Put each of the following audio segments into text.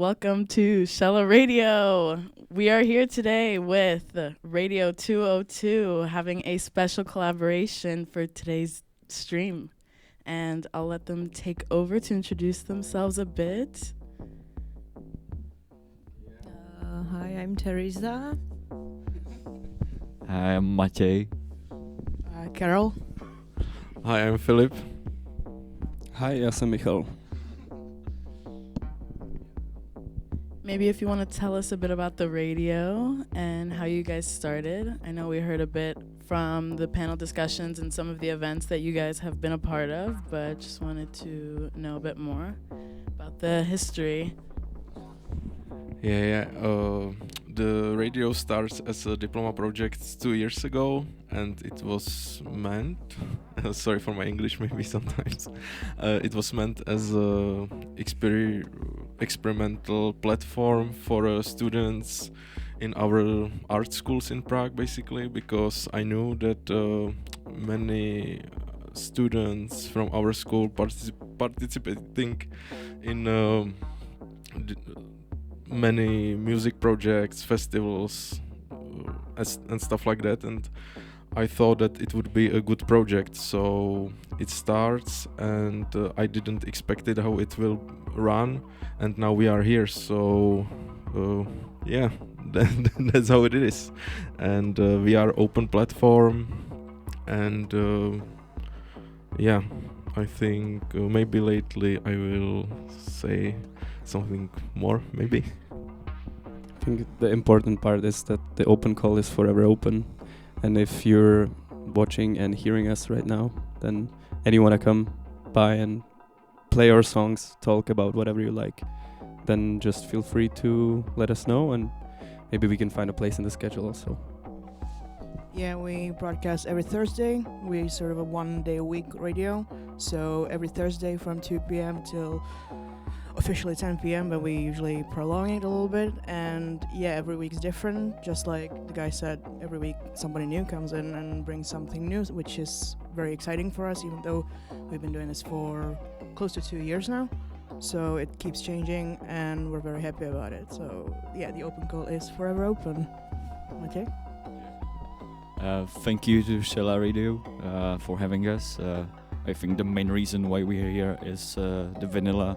Welcome to Shella Radio. We are here today with Radio 202 having a special collaboration for today's stream. And I'll let them take over to introduce themselves a bit. Hi, I'm Teresa. Hi, I'm Maciej. Carol. Hi, I'm Filip. Hi, já jsem Michal. Maybe if you want to tell us a bit about the radio and how you guys started. I know we heard a bit from the panel discussions and some of the events that you guys have been a part of, but just wanted to know a bit more about the history. The radio starts as a diploma project 2 years ago, and it was meant, sorry for my English maybe sometimes, it was meant as a experimental platform for students in our art schools in Prague, basically, because I knew that many students from our school participating in many music projects, festivals, and stuff like that, and I thought that it would be a good project. So it starts, and I didn't expect it how it will run, and now we are here. So that's how it is, and we are open platform, and I think maybe lately I will say something more, maybe. I think the important part is that the open call is forever open, and if you're watching and hearing us right now, then and you want to come by and play our songs, talk about whatever you like, then just feel free to let us know, and maybe we can find a place in the schedule also. Yeah, we broadcast every Thursday. We sort of a 1 day a week radio, so every Thursday from 2 p.m. till officially 10 p.m., but we usually prolong it a little bit. And yeah, every week's different. Just like the guy said, every week somebody new comes in and brings something new, which is very exciting for us, even though we've been doing this for close to 2 years now. So it keeps changing, and we're very happy about it. So yeah, the open call is forever open. Okay. Thank you to Shella Radio for having us. I think the main reason why we are here is the Vanilla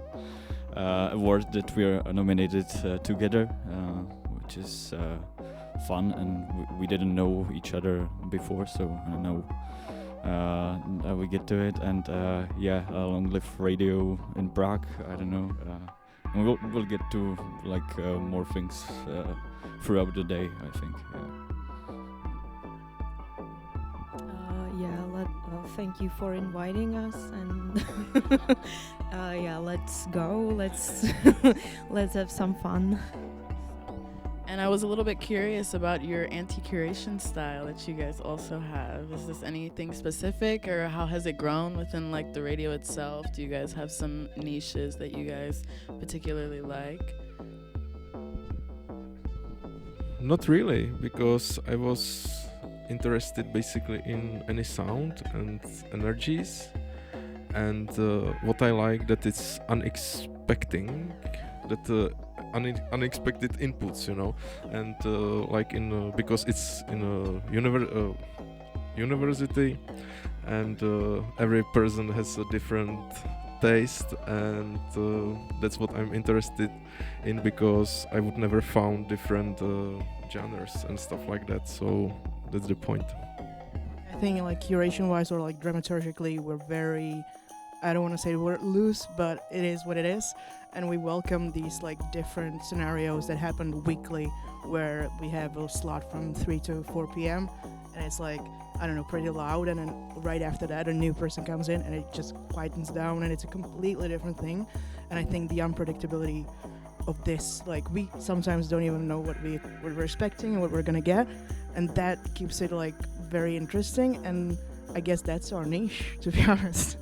award that we are nominated together, which is fun, and we didn't know each other before, so now we get to it, and long live radio in Prague. I don't know, and we'll get to more things throughout the day, I think. Thank you for inviting us, and let's go. Let's have some fun. And I was a little bit curious about your anti-curation style that you guys also have. Is this anything specific, or how has it grown within the radio itself? Do you guys have some niches that you guys particularly like? Not really, because I was interested basically in any sound and energies, and what I like that it's unexpected inputs, and because it's in a university, and every person has a different taste, and that's what I'm interested in, because I would never found different genres and stuff like that, so that's the point. I think curation wise or dramaturgically, we're very, I don't want to say the word loose, but it is what it is, and we welcome these different scenarios that happen weekly, where we have a slot from 3 to 4 p.m. and it's pretty loud, and then right after that a new person comes in and it just quietens down, and it's a completely different thing. And I think the unpredictability of this, we sometimes don't even know what we're expecting and what we're gonna get, and that keeps it very interesting, and I guess that's our niche, to be honest.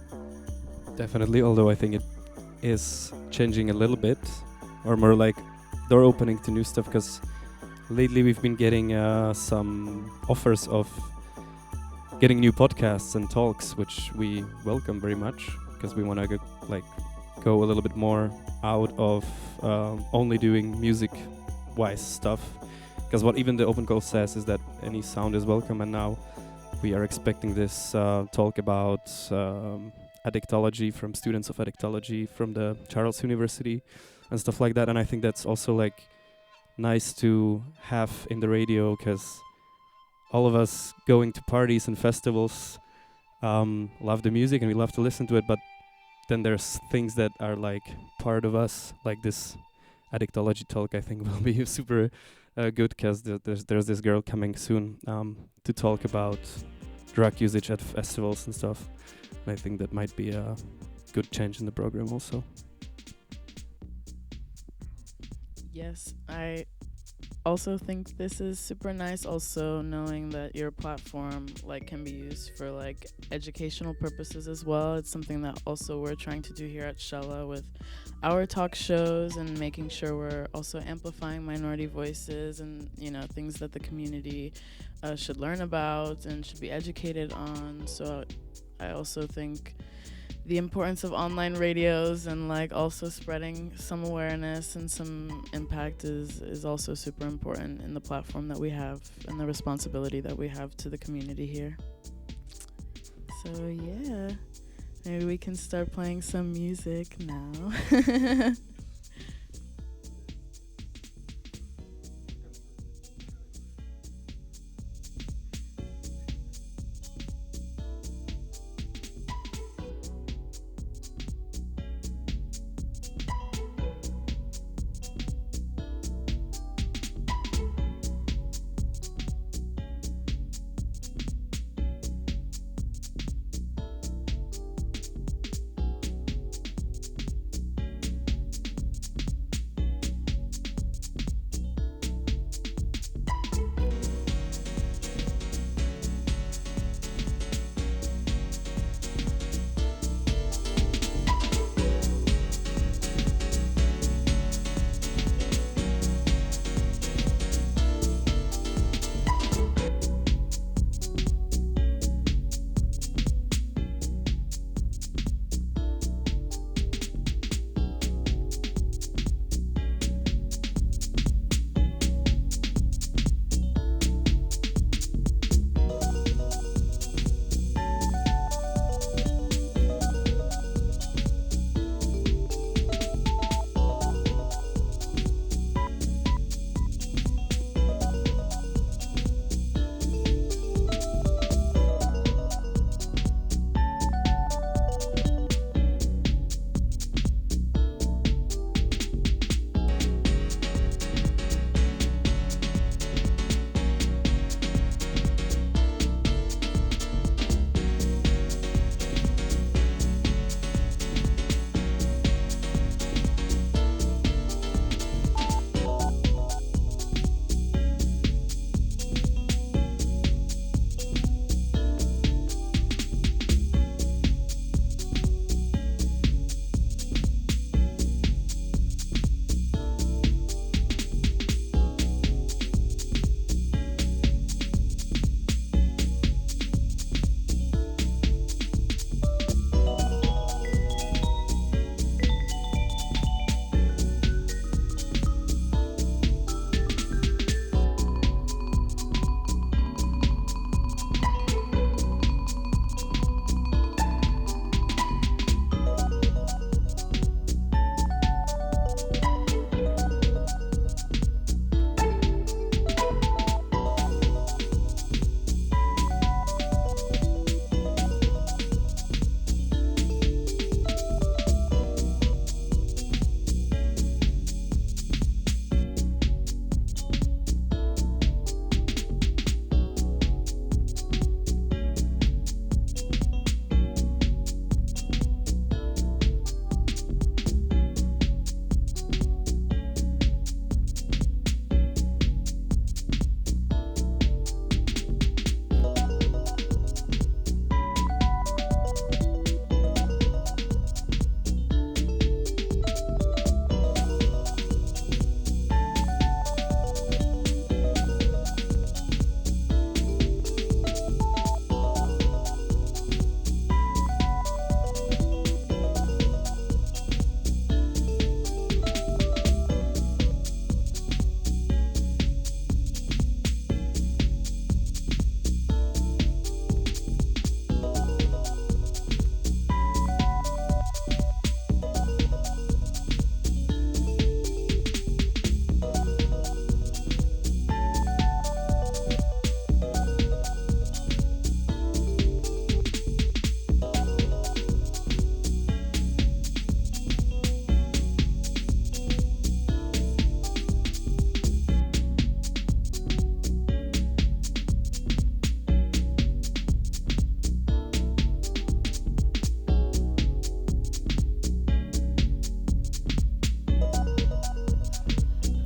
Definitely, although I think it is changing a little bit, or more door opening to new stuff, because lately we've been getting some offers of getting new podcasts and talks, which we welcome very much, because we want to go a little bit more out of only doing music-wise stuff. Because what even the open call says is that any sound is welcome, and now we are expecting this talk about addictology from students of addictology from the Charles University and stuff like that. And I think that's also like nice to have in the radio, because all of us going to parties and festivals love the music and we love to listen to it, but then there's things that are like part of us, like this addictology talk. I think will be super good, because there's this girl coming soon to talk about drug usage at festivals and stuff. I think that might be a good change in the program also. Yes, I also think this is super nice, also knowing that your platform like can be used for like educational purposes as well. It's something that also we're trying to do here at Shella with our talk shows, and making sure we're also amplifying minority voices and, you know, things that the community should learn about and should be educated on. So I also think the importance of online radios and like also spreading some awareness and some impact is also super important in the platform that we have and the responsibility that we have to the community here. So yeah, maybe we can start playing some music now.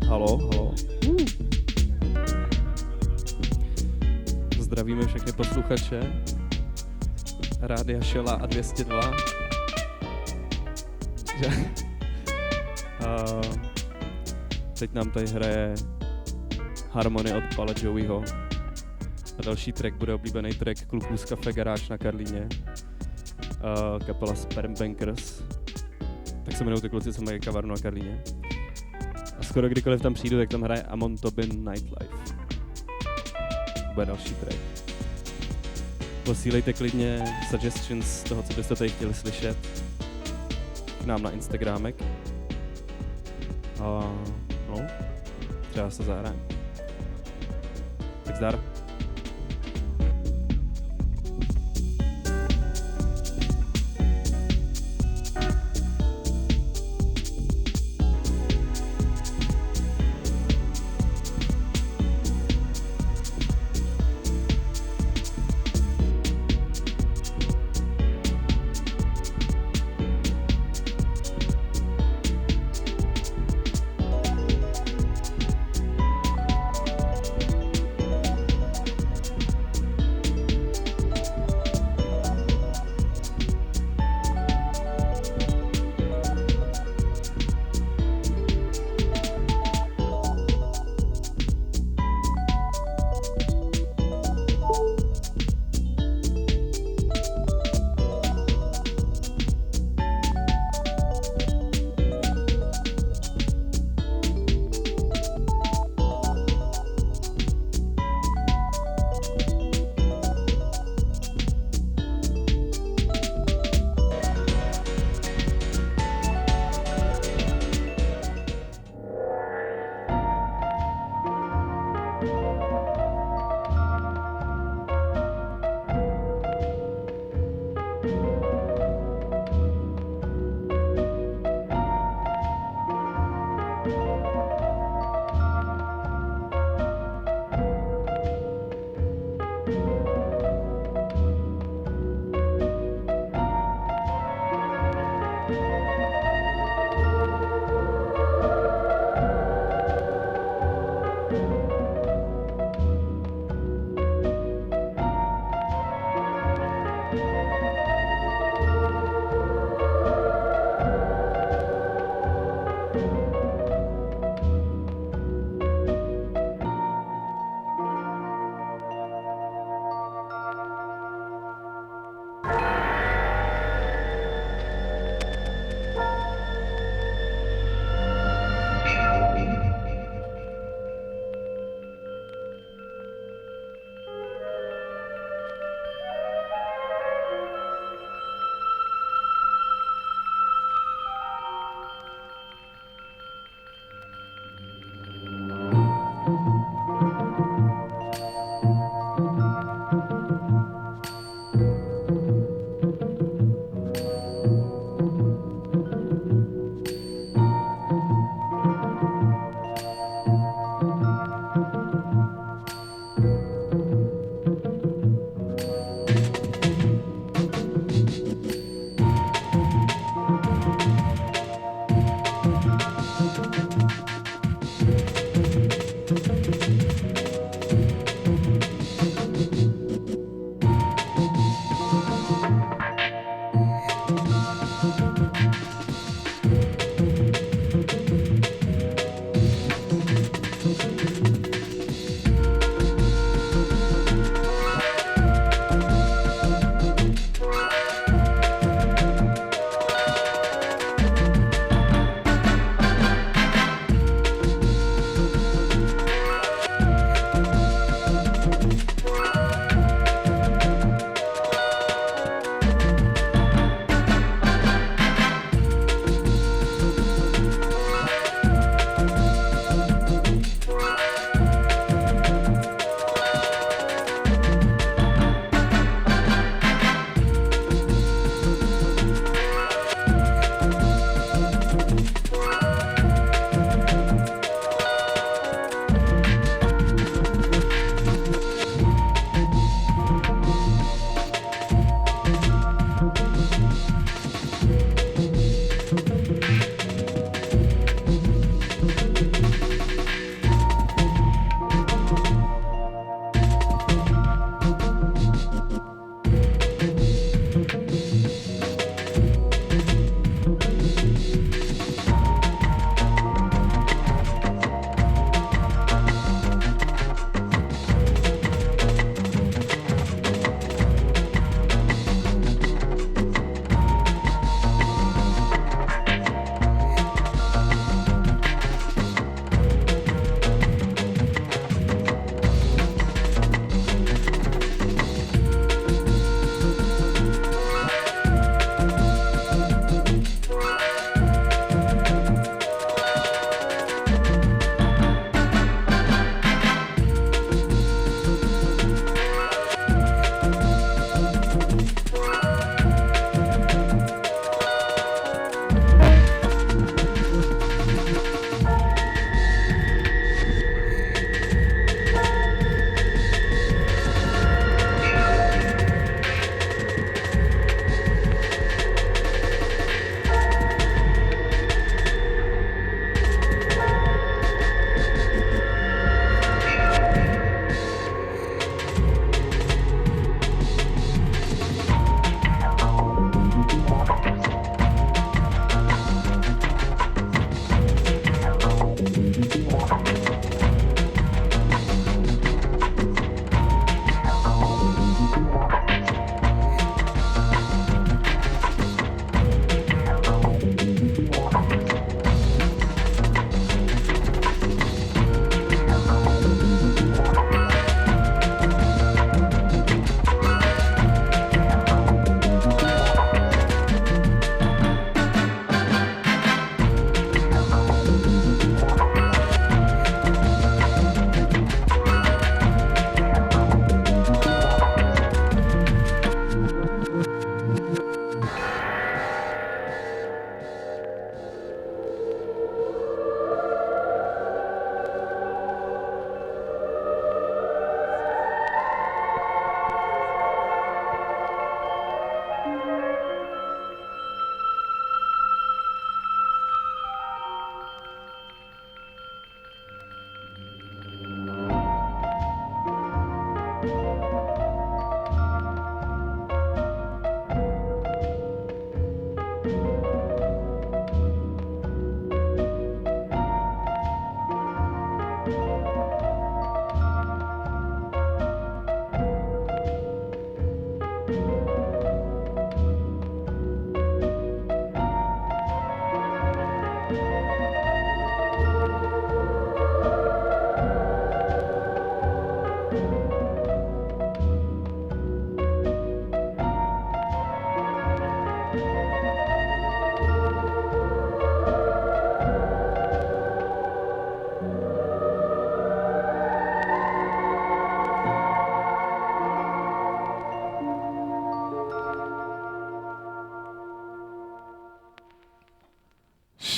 Halo, halo. Zdravíme všechny posluchače Rádia Shella a 202. Teď nám tady hraje Harmony od Pala Joeyho. A další track bude oblíbený track kluků z Café Garage na Karlíně. Kapela Sperm Bankers. Tak se jmenují ty kluci, co mají kavárnu na Karlíně. A skoro kdykoliv tam přijdu, tak tam hraje Amon Tobin Nightlife. Bude další track. Posílejte klidně suggestions toho, co byste tady chtěli slyšet k nám na Instagramek. A no, třeba se zahrajeme. Tak zdar.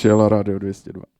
Shella Radio 202.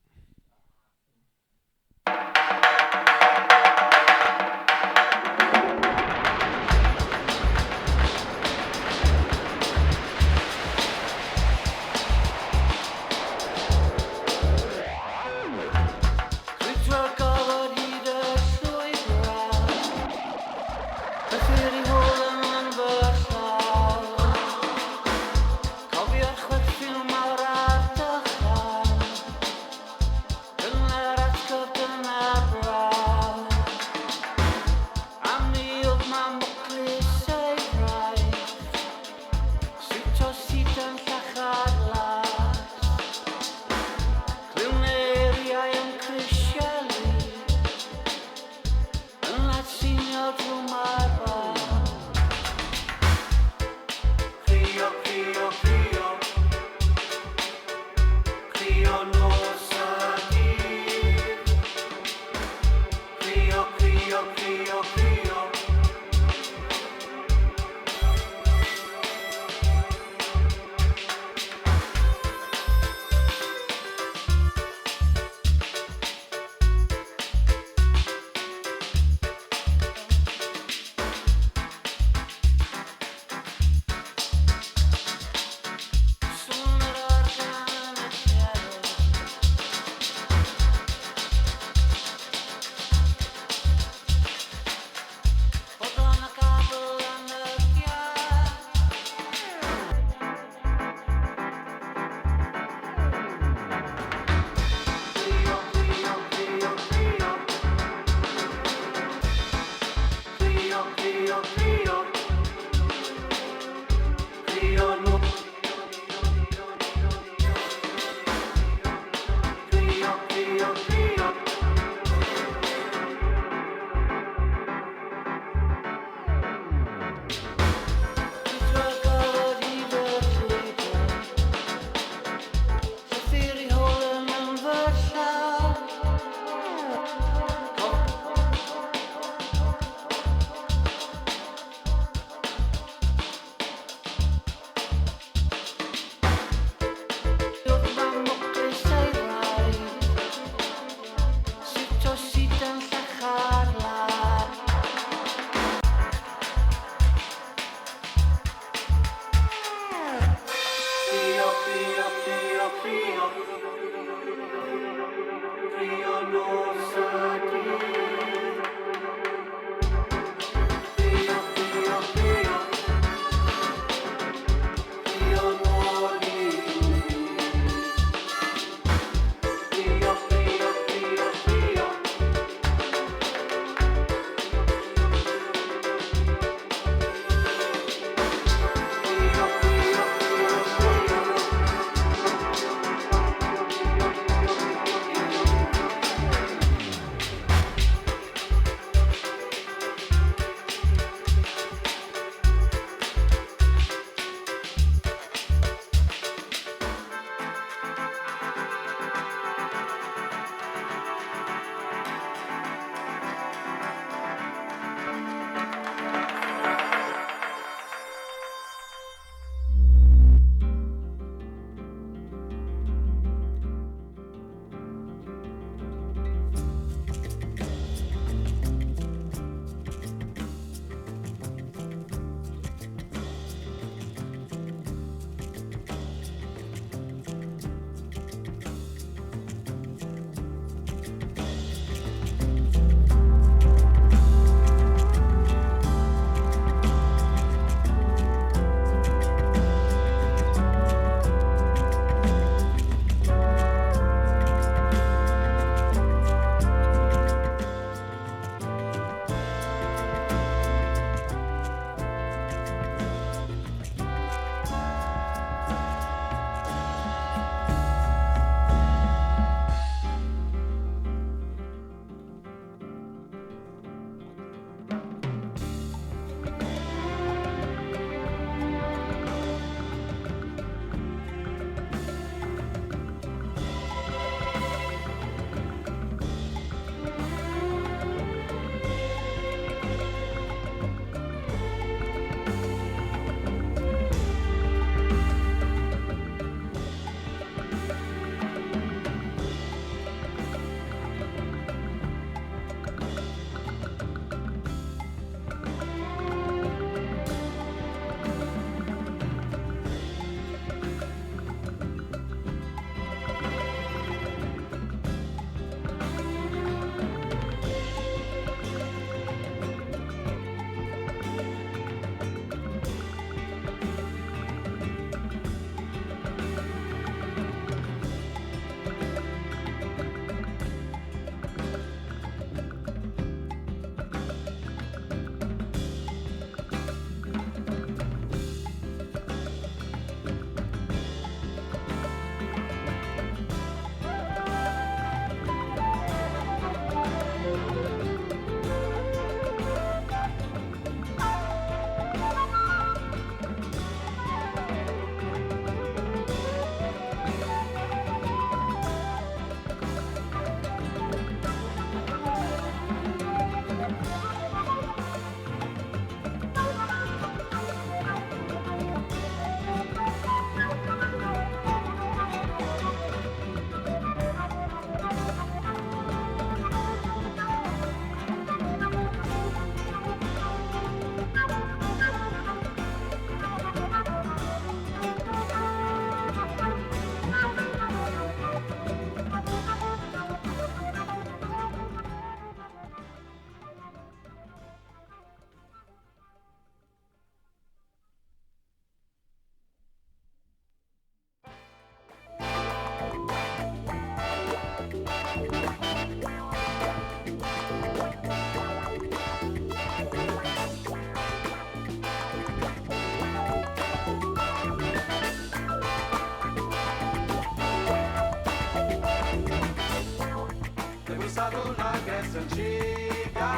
Lançado na Grécia Antiga,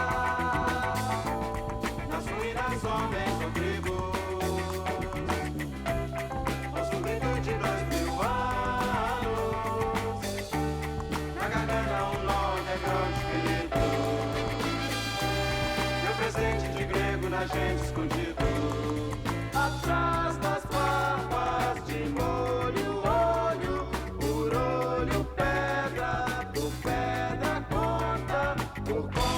nas ruínas homens ou tribos, consumido de 2000 anos, na garganta nó de grande perigo, meu presente de grego na gente escondido, atrás das papas de molho, olho por olho, pedra por pedra, conta por conta.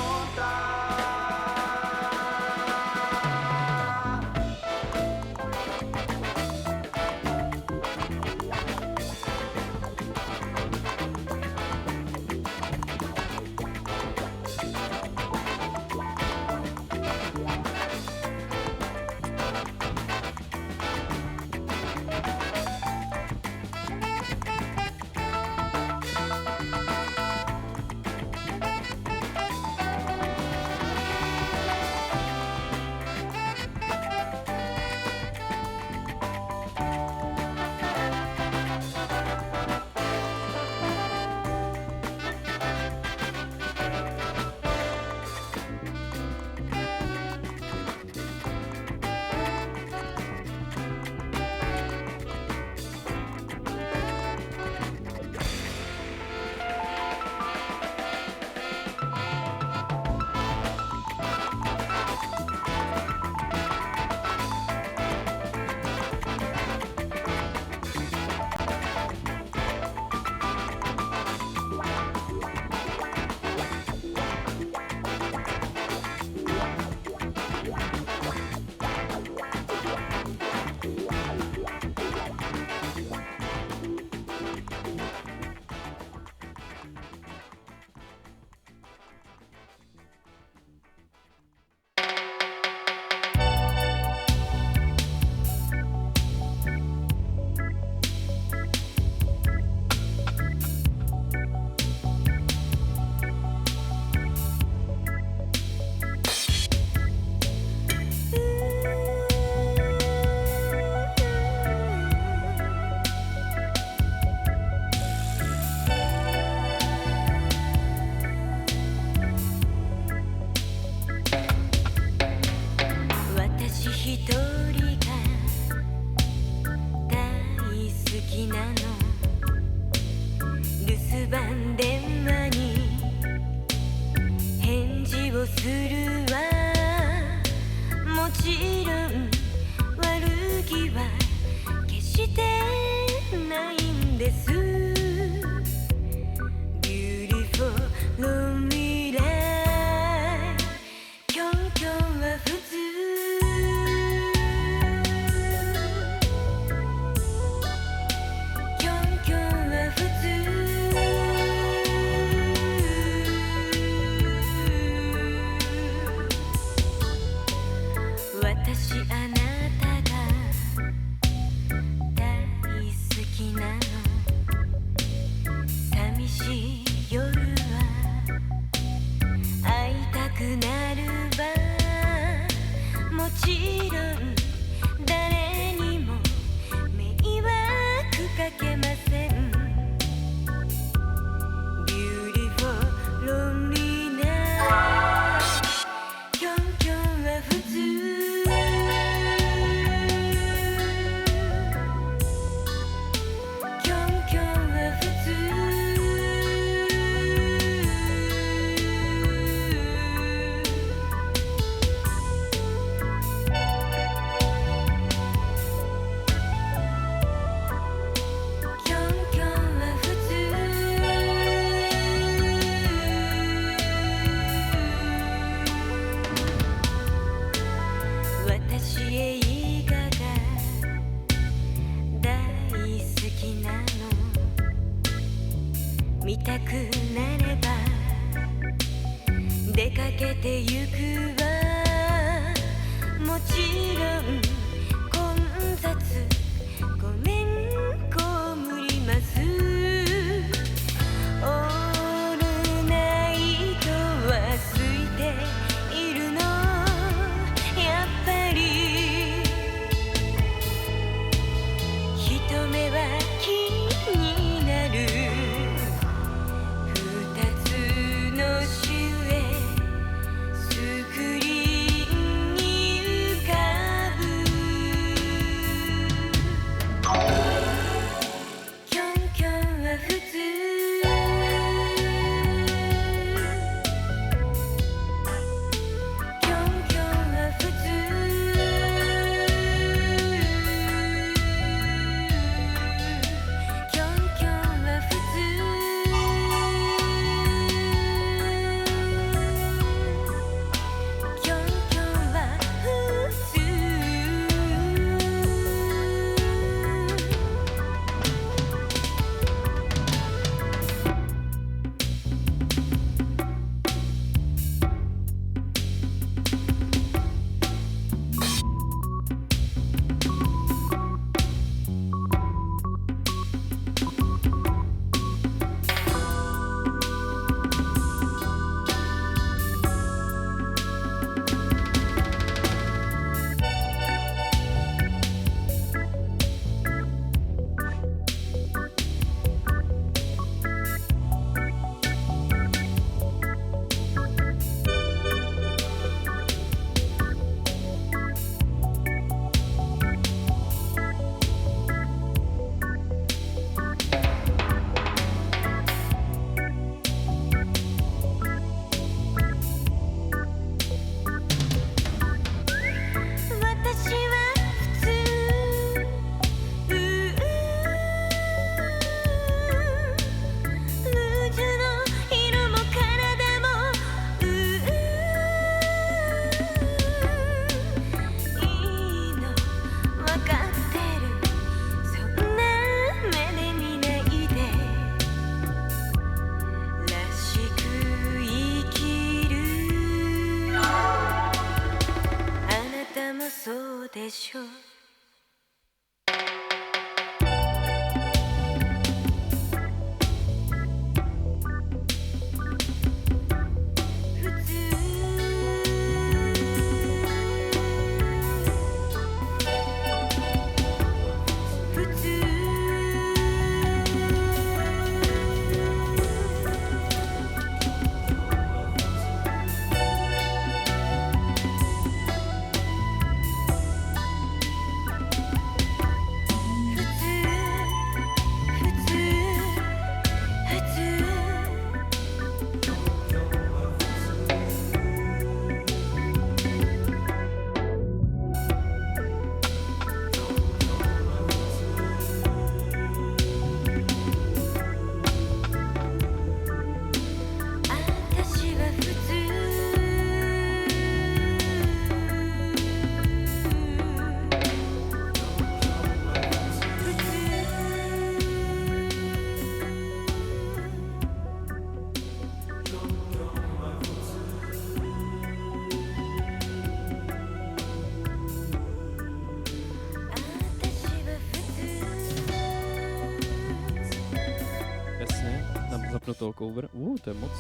しょうJasně, tam zapnu toho cover. To je moc.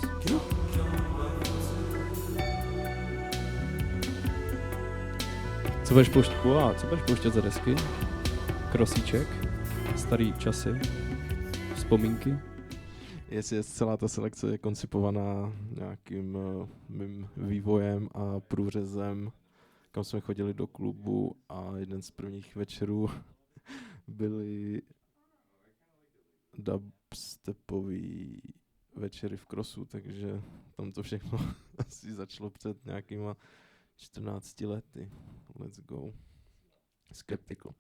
Co budeš pouštět? Co budeš pouštět za desky? Krosíček, starý časy, vzpomínky. Jestli celá ta selekce je koncipovaná nějakým mým vývojem a průřezem, kam jsme chodili do klubu a jeden z prvních večerů byly dubstepový večery v Krosu, takže tam to všechno asi začalo před nějakýma 14 lety. Let's go. Skeptical.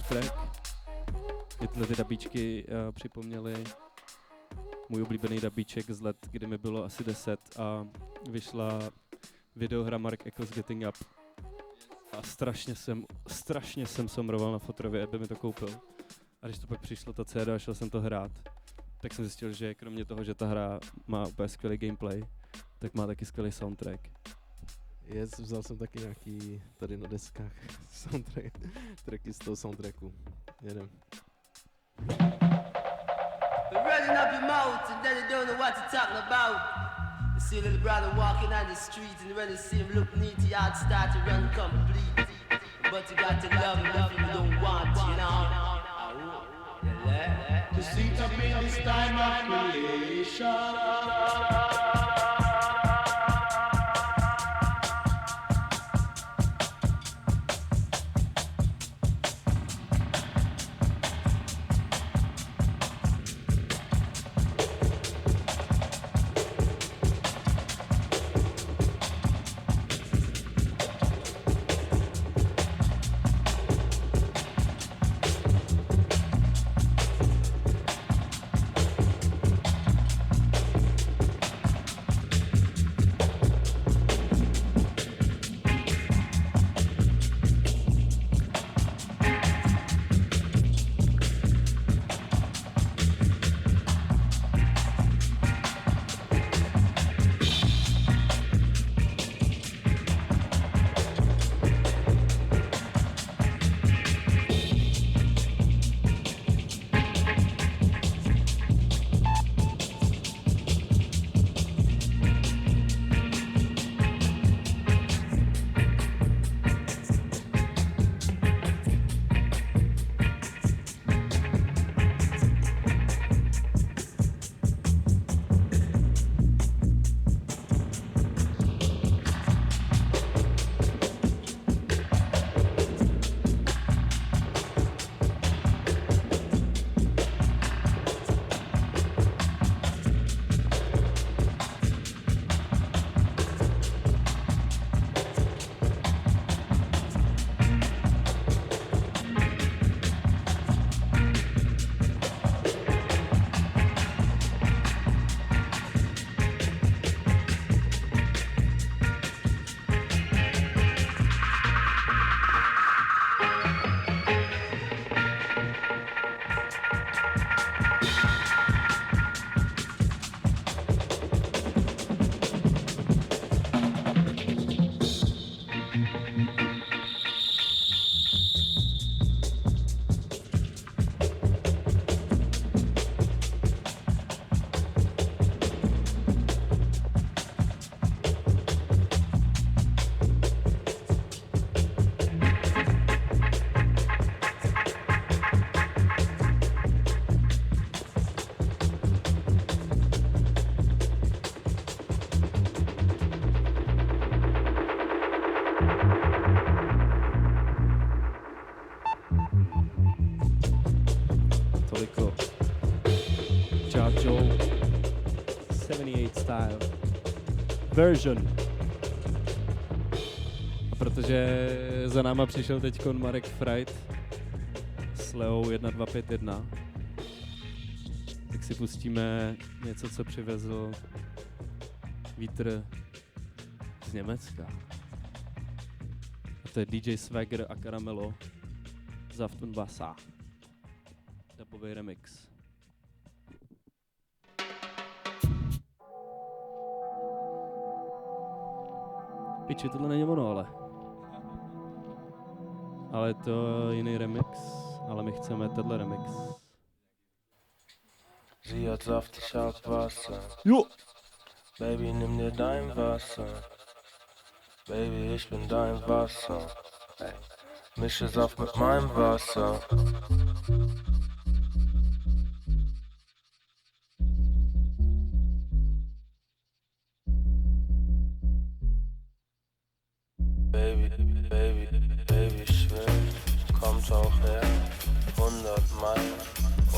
soundtrack. Mě tyhle ty dabíčky připomněly můj oblíbený dabíček z let, kdy mi bylo asi 10 a vyšla videohra Mark Echoes Getting Up. A strašně jsem somroval na fotrově, aby mi to koupil. A když to pak přišlo ta CD a šel jsem to hrát, tak jsem zjistil, že kromě toho, že ta hra má úplně skvělý gameplay, tak má taky skvělý soundtrack. Vzal jsem taky nějaký tady na deskách tracky z toho soundtracku. Jedem. Running up your mouth and then you don't know what you're talking about. You see a little brother walking on the street and when you see him look neat, your heart start to run complete. But you got to love him if you don't want, you know. To see up in this time of creation. Version. A protože za náma přišel teďkon Marek Fright s Leou 1251, tak si pustíme něco, co přivezl vítr z Německa. A to je DJ Swagger a Caramelo Saft und Wasser. Dubový remix. Piči, tohle není ono, ale je to jiný remix, ale my chceme tenhle remix. Sie hat saftig als Wasser. Jo! Baby, nimm dir dein Wasser. Baby, ich bin dein Wasser. Hey. Mische Saft mit meinem Wasser. Baby, schwimmt, kommt auch her, 100 Meilen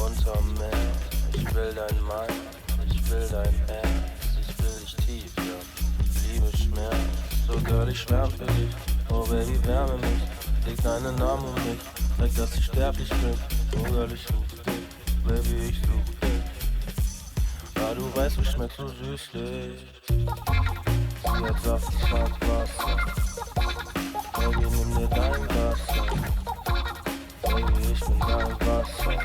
unterm Meer. Ich will dein Mann, ich will dein Herz, ich will dich tief, ja. Liebe Schmerz, so girl, ich schwärm für dich. Oh Baby, wärme mich, leg deinen Arm um mich. Zeig, dass ich sterblich bin, oder ich such dich, Baby, ich such dich. Ja, du weißt, du schmeckst so süßlich. Sie hat Saft, ich hab Wasser. Baby, nimm dir dein Wasser. Baby, ich bin dein Wasser.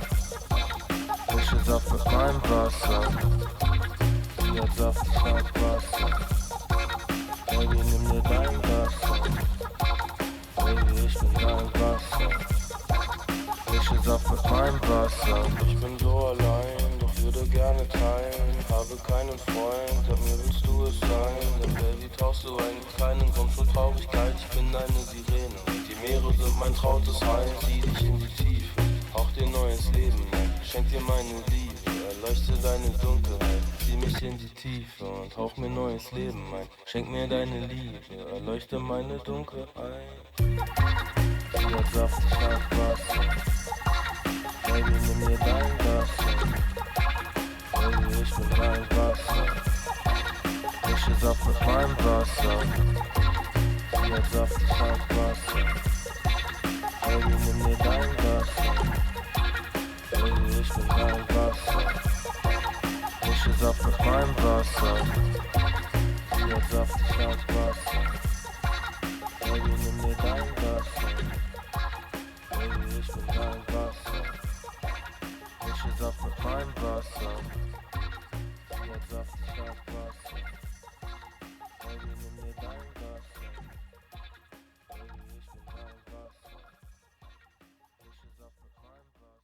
Mische Saft mit meinem Wasser. Sie hat Saft, ich hab Wasser. Baby, nimm dir dein Wasser. Baby, ich bin dein Wasser. Mische Saft mit meinem Wasser. Ich bin so allein, doch würde gerne teilen. Habe keinen Freund, sag mir, willst du es sein? Denn Baby, tauchst du ein in keinen Grund für Traurigkeit. Ich bin deine Sirene und die Meere sind mein trautes Heil. Zieh dich in die Tiefe, hauch dir neues Leben ein. Schenk dir meine Liebe, erleuchte deine Dunkelheit. Zieh mich in die Tiefe und hauch mir neues Leben ein. Schenk mir deine Liebe, erleuchte meine Dunkelheit. Sie hat Saft, ich hab Wasser. Baby, nimm mir dein Wasser. Baby, ich bin dein Wasser. Mische Saft mit meinem Wasser. Sie hat Saft, ich hab Wasser. Baby, nimm mir dein Wasser. Baby, ich bin dein Wasser. Mische Saft mit meinem Wasser. Sie hat Saft, ich hab Wasser. Baby, nimm mir dein Wasser. Baby, ich bin dein Wasser. Mische Saft mit meinem Wasser. Sie hat Saft, ich hab Wasser. Baby, nimm mir dein Wasser. Baby, ich bin dein Wasser. Mische Saft mit meinem Wasser.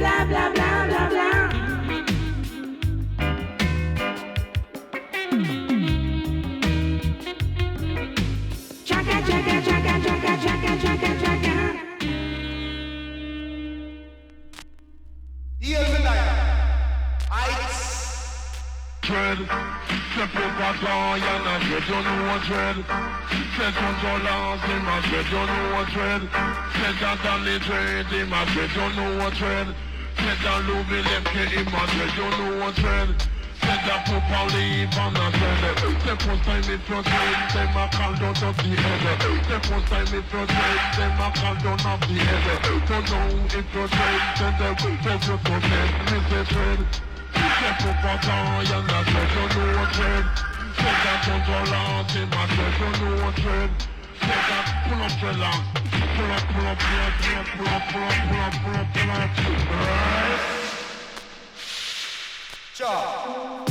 blah, blah, blah, blah, blah. Chaka, chaka, chaka, chaka, chaka, chaka, chaka. Dread, simple battalion and dread, you know what dread. Set controllers in my dread, you know what dread. Set that on the dread in my dread, you know what dread. Set that Louis Lemke in my dread, you know what dread. Set that Papa leave on the dread. The first time if you dread, then I call down of the head. The first time if you dread, then I call down of the head. So now if you dread, then they will take you to bed, Mr. Dread. Step up a giant, that's what you know what trend. Take that controllers in my dress, you know what trend. Take that, pull up trailer. Pull up, pull up, pull up, pull up, pull up, pull up, pull up, pull up, pull up. Right? Ciao.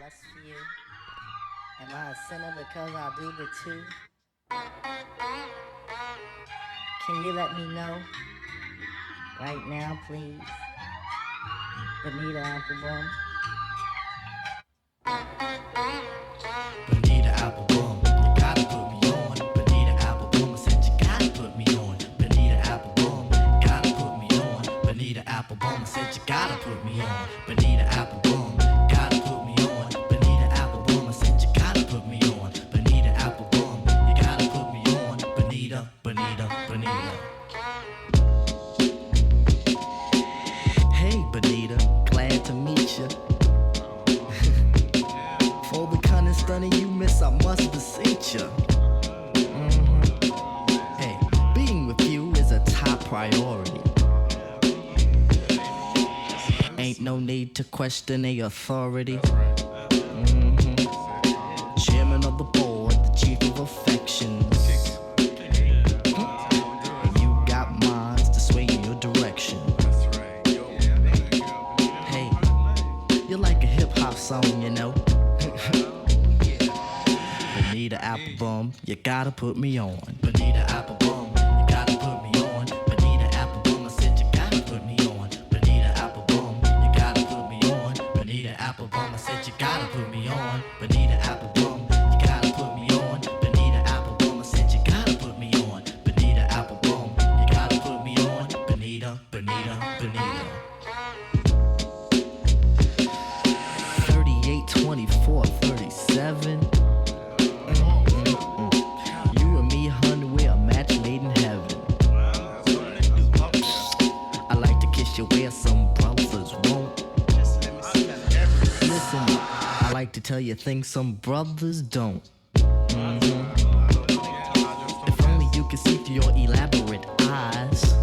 lust for you? Am I a sinner because I do the two? Can you let me know? Right now, please. Bonita Applebum. Bonita Applebum, you gotta put me on. Bonita Applebum, I said you gotta put me on. Bonita Applebum, gotta put me on. Bonita Applebum, I said you gotta put me on. Bonita Applebum, gotta put me on. Bonita Applebum, I said you gotta put me on. Bonita Applebum, you gotta put me on. Bonita, Bonita, Bonita. Hey Bonita, glad to meet you. For the kind of stunning you miss, I must beseech you. Hey, being with you is a top priority. Ain't no need to question a authority. Chairman of the board, the chief of affections. You got minds to sway in your direction. Hey, you're like a hip-hop song, you know. Bonita Applebum, you gotta put me on. Bonita Applebum, you gotta put me on. Bonita Applebum, I said you gotta put me on. Bonita Applebum, you gotta put me on. Bonita Applebum, I said you gotta put me on. Bonita Applebum, you gotta put me on. Bonita Applebum, I said you gotta put me on. Bonita Applebum, you gotta put me on. Bonita, Bonita, Bonita. 38, 24, 37. You and me, honey, we're a match made in heaven. I like to kiss you where some brothers won't. Listen, I like to tell you things some brothers don't. If only you could see through your elaborate eyes.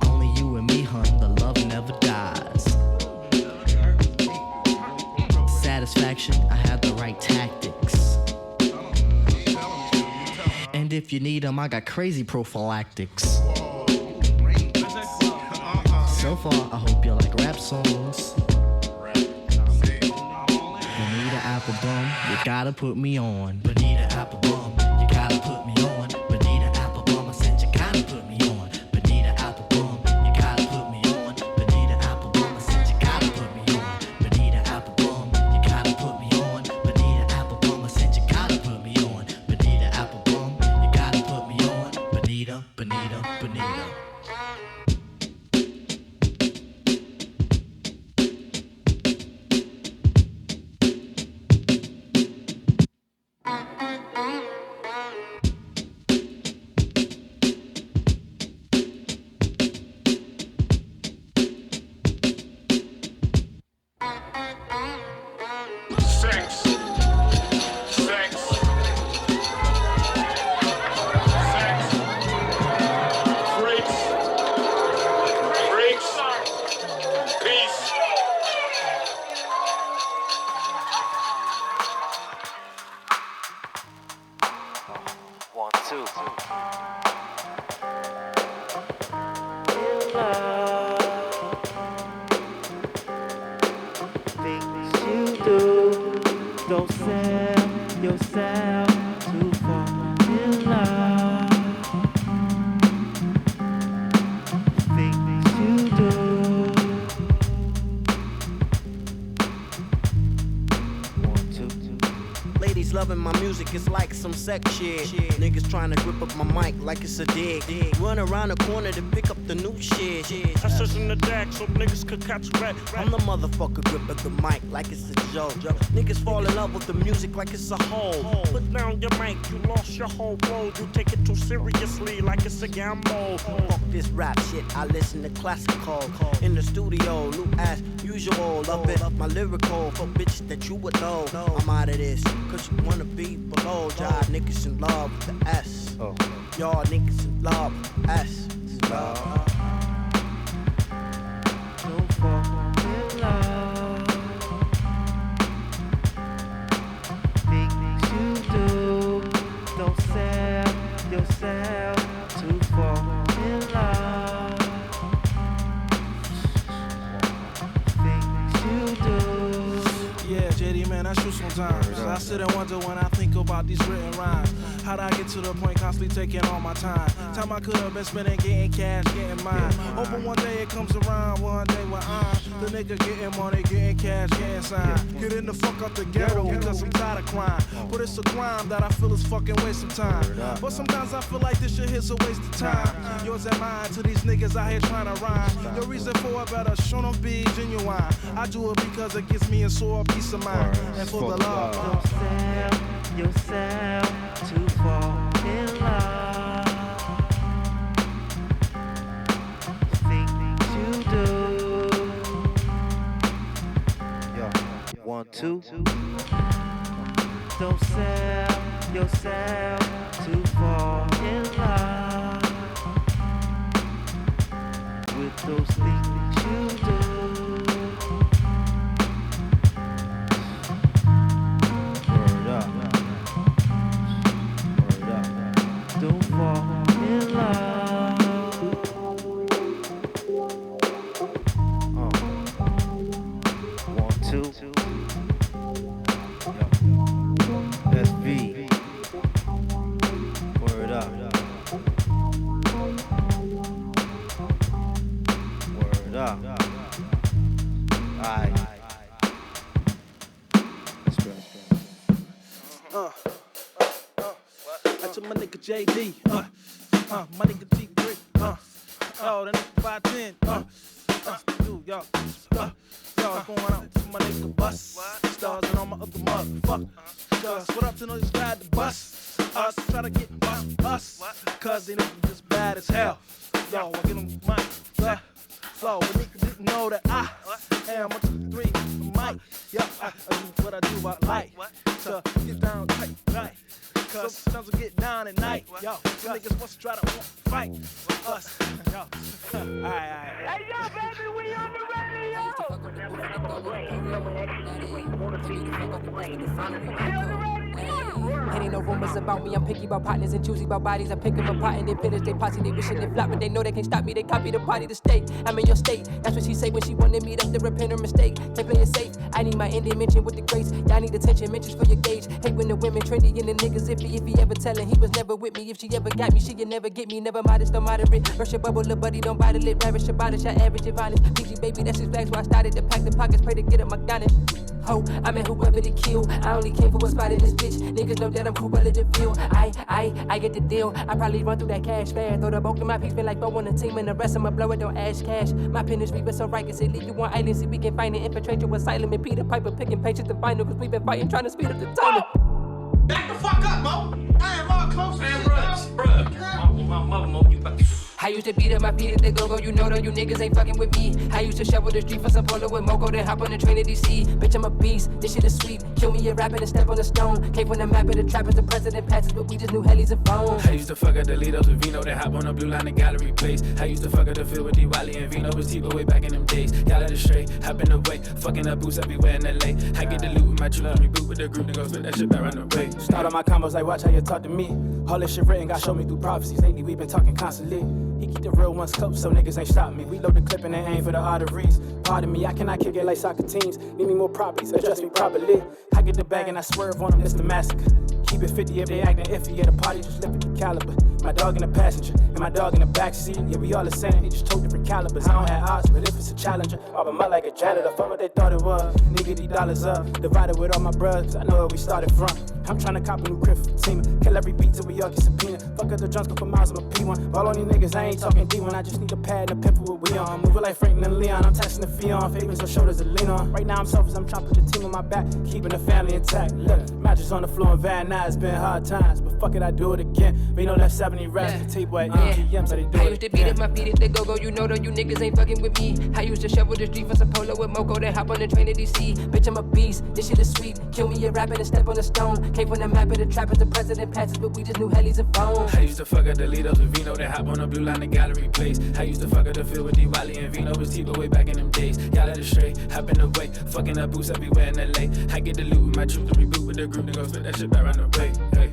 Only you and me, hun, the love never dies. Satisfaction, I have the right tactics. And if you need them, I got crazy prophylactics. So far, I hope you like rap songs. Bonita Applebum, you gotta put me on. Bonita Applebum, you gotta put me on. Bonita Applebum, I said you gotta put me on. Bonita Applebum, you gotta put me on. Bonita Applebum, I said you gotta put me on. Bonita Applebum, you gotta put me on. Bonita Applebum, I said you gotta put me on. Bonita Applebum, you gotta put me on. Bonita, Bonita, Bonita. Loving my music is like some sex shit. Niggas trying to grip up my mic like it's a dig. Run around the corner to pick up the new shit. I search in the deck so niggas could catch a rat. I'm the motherfucker gripping the mic like it's a joke. Niggas fall in love with the music like it's a hole. Put down your mic, you lost your whole road. You take it too seriously like it's a gamble. Fuck this rap shit, I listen to classical. In the studio, new as usual. Love it, my lyrical for bitches that you would know. I'm out of this, cause you wanna be below. Y'all niggas in love with the S. Y'all niggas in love with the S. Don't fall in love. Things you do, don't sell yourself to fall in love. Things you do. sometimes. I sit and wonder when I think about these written rhymes. How'd I get to the point constantly taking all my time? Time I could have been spending getting cash, getting mine. Hoping one day it comes around, one day when I'm the nigga getting money, getting cash, getting signed. Getting the fuck out the ghetto because I'm tired of crime. But it's a crime that I feel is fucking waste of time. But sometimes I feel like this shit is a waste of time. Yours and mine to these niggas out here trying to rhyme. The reason for it better show them be genuine. I do it because it gives me a sore peace of mind. And for the love, don't sell yourself to fall in love. Things you do. Yo, 1, 2. Don't sell yourself to fall in love with those things you do. Word up. Word up. Don't fall in love. 1, 2. That's V. Word up. Word up. Alright. Let's go. That's my nigga JD. My nigga T3. Oh, that nigga 510. Dude, yo. Yo, it's going out to my nigga Bus. Stars and all my other motherfuckers. What up to those ride the bus? Us try to get us. Cause they niggas just bad as hell. Yo, I get them my flow. But niggas didn't know that I am 1, 2, 3, Mike. Yo, I do what I do, I like to get down tight, right? Cause sometimes we get down at night. Yo, some niggas wants to try to fight us. Yo, alright. Hey, yo, baby, we on the radio. It ain't no rumors about me, I'm picky about partners and choosy about bodies. I pick them apart and they finish they posse, they wishing they flop, but they know they can't stop me. They copy the party, the state. I'm in your state. That's what she say when she wanted me to repent her mistake. They play it safe. I need my ending mention with the grace. Y'all need attention, mentions for your gauge. Hate when the women trendy and the niggas iffy. If he ever tellin' he was never with me. If she ever got me, she can never get me. Never modest or moderate. Rush your bubble, little buddy, don't bite the lip. Ravish about it, y'all average and honest. PG baby, that's his flags where I started to pack the pockets. Pray to get up my garnish. Ho, I mean whoever they kill. I only came for a spot in this bitch. Niggas know that I'm cool, but let it feel. I get the deal. I probably run through that cash fast. Throw the bulk of my piece, been like throw on the team, and the rest of my blow it, don't ash cash. My pen is reaping so right, can say leave you on island, see we can find it, infiltrate you asylum, and Peter Piper picking patience to final, cause we been fighting, trying to speed up the timing. Back the fuck up, Mo. I am all close. Man, bruh. My mother, Mo, you about to. I used to beat up my feet at the go-go, you know though, you niggas ain't fucking with me. I used to shovel the street for some polo with Moco, then hop on the train to DC. Bitch, I'm a beast, this shit is sweet. Kill me a rapping and step on the stone. Came from the map of the trappers, the president passes, but we just knew helis and phones. I used to fuck at the Lidos with Vino, then hop on the blue line and gallery place. I used to fuck at the field with D-Wally and Vino, was T-Bo way back in them days. Y'all let it straight, hopping away, fucking up boots everywhere in LA. I get the loot with my true reboot with the group, then go split that shit back around the way. Start on my combos like watch how you talk to me. All this shit written got show me through prophecies. Lately we been talking constantly. He keep the real ones close so niggas ain't stop me. Reload the clip and they aim for the arteries. Pardon me, I cannot kick it like soccer teams. Need me more properties, address me properly. I get the bag and I swerve on them, it's the massacre. Keep it 50 if they acting iffy at a party, just lift the caliber. My dog in the passenger, and my dog in the backseat. Yeah, we all the same, they just told different calibers. I don't have odds, but if it's a challenger, I'll be like a janitor. Fuck what they thought it was. Nigga, these dollars up. Divided with all my brothers, I know where we started from. I'm tryna cop a new crib for the team. Kill every beat till we all get subpoena. Fuck up the drums, go for miles of my P1. All on these niggas, I ain't talking D1. I just need a pad and a pimple with we on. Moving like Franklin and Leon, I'm testing the fee on. Favors or shoulders to lean on. Right now I'm selfish, I'm trying to put the team on my back. Keeping the family intact. Look, matches on the floor in Van Nuys, it's been hard times. But fuck it, I do it again. Vino left 70 raps, the table at ATM, so they do it. I used to beat up my feet at the go-go, you know though, you niggas ain't fucking with me. I used to shovel the street for some polo with Moco, then hop on the train to DC. Bitch, I'm a beast, this shit is sweet. Kill me a rapping and step on the stone. Came from the map of the trappers, the president passes, but we just knew helis and phones. I used to fuck at the Lidos with Vino, then hop on the blue line and gallery place. I used to fuck at the field with D-Wally and Vino, was T-Bo way back in them days. Y'all let it straight, hopping away, fucking up boots everywhere in LA. I get the loot with my troops, to reboot with the group, then go split that shit back around the way. Hey.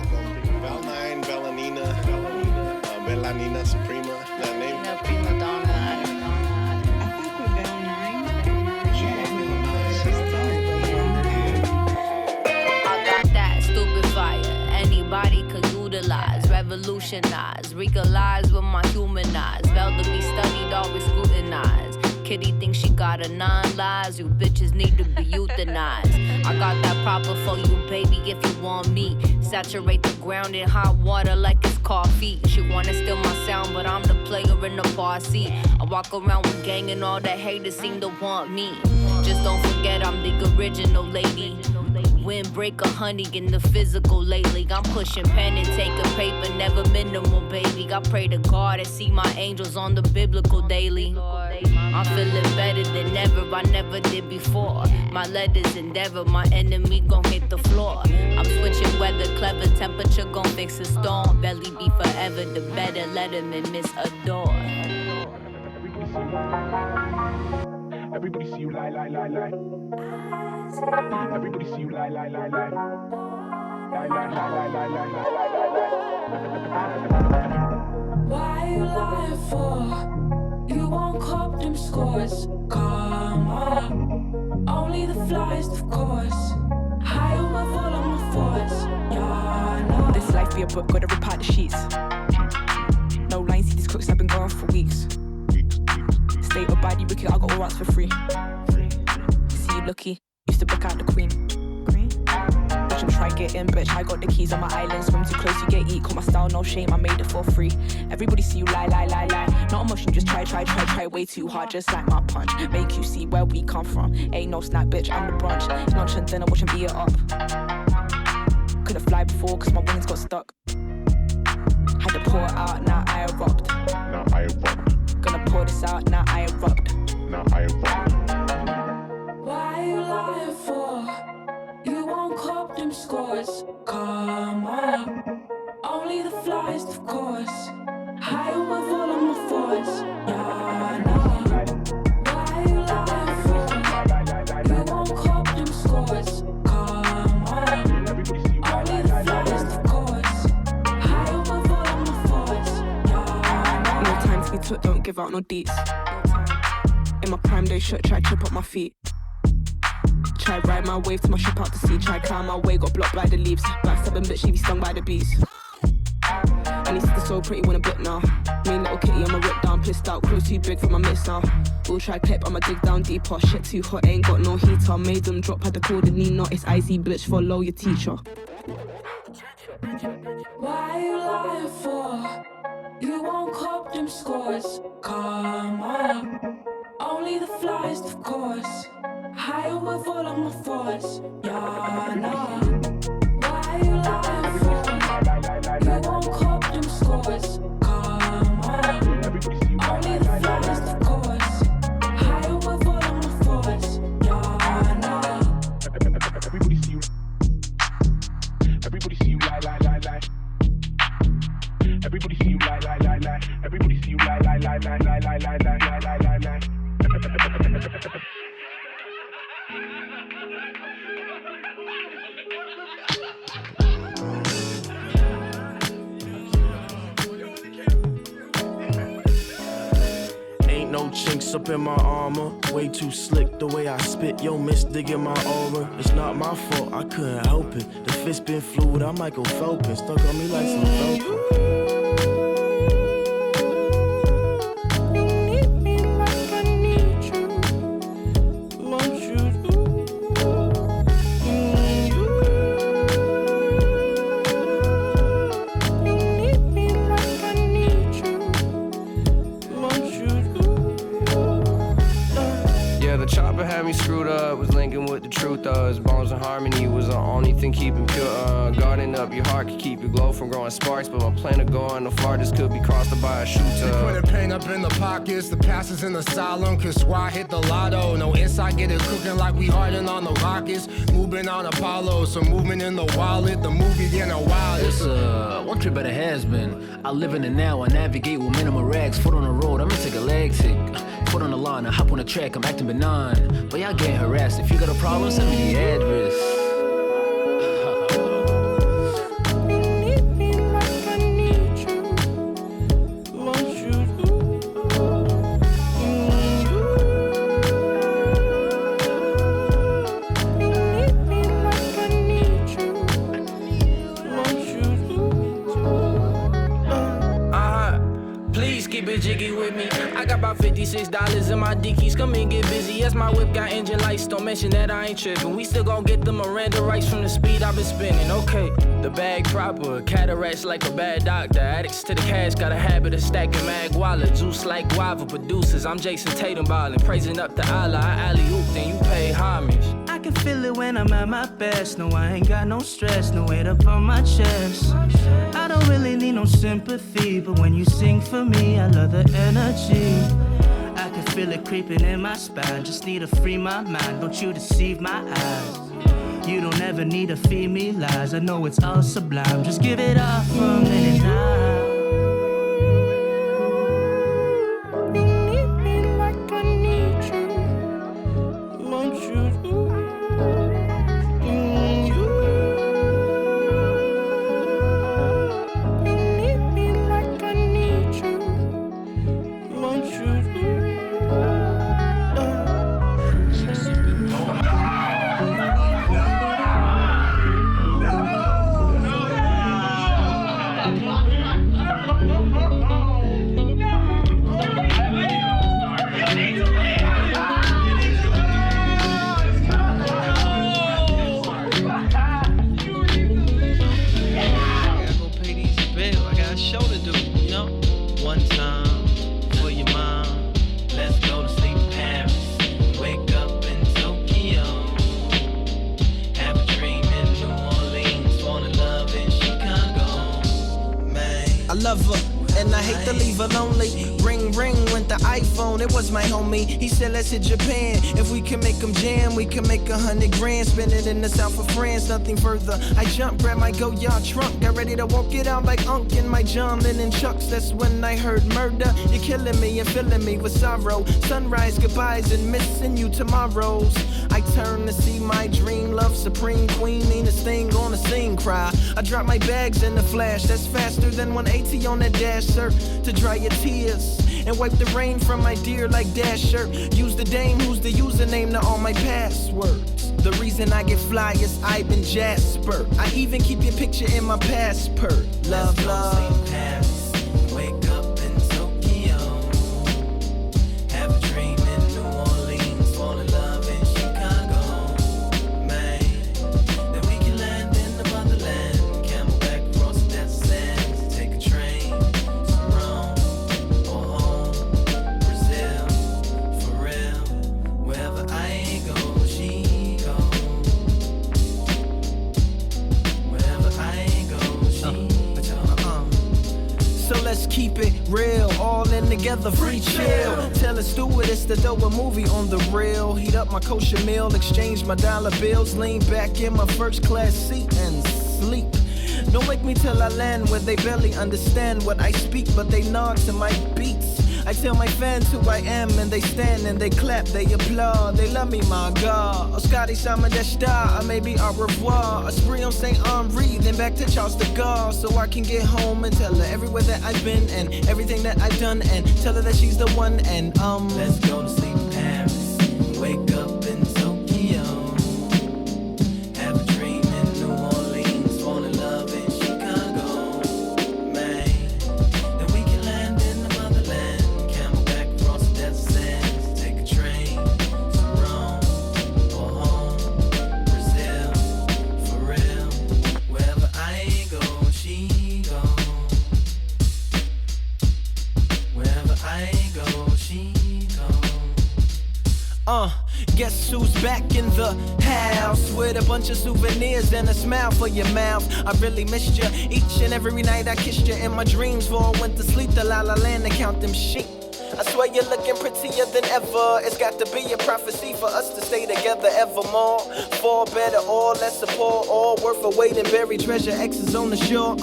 welcome. Val9, Velanina, Velanina Suprema, that name? Prima Donna. I got that stupid fire. Anybody could utilize, revolutionize, legalize with my human eyes. Vel to be studied, always scrutinized. Kitty thinks she got a 9 lives. You bitches need to be euthanized. I got that proper for you, baby, if you want me. Saturate the ground in hot water like it's coffee. She wanna steal my sound, but I'm the player in the posse. I walk around with gang and all that haters seem to want me. Just don't forget I'm the original lady. Windbreaker, honey, in the physical lately. I'm pushing pen and taking paper, never minimal, baby. I pray to God and see my angels on the biblical daily. I'm feeling better than ever, I never did before. My letters endeavor, my enemy gon' hit the floor. I'm switching weather, clever temperature gon' fix a storm. Belly be forever, the better, let him and miss adore. Everybody see you lie, lie, lie, lie. Everybody see you lie, lie, lie, lie. Lie, lie, lie, lie, lie, lie, lie, lie, lie. Why you lying for? You won't cop them scores. Come on. Only the flies, of course. High on my fall on my force. Yeah, no. This life be a book, gotta rip out the sheets. No lines, see these crooks, I've been gone for weeks. State of body wicked, I got all rights for free. See you lucky, used to book out the queen. Bitch, I'm try get in, bitch, I got the keys on my island. Swim too close, you get eat, call my style, no shame, I made it for free. Everybody see you lie, lie, lie, lie. Not emotion, just try way too hard, just like my punch. Make you see where we come from. Ain't no snack, bitch, I'm the brunch. Lunch and dinner, watch 'em beat it up. Couldn't fly before, cause my wings got stuck. Had to pour it out, now I erupt. Gonna pour this out, now I erupt. Why you lying for? You won't cop them scores. Come on. Only the flies, of course. High on my fall on my force. Yeah, no. Why you lying for? You won't cop them scores. Come on. Only the flies, of course. High on my fall on my force. Yeah, no time to be took, don't give out no deets. In my prime day shot, try trip up my feet. Try ride my wave to my ship out to sea. Try climb my way, got blocked by the leaves. Backstabbing bitch, she be stung by the bees. And these sisters so pretty, wanna bit now. Mean little kitty, I'ma rip down, pissed out. Clothes too big for my miss now. We'll try clip, I'ma dig down deeper. Shit too hot, ain't got no heater. Made them drop, had to call the knee knot. It's icy, bitch, follow your teacher. why you lying for? You won't cop them scores. Come on. Only the flies, of course. High on my fall on my force. Yeah, no. Why you lying for? You won't cop them scores. Come on. Only the flies, of course. High on my fall on my force. Yeah, no. Everybody see you. Everybody see you lie, lie, lie, lie. Everybody see you lie, lie, lie, lie. Everybody see you lie, lie, lie, lie, lie, lie, lie, lie, lie, lie, lie. Ain't no chinks up in my armor. Way too slick the way I spit. Yo, miss digging my aura. It's not my fault, I couldn't help it. The fist been fluid, I'm Michael Phelps. Stuck on me like some Velcro. Screwed up, was linking with the truth. Bones and harmony was the only thing keeping pure. Guarding up your heart could keep your glow from growing sparks. But my plan of going the farthest could be crossed by a shooter. Putting pain up in the pockets, the passes in the asylum. Cause why hit the lotto? No inside, get it cooking like we hardin' on the Rockets. Moving on Apollo, some movement in the wallet. The movie getting wild. It's one trip better has been. I live in it now, I navigate with minimal rags. Foot on the road, I'm gonna take a leg tick. Foot on the line, I hop on the track, I'm acting benign. But y'all getting harassed, if you got a problem, send me the address. about $56 in my dickies. Come and get busy as my whip got engine lights. Don't mention that I ain't tripping. We still gon' get the Miranda rights from the speed I've been spinning. Okay, the bag proper, cataracts like a bad doctor. Addicts to the cash, got a habit of stacking mag wallet. Juice like guava producers. I'm Jason Tatum ballin', praising up to Allah. I alley-oop, then you pay homage. I can feel it when I'm at my best. No, I ain't got no stress, no weight up on my chest. I don't really need no sympathy, but when you sing for me, I love the energy. I can feel it creeping in my spine. Just need to free my mind, don't you deceive my eyes. You don't ever need to feed me lies. I know it's all sublime, just give it up for a minute now. It was my homie, he said let's hit Japan. If we can make them jam, we can make 100 grand. Spend it in the south of France, nothing further. I jumped, grabbed my go-yard trunk, got ready to walk it out like Unk in my John Lennon chucks. That's when I heard murder. You're killing me and filling me with sorrow. Sunrise goodbyes and missing you tomorrows. I turn to see my dream, love supreme queen, meanest thing on the scene, cry. I drop my bags in the flash, that's faster than 180 on that dash, sir. To dry your tears and wipe the rain from my dear like Dasher. Use the dame who's the username to all my passwords. The reason I get fly is I've been Jasper. I even keep your picture in my passport. Love, love. Wake up in Tokyo. Have a dream in New Orleans. Fall in love in Chicago. Man, then we can land in the motherland. Camelback across the desert sands. Take a train to Rome or home. Brazil, for real. Wherever I go, she go. Wherever I go, she go. So let's keep it real, all in together, free chill. Tell the stewardess to throw a movie on the reel. Heat up my kosher meal, exchange my dollar bills. Lean back in my first class seat and sleep. Don't wake me till I land where they barely understand what I speak, but they nod to my beats. I tell my fans who I am and they stand and they clap, they applaud, they love me, my God. Scotty Sama Deshta, maybe au revoir. Esprit on St. Henri, then back to Charles de Gaulle. So I can get home and tell her everywhere that I've been and everything that I've done, and tell her that she's the one. And let's go to sleep in Paris, wake up in Tokyo. Have a dream in New Orleans, fall in love in Chicago. Man, then we can land in the motherland. Camelback across the desert sands. Take a train to Rome or home. Brazil, for real. Wherever I go, she go. Wherever I go, she go. Guess who's back in the house with a bunch of souvenirs and a smile for your mouth. I really missed you each and every night. I kissed you in my dreams before I went to sleep. The La La Land and count them sheep. I swear you're looking prettier than ever. It's got to be a prophecy for us to stay together evermore. For better or lesser, poor, all worth a weight in buried treasure. X's on the shore.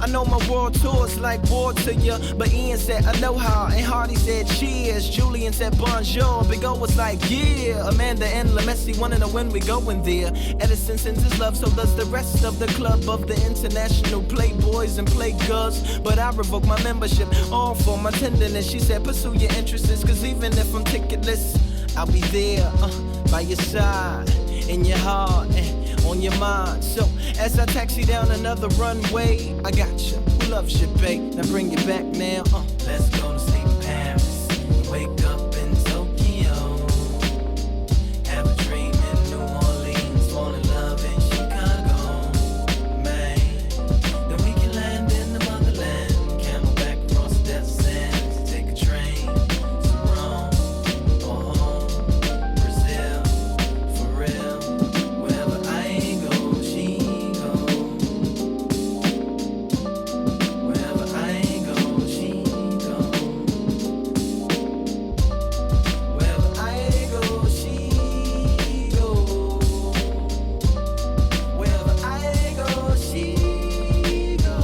I know my world tour's like war to you, but Ian said aloha and Hardy said cheers. Julian said bonjour. Big O was like yeah. Amanda and LaMessi wanna know when we going there. Edison sends his love, so does the rest of the club of the international playboys and playgirls. But I revoke my membership, all for my tenderness. She said pursue your interests, cause even if I'm ticketless, I'll be there by your side, in your heart and on your mind. So as I taxi down another runway, I got you. Who loves you, babe? Now bring it back now. Let's go to sleep in Paris. Wake up in Tokyo. Have a dream in New Orleans. Fall in love in Chicago. Man, then we can land in the motherland. Camelback across the desert sands. Take a train to Rome or home. Brazil, for real. Wherever I go, she go. Wherever I go, she go. Wherever I go, she go. Wherever I go, she go.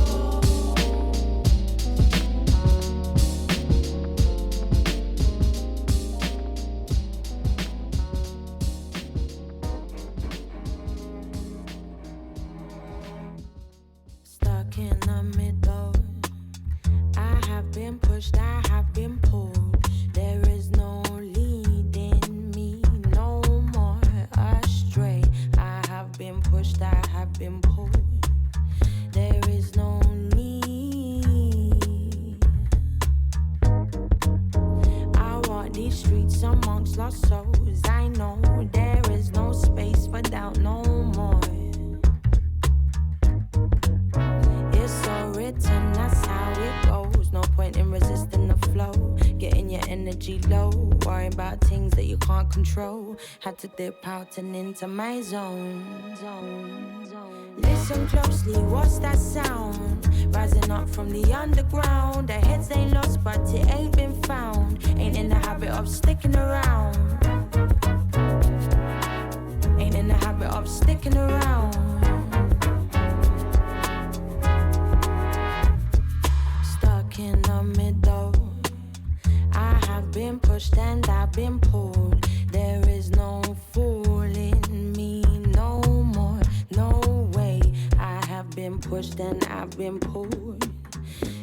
Stuck in the middle. I have been pushed, I have been pulled. There is no leading me no more astray. I have been pushed, I have been pulled. There is no need. I walk these streets amongst lost souls. I know there is no space for doubt no more. It's so written, that's how it goes. No point in resisting the flow. Getting your energy low. Worry about things that you can't control. Had to dip out and into my zone. Listen closely, what's that sound? Rising up from the underground. The heads ain't lost, but it ain't been found. Ain't in the habit of sticking around. Ain't in the habit of sticking around. Stuck in the middle. I have been pushed and I've been pulled. There is no fooling me no more. No way. I have been pushed and I've been pulled.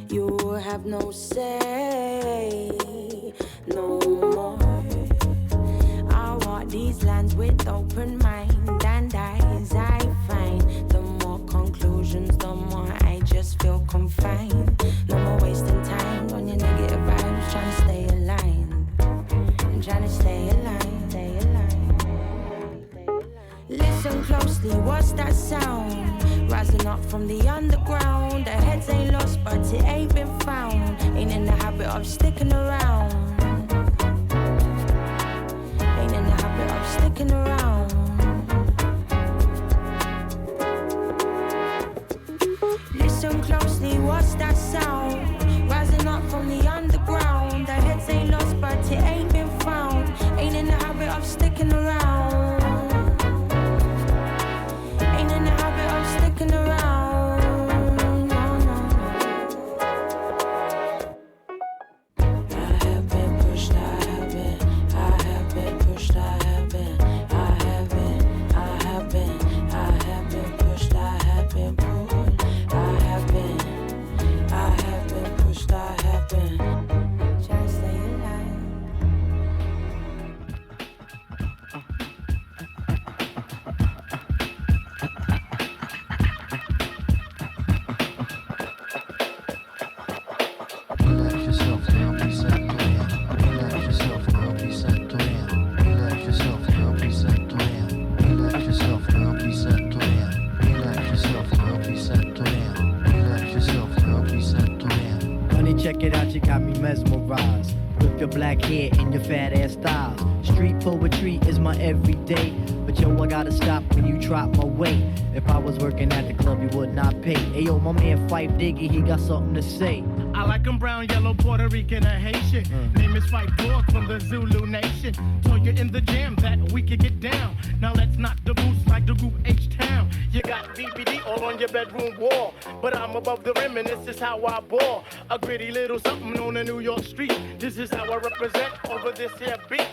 You have no say no more. I walk these lands with open mind and eyes. I find the more conclusions, the more I just feel confined. No more wasting time on your negative vibes. Trying to stay aligned. I'm trying to stay aligned. Stay aligned. Listen closely, what's that sound? Rising up from the underground. The heads ain't lost, but it ain't been found. Ain't in the habit of sticking around. Ain't in the habit of sticking around. Listen closely, what's that sound? Rising up from the underground. The heads ain't lost, but it ain't been found. Ain't in the habit of sticking around. Ain't in the habit of sticking around. No, no, no. I have been pushed, I have been pushed, I have been pushed, I have been pulled. I have been pushed, I have been. Trying to stay alive. Relax yourself, girl, be set to him. Relax yourself, girl, be set to him. Relax yourself, girl, be set to him. Relax yourself, girl, be set to him. Relax yourself, girl, be set to him. Relax yourself, girl, be set to him. Honey, check it out, you got me mesmerized. With your black hair and your fat ass styles. Street poetry is my everyday. But yo, I gotta stop when you drop my weight. If I was working at the club, you would not pay. Ayo, my man Fife Diggy, he got something to say. I like them brown, yellow, Puerto Rican, or Haitian. Name is Fife Dog from the Zulu Nation. Told you in the jam that we could get down. Now let's knock the boots like the group H-Town. You got BBD all on your bedroom wall. But I'm above the rim and this is how I ball. A gritty little something on the New York street. This is how I represent over this here beat.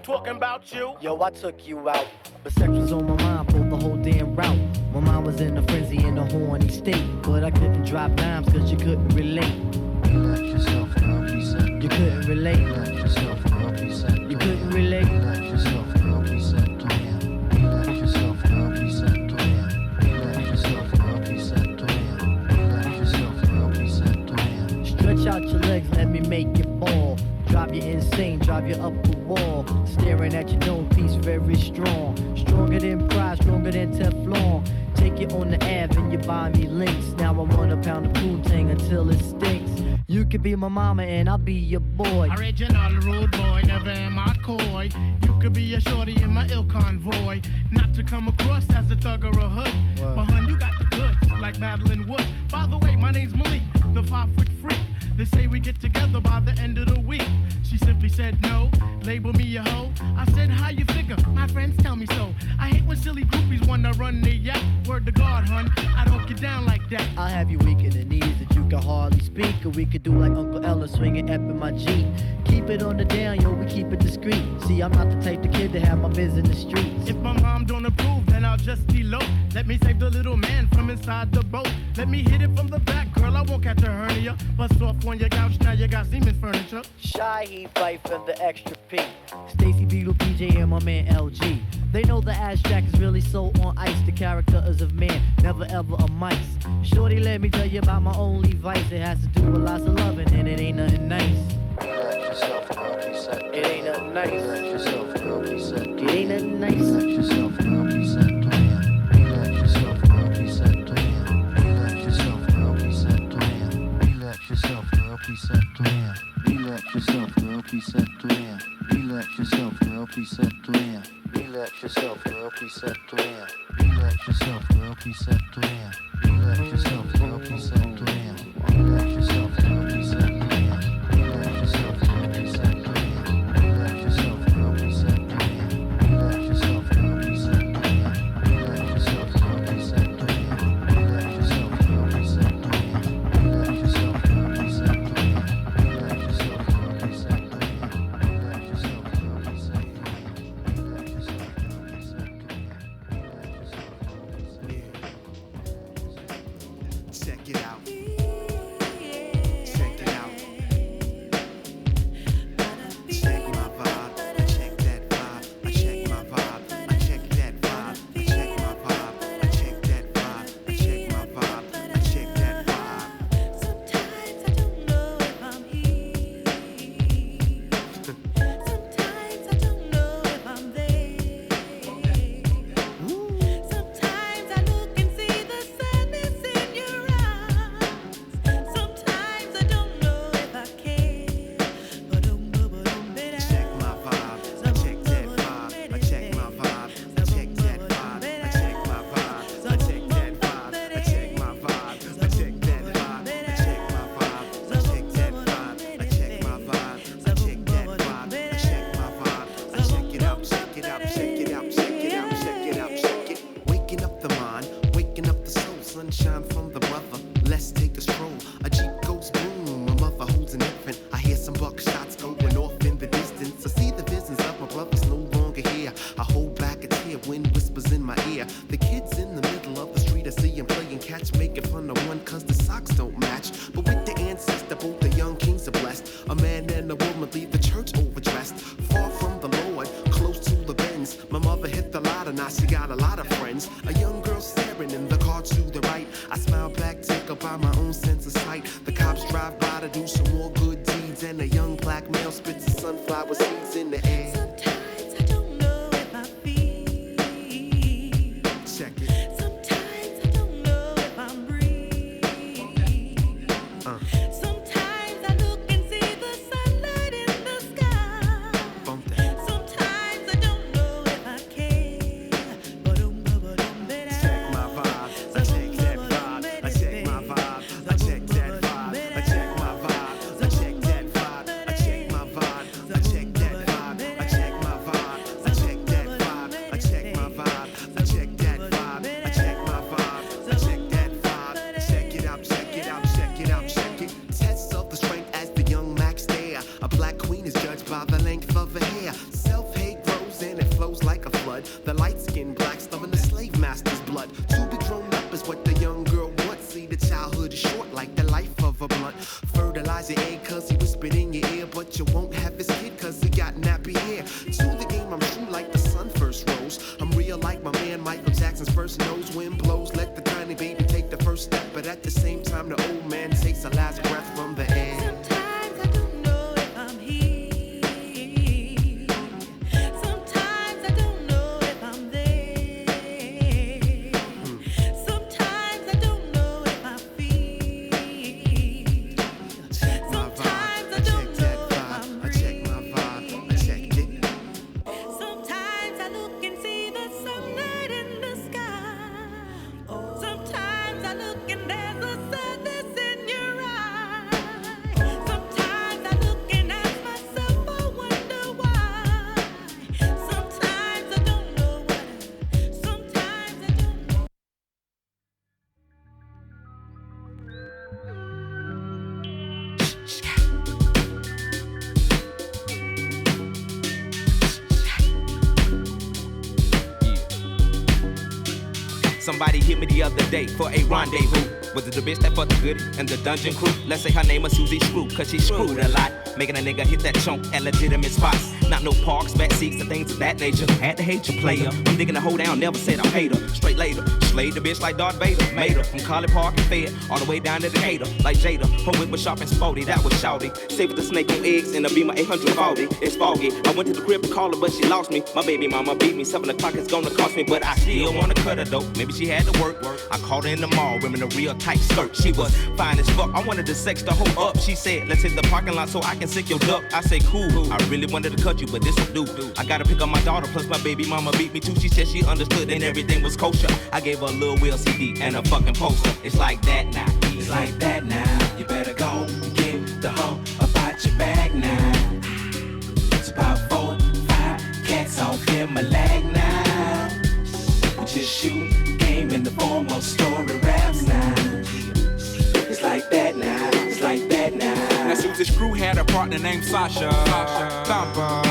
Talking about you. Yo, I took you out. But sex was on my mind for the whole damn route. My mind was in a frenzy in a horny state. But I couldn't drop dimes cause you couldn't relate. Relax yourself, girl, be set to him. You couldn't relate. Relax yourself, girl, be set to him. You couldn't relate. Relax yourself, girl, be set to him. Relax yourself, girl, be set to him. Relax yourself, girl, be set to him. Relax yourself, girl, be set to him. Stretch out your legs, let me make you fall. Drop you insane, drop drive you up the wall. Staring at your known piece, very strong. Stronger than pride, stronger than Teflon. Take you on the Ave and you buy me links. Now I want a pound of Poontang until it stinks. You could be my mama and I'll be your boy. Original rude boy, never am I coy. You could be a shorty in my ill convoy. Not to come across as a thug or a hood. But hun, you got the goods, like Madeline Wood. By the way, my name's Malik, the 5-foot freak. They say we get together by the end of the week. She simply said no, label me a hoe. I said, how you figure? My friends tell me so. I hate when silly groupies wanna run their yak. Word to God, hun, I don't get down like that. I'll have you weak in the knees that you can hardly speak. Or we could do like Uncle Ella swinging up in my Jeep. Keep it on the down, yo, we keep it discreet. See, I'm not the type of kid to have my biz in the streets. If my mom don't approve, then I'll just elope. Let me save the little man from inside the boat. Let me hit it from the back, girl, I won't catch a hernia. Bust off on your couch, now you got Siemens furniture. Shy, he fight for the extra P. Stacy Beetle, PJ, and my man LG. They know the abstract is really so on ice. The character is of man, never ever a mice. Shorty, let me tell you about my only vice. It has to do with lots of loving, and it ain't nothing nice. Relax yourself, girl, please set. It ain't nothing nice. Relax yourself, girl, please set. It ain't nothing nice. Relax yourself, girl, please set. Relax yourself, girl, please set. Relax yourself, girl, please set. Relax yourself, girl, please set. Relax yourself, girl, please set. Relax yourself, girl, please set. Relax yourself, girl, please set. Relax yourself, girl, please set. Relax yourself, girl, please set. Relax yourself, girl, please set. Relax yourself, girl, please set. Relax yourself, girl, please set. Relax yourself, girl, please set. Relax yourself, girl, please set. Relax yourself, girl, please set. Relax yourself, girl, please set. Relax yourself, girl, please set. Relax yourself, girl, please set. Check it out. Check it out. Check my vibe. I check that vibe. I check my vibe. I check that vibe. I check my vibe. I check that vibe. I check my vibe. I check that vibe. Sometimes I don't know if I'm here. Sometimes I don't know if I'm there. Sometimes I look and see the sadness in your eyes. Sometimes I don't know if I care. Check my vibe. I check that vibe. I check my vibe. I check that vibe. I check my vibe. I check that vibe. I check my vibe. I check that vibe. I check my vibe. I check that vibe. I check my vibe. I check that vibe. I check my vibe. I check it out. Check it out. Check it out. Check it out. Check it out. Check it. Waking up the mind. Waking up the soul. Sunshine from the mother. Let's take a stroll. A Jeep goes boom. My mother holds an infant. I hear some buckshots going off in the distance. I see the visions of my brothers no longer here. I hold back a tear. Wind whispers in my ear. The kids in the middle of the street. I see them playing catch, making fun of one cause the socks don't match. But with the ancestor, both the young kings are blessed. A man and a woman leave the church overdressed. Far from the Lord, close to the bends. My mother hit the lotto, now she got a lot of friends. A young girl staring in the car to the right. I smile back, tickled by my own sense of sight. The cops drive by to do some more good deeds. And a young black male spits the sunflower seeds in the air. Sometimes I don't know if I feel. Check it. Sometimes I don't know if I'm breathing. Sometimes I look and see the sunlight in the sky. Bump that. Sometimes I don't know if I care. Check my vibe. I check that vibe. I check my vibe. I check that vibe. I check my vibe. I check that vibe. I check my vibe. I check that vibe. I check my vibe. I check that vibe. I check my vibe. I check that vibe. I check my vibe. I check that vibe. Check it out. Check it out. Check it out. Check it. Tests of the strength as the young Max stare. A black queen is judged by the length of her hair. Self-hate grows and it flows like a flood. The light-skinned blacks loving the slave master's blood. To be grown up is what the young girl wants. See, the childhood is short like the life of a blunt. Fertilize your egg cause he whispered in your ear. But you won't have his kid cause he got nappy hair. To the game I'm true like the sun first rose. I'm real like my man Michael Jackson's first nose. Wind blows, let the tiny baby take the first step. But at the same time the old man takes a last breath from the air. Sometimes I don't know if I'm here. Somebody hit me the other day for a rendezvous. Was it the bitch that fucked the goodie and the dungeon crew? Let's say her name was Susie Screw, cause she screwed a lot, making a nigga hit that chunk at legitimate spots. Not no parks, back seats, and things of that nature. Had to hate your player. I'm digging the hoe down, never said I hate her. Straight later, slayed the bitch like Darth Vader. Made her from College Park and Fed, all the way down to Decatur. Like Jada, her whip was sharp and sporty, that was shouty. Saved the snake on eggs in a Beamer 840. It's foggy. I went to the crib to call her, but she lost me. My baby mama beat me. 7 o'clock is gonna cost me, but I still wanna cut her though. Maybe she had to work. I called her in the mall, wearing a real tight skirt. She was fine as fuck. I wanted to sex the hoe up. She said, let's hit the parking lot so I can sick your duck. I say, cool. I really wanted to cut you, but this will do. I gotta pick up my daughter, plus my baby mama beat me too. She said she understood and everything was kosher. I gave her a little Will CD and a fucking poster. It's like that now. It's like that now. You better go get the hoe about your bag now. It's about 4, 5 cats off in my leg now. We just shoot game in the form of story raps now. It's like that now. It's like that now. Now Susie Screw had a partner named Sasha Thumper.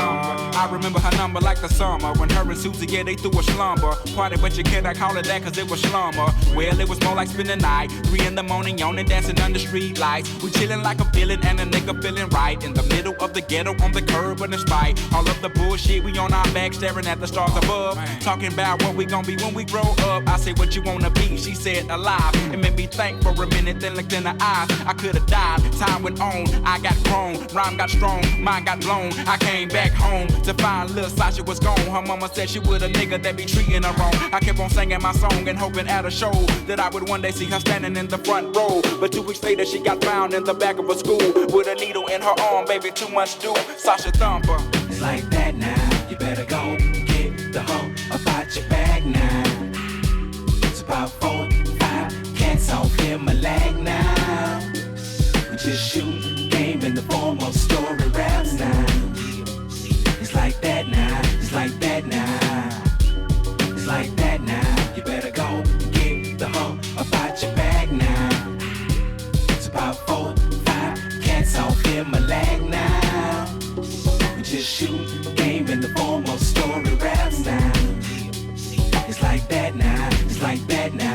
I remember her number like the summer when her and Susie, yeah, they threw a slumber party, but you can't call it that cause it was slumber. Well, it was more like spending the night, 3 in the morning, yawning, dancing under street lights. We chilling like a villain and a nigga feeling right in the middle of the ghetto on the curb, but in spite all of the bullshit, we on our back staring at the stars above, talking about what we gon' be when we grow up. I said, what you wanna be? She said, alive. It made me think for a minute, then looked in her eyes. I could've died. Time went on, I got grown, rhyme got strong, mind got blown. I came back home to find little Sasha was gone. Her mama said she would a nigga that be treating her wrong. I kept on singing my song and hoping at a show that I would one day see her standing in the front row. But 2 weeks later she got found in the back of a school with a needle in her arm, baby, 2 months due. Sasha Thumper. It's like that now. You better go get the hoe about your bag now. It's about 4, 5 cats off in my leg now. We just shoot game in the form of story raps now. It's like that now. It's like that now. It's like that now. You better go get the hoe about your bag now. It's about 4, 5 cats off in my leg now. We just shoot game in the form of story raps now. It's like that now. It's like that now.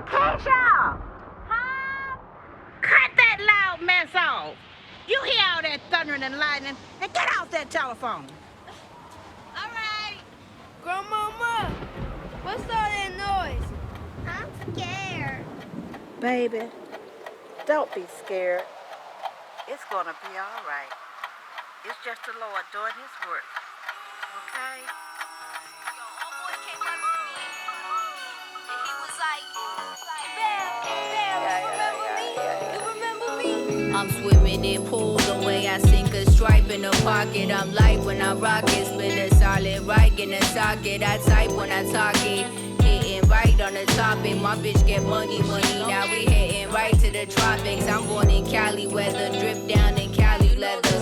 Keisha! Huh? Cut that loud mess off. You hear all that thundering and lightning, and get off that telephone. All right. Grandmama, what's all that noise? I'm scared. Baby, don't be scared. It's gonna be all right. It's just the Lord doing his work. Okay? I'm swimming in pools the way I sink a stripe in a pocket. I'm light when I rock it, split a solid right in a socket. I type when I talk it, hitting right on the topic. My bitch get money, now we heading right to the tropics. I'm born in Cali weather, drip down in Cali leather.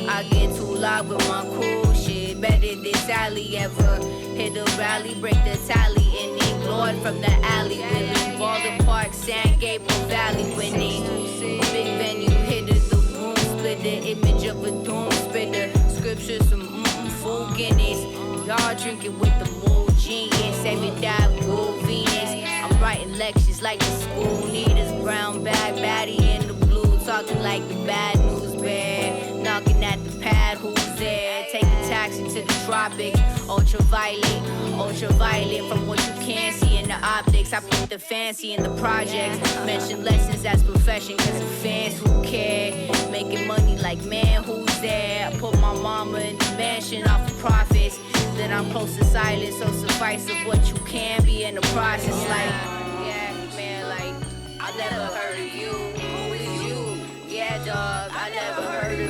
I get too loud with my cool shit, better than Sally ever. Hit a rally, break the tally, and then Lord from the alley. Winning Baldwin Park, San Gabriel Valley, winning. Big venue, hit it, the room split the image of a doom spitter. Scriptures, some full Guinness. Y'all drinking with the mood genius. Saving that gold Venus. I'm writing lectures like the school needers. Brown bag, baddie in the blue. Talking like the bad news bear. Knocking at the pad, who's there? Take a taxi to the tropics. Ultraviolet from what you can see in the optics. I put the fancy in the projects. Mention lessons as profession cause the fans who care. Making money like man, who's there? I put my mama in the mansion off of profits. Then I'm close to silence, so suffice of what you can be in the process. Like, yeah, man, like, I never heard of you. Who is you? Yeah, dog, I never heard of you.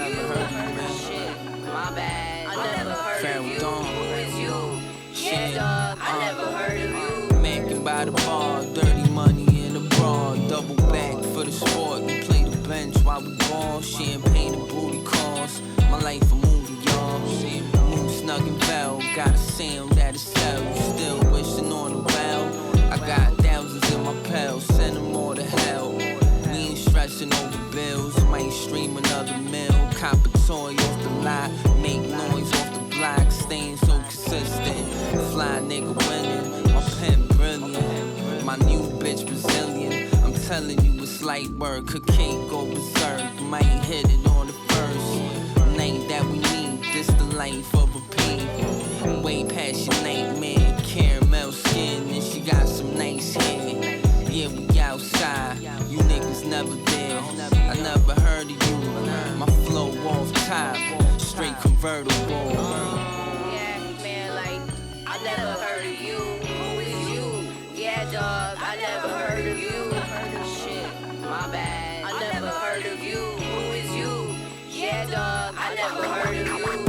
Shit, my bad. I never heard of you. Who is you? Yeah, dog, I never heard of you. Making by the bar, dirty money in the bra, double back for the sport. We play the bench while we ball, champagne and booty calls. My life a movie, y'all. Move snug and well, got a sound that is sells. Still wishing on the well. I got thousands in my pals, send them all to hell. We ain't stressing over bills, might stream another mill. Cop a toy off the lot, make noise off the block, staying so consistent. Fly nigga winning, my pen brilliant. My new bitch Brazilian, I'm telling you it's light work. Cocaine go berserk, might hit it on the first night that we meet. This the life of a pig, way past your nightmare. Caramel skin and she got some nice hair. Yeah, we outside, you niggas never there. I never heard of you, my flow off top, straight convertible. Yeah, man, like, I never heard of you. Who is you? Yeah, dog, I never heard of you. Shit, my bad. I never heard of you. Who is you? Yeah, dog, I never heard of you.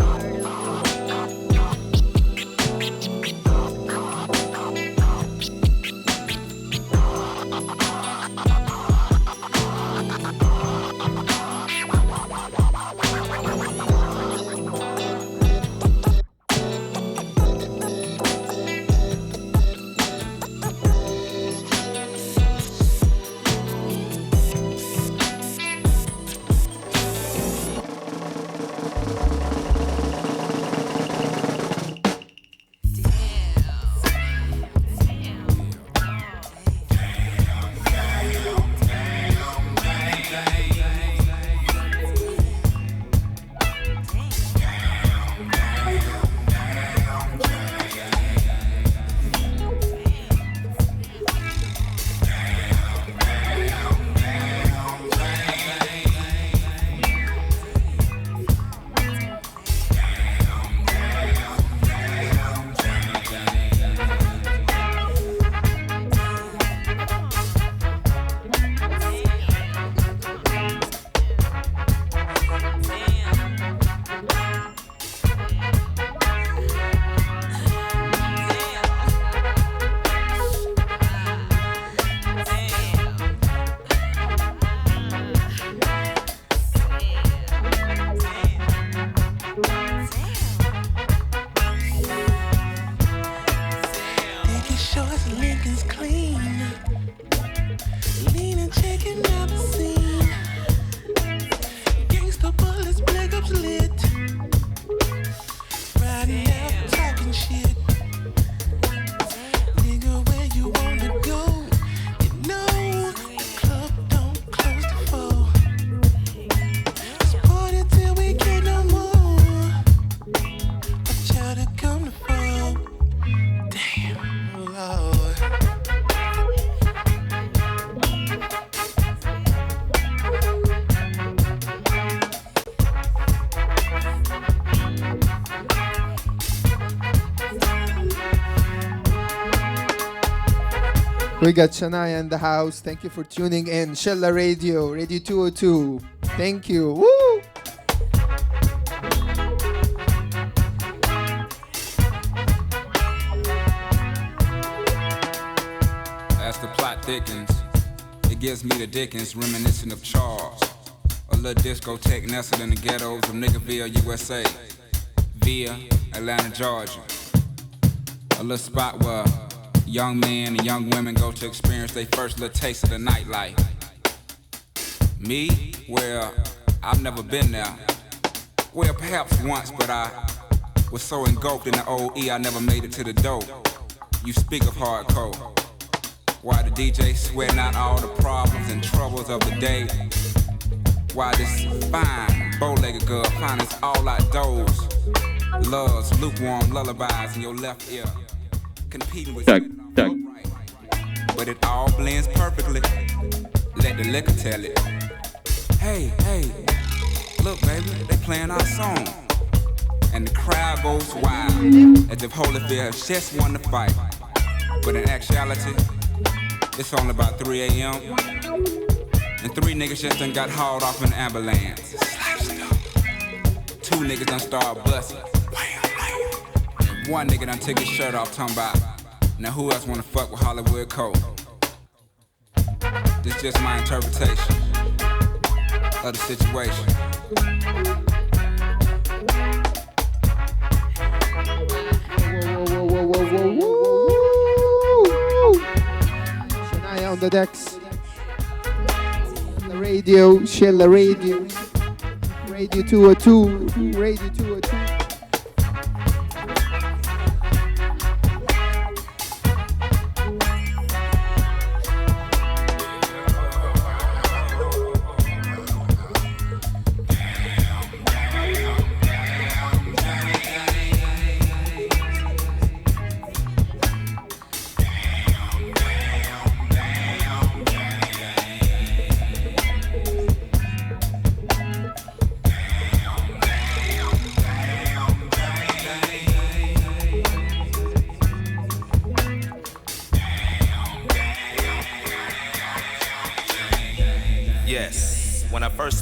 We got Shania in the house. Thank you for tuning in. Shella Radio, Radio 202. Thank you. Woo! As the plot thickens, it gives me the Dickens, reminiscent of Charles. A little discotheque nestled in the ghettos of Niggerville, USA, via Atlanta, Georgia. A little spot where young men and young women go to experience their first little taste of the nightlife. Me? Well, I've never been there. Well, perhaps once, but I was so engulfed in the old E, I never made it to the door. You speak of hardcore. Why the DJ sweating out all the problems and troubles of the day. Why this fine, bow-legged girl finds all outdoors. Loves lukewarm lullabies in your left ear. Competing with you. But it all blends perfectly. Let the liquor tell it. Hey, look baby, they playing our song. And the crowd goes wild, as if Holyfield has just won the fight. But in actuality, it's only about 3 a.m. And 3 niggas just done got hauled off in an ambulance. 2 niggas done started busting. And 1 nigga done took his shirt off talking about, Now who else wanna fuck with Hollywood Cole? This just my interpretation of the situation. Shania on the decks. The radio, Shella Radio. Radio 202. Radio 202.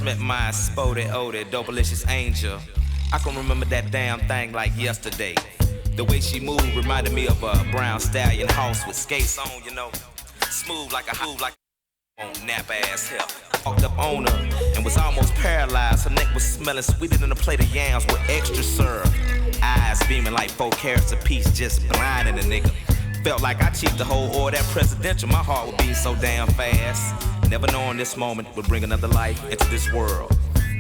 Met my spotted, oded, dopalicious angel. I can remember that damn thing like yesterday. The way she moved reminded me of a brown stallion horse with skates on, you know. Smooth like a on nap ass hell. Walked up on her and was almost paralyzed. Her neck was smelling sweeter than a plate of yams with extra syrup. Eyes beaming like 4 carats apiece, just blinding a nigga. Felt like I cheated the whole order that presidential. My heart would beat so damn fast. Never knowing this moment would bring another life into this world.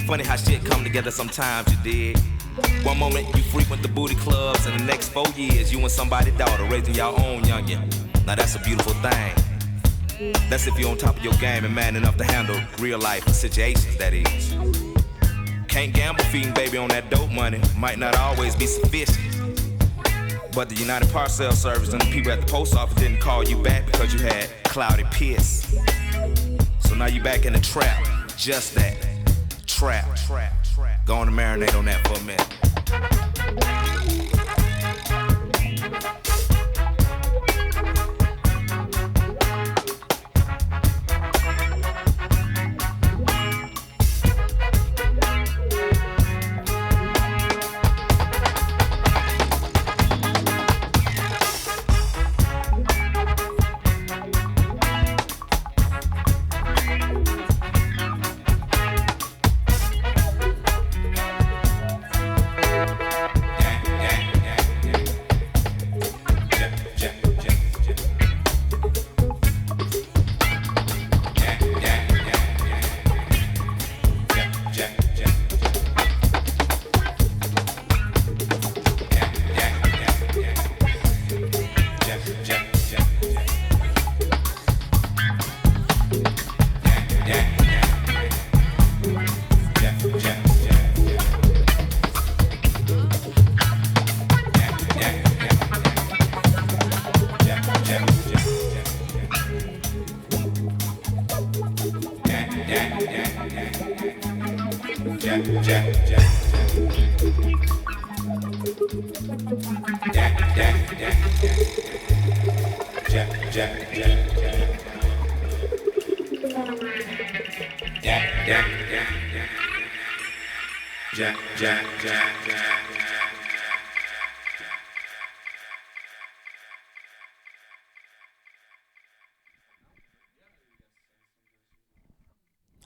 Funny how shit come together sometimes, you dig. One moment you frequent the booty clubs, and the next 4 years you and somebody's daughter raising your own youngin'. Now that's a beautiful thing. That's if you're on top of your game and man enough to handle real life situations, that is. Can't gamble feeding baby on that dope money. Might not always be sufficient. But the United Parcel Service and the people at the post office didn't call you back because you had cloudy piss. So now you back in the trap, just that, trap. Go on and marinate on that for a minute.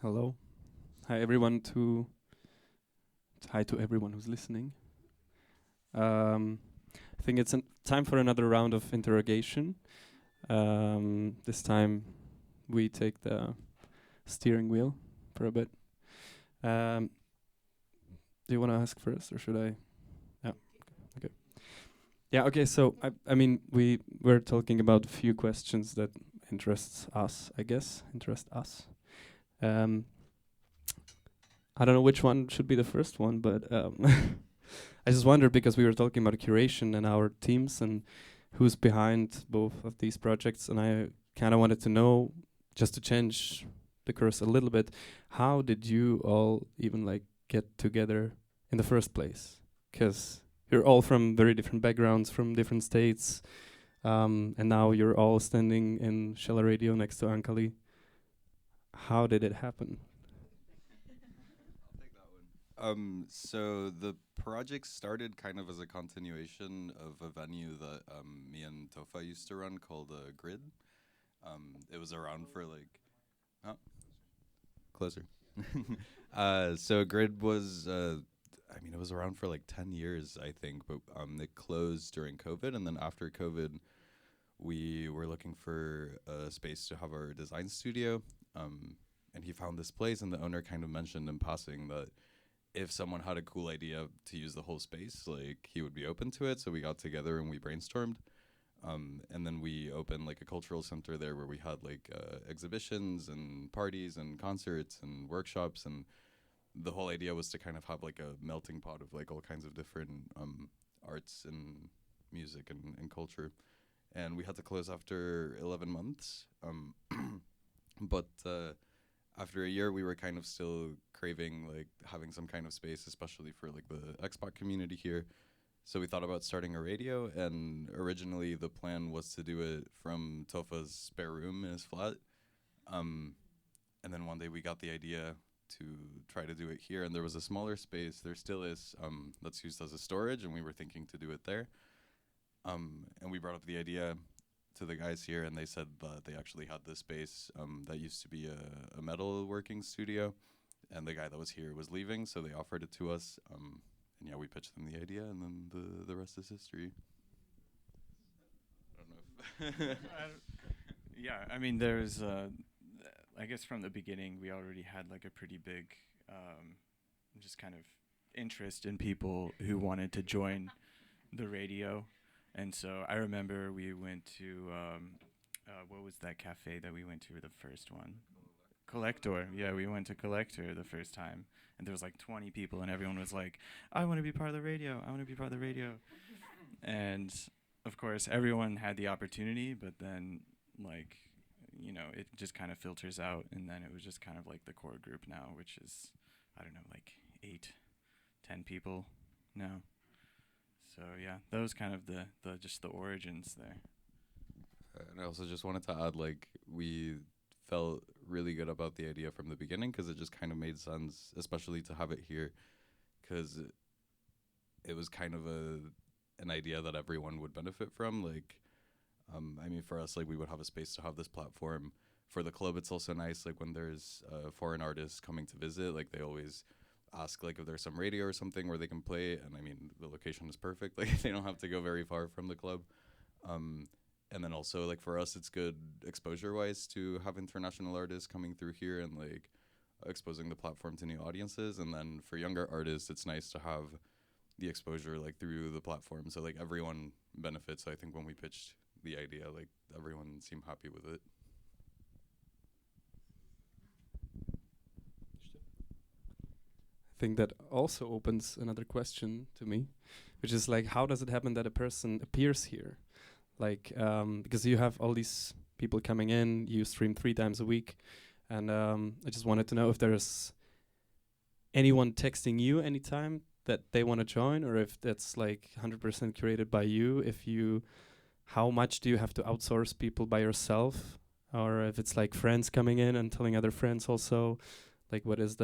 Hello. Hi to everyone who's listening. I think it's time for another round of interrogation. This time we take the steering wheel for a bit. Do you want to ask first, or should I? Yeah. Okay. Yeah. Okay. So I mean, we were talking about a few questions that interest us. I don't know which one should be the first one, but I just wondered, because we were talking about curation and our teams and who's behind both of these projects, and I kind of wanted to know, just to change the course a little bit, how did you all even like get together in the first place? Because you're all from very different backgrounds, from different states, and now you're all standing in Shella Radio next to Ankali. How did it happen? So the project started kind of as a continuation of a venue that me and Tofa used to run called Grid. It was around for like, oh, closer. So Grid was, I mean, it was around for like 10 years, I think, but it closed during COVID, and then after COVID, we were looking for a space to have our design studio, and he found this place, and the owner kind of mentioned in passing that if someone had a cool idea to use the whole space, like he would be open to it. So we got together and we brainstormed, and then we opened like a cultural center there where we had like exhibitions and parties and concerts and workshops, and the whole idea was to kind of have like a melting pot of like all kinds of different arts and music and culture. And we had to close after 11 months, but after a year, we were kind of still craving like having some kind of space, especially for like the expat community here. So we thought about starting a radio, and originally the plan was to do it from Tofa's spare room in his flat. And then one day we got the idea to try to do it here, and there was a smaller space, there still is, that's used as a storage, and we were thinking to do it there. And we brought up the idea to the guys here, and they said that they actually had this space that used to be a metal working studio, and the guy that was here was leaving, so they offered it to us, and yeah, we pitched them the idea, and then the rest is history. I don't know if yeah, I mean, there's I guess from the beginning we already had like a pretty big just kind of interest in people who wanted to join the radio. And so I remember we went to, what was that cafe that we went to, the first one? Collector. Yeah, we went to Collector the first time. And there was like 20 people, and everyone was like, I want to be part of the radio. I want to be part of the radio. And of course, everyone had the opportunity, but then like, you know, it just kind of filters out. And then it was just kind of like the core group now, which is, I don't know, like 8, 10 people now. So yeah, that was kind of the just the origins there. And I also just wanted to add, like, we felt really good about the idea from the beginning because it just kind of made sense, especially to have it here, because it was kind of an idea that everyone would benefit from. Like, I mean, for us, like, we would have a space to have this platform. For the club, it's also nice, like, when there's foreign artists coming to visit, like, they always ask like if there's some radio or something where they can play, and I mean the location is perfect, like they don't have to go very far from the club, and then also like for us it's good exposure wise to have international artists coming through here and like exposing the platform to new audiences, and then for younger artists it's nice to have the exposure like through the platform, so like everyone benefits. So I think when we pitched the idea, like everyone seemed happy with it. I think that also opens another question to me, which is like, how does it happen that a person appears here? Like, because you have all these people coming in, you stream 3 times a week, and I just wanted to know if there's anyone texting you anytime that they want to join, or if that's like 100% curated by you. How much do you have to outsource people by yourself, or if it's like friends coming in and telling other friends also, like what is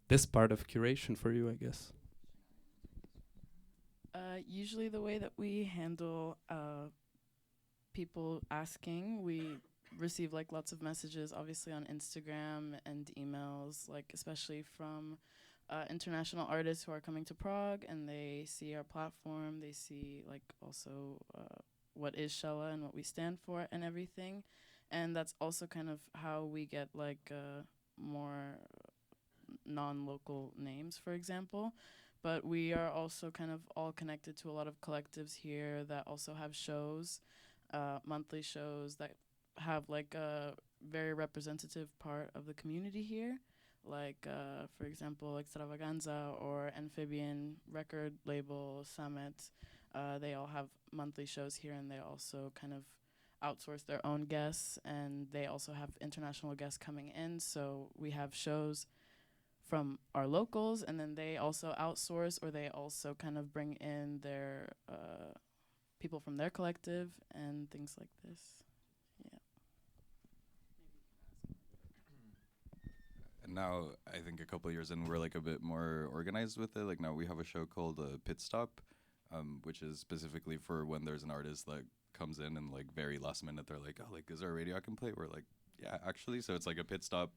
this part of curation for you, I guess? Usually the way that we handle people asking, we receive like lots of messages, obviously on Instagram and emails, like especially from international artists who are coming to Prague, and they see our platform, they see like also what is Shella and what we stand for and everything. And that's also kind of how we get like more non-local names, for example. But we are also kind of all connected to a lot of collectives here that also have shows, monthly shows that have like a very representative part of the community here. Like, for example, Extravaganza or Amphibian record label, Summit. They all have monthly shows here, and they also kind of outsource their own guests, and they also have international guests coming in. So we have shows from our locals, and then they also outsource, or they also kind of bring in their people from their collective and things like this. Yeah. And now I think a couple of years in, we're like a bit more organized with it. Like now we have a show called Pit Stop, which is specifically for when there's an artist that comes in and like very last minute they're like, oh, like is there a radio I can play? We're like, yeah, actually. So it's like a pit stop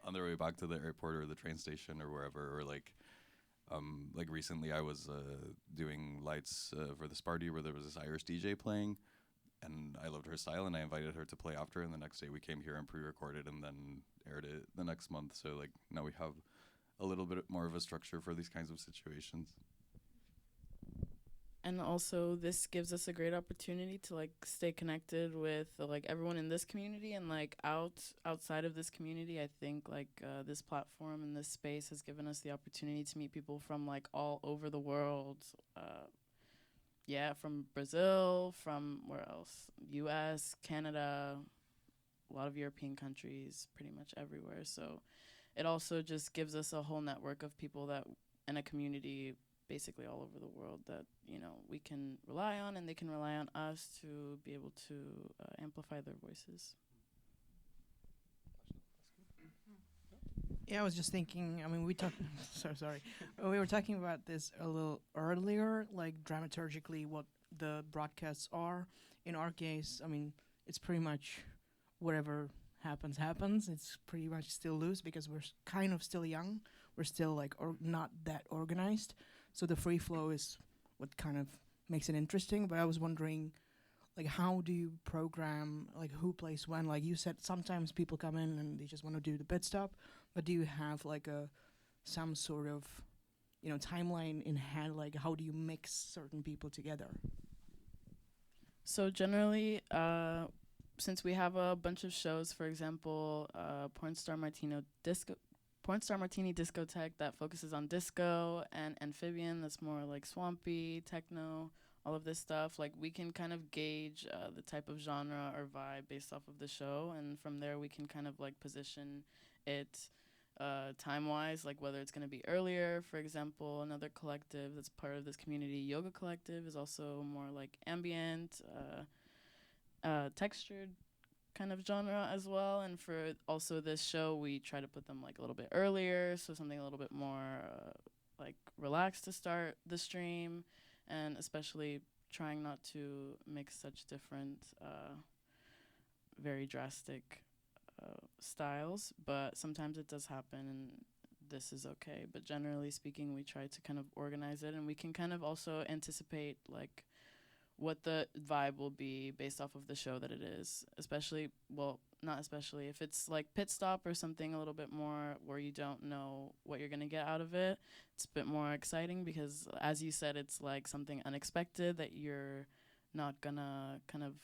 on their way back to the airport or the train station or wherever. Or like recently I was doing lights for this party where there was this Irish DJ playing, and I loved her style and I invited her to play after, and the next day we came here and pre-recorded and then aired it the next month. So like now we have a little bit more of a structure for these kinds of situations. And also this gives us a great opportunity to like stay connected with like everyone in this community, and like outside of this community. I think like this platform and this space has given us the opportunity to meet people from like all over the world. From Brazil, from where else? US, Canada, a lot of European countries, pretty much everywhere. So it also just gives us a whole network of people that in a community basically all over the world that, you know, we can rely on, and they can rely on us to be able to amplify their voices. Yeah, I was just thinking, I mean, we talked, sorry. We were talking about this a little earlier, like dramaturgically what the broadcasts are. In our case, I mean, it's pretty much whatever happens. It's pretty much still loose because we're kind of still young. We're still like not that organized. So the free flow is what kind of makes it interesting. But I was wondering, like, how do you program, like, who plays when? Like you said, sometimes people come in and they just want to do the pit stop. But do you have like some sort of, you know, timeline in hand? Like, how do you mix certain people together? So generally, since we have a bunch of shows, for example, Porn Star Martini Discotheque that focuses on disco, and Amphibian that's more like swampy, techno, all of this stuff. Like we can kind of gauge the type of genre or vibe based off of the show, and from there we can kind of like position it time-wise, like whether it's going to be earlier. For example, another collective that's part of this community, Yoga Collective, is also more like ambient, textured kind of genre as well. And for also this show, we try to put them like a little bit earlier, so something a little bit more like relaxed to start the stream, and especially trying not to mix such different very drastic styles, but sometimes it does happen, and this is okay. But generally speaking, we try to kind of organize it, and we can kind of also anticipate like what the vibe will be based off of the show that it is. Especially, well, not especially, if it's like Pit Stop or something a little bit more where you don't know what you're gonna get out of it, it's a bit more exciting because, as you said, it's like something unexpected that you're not gonna kind of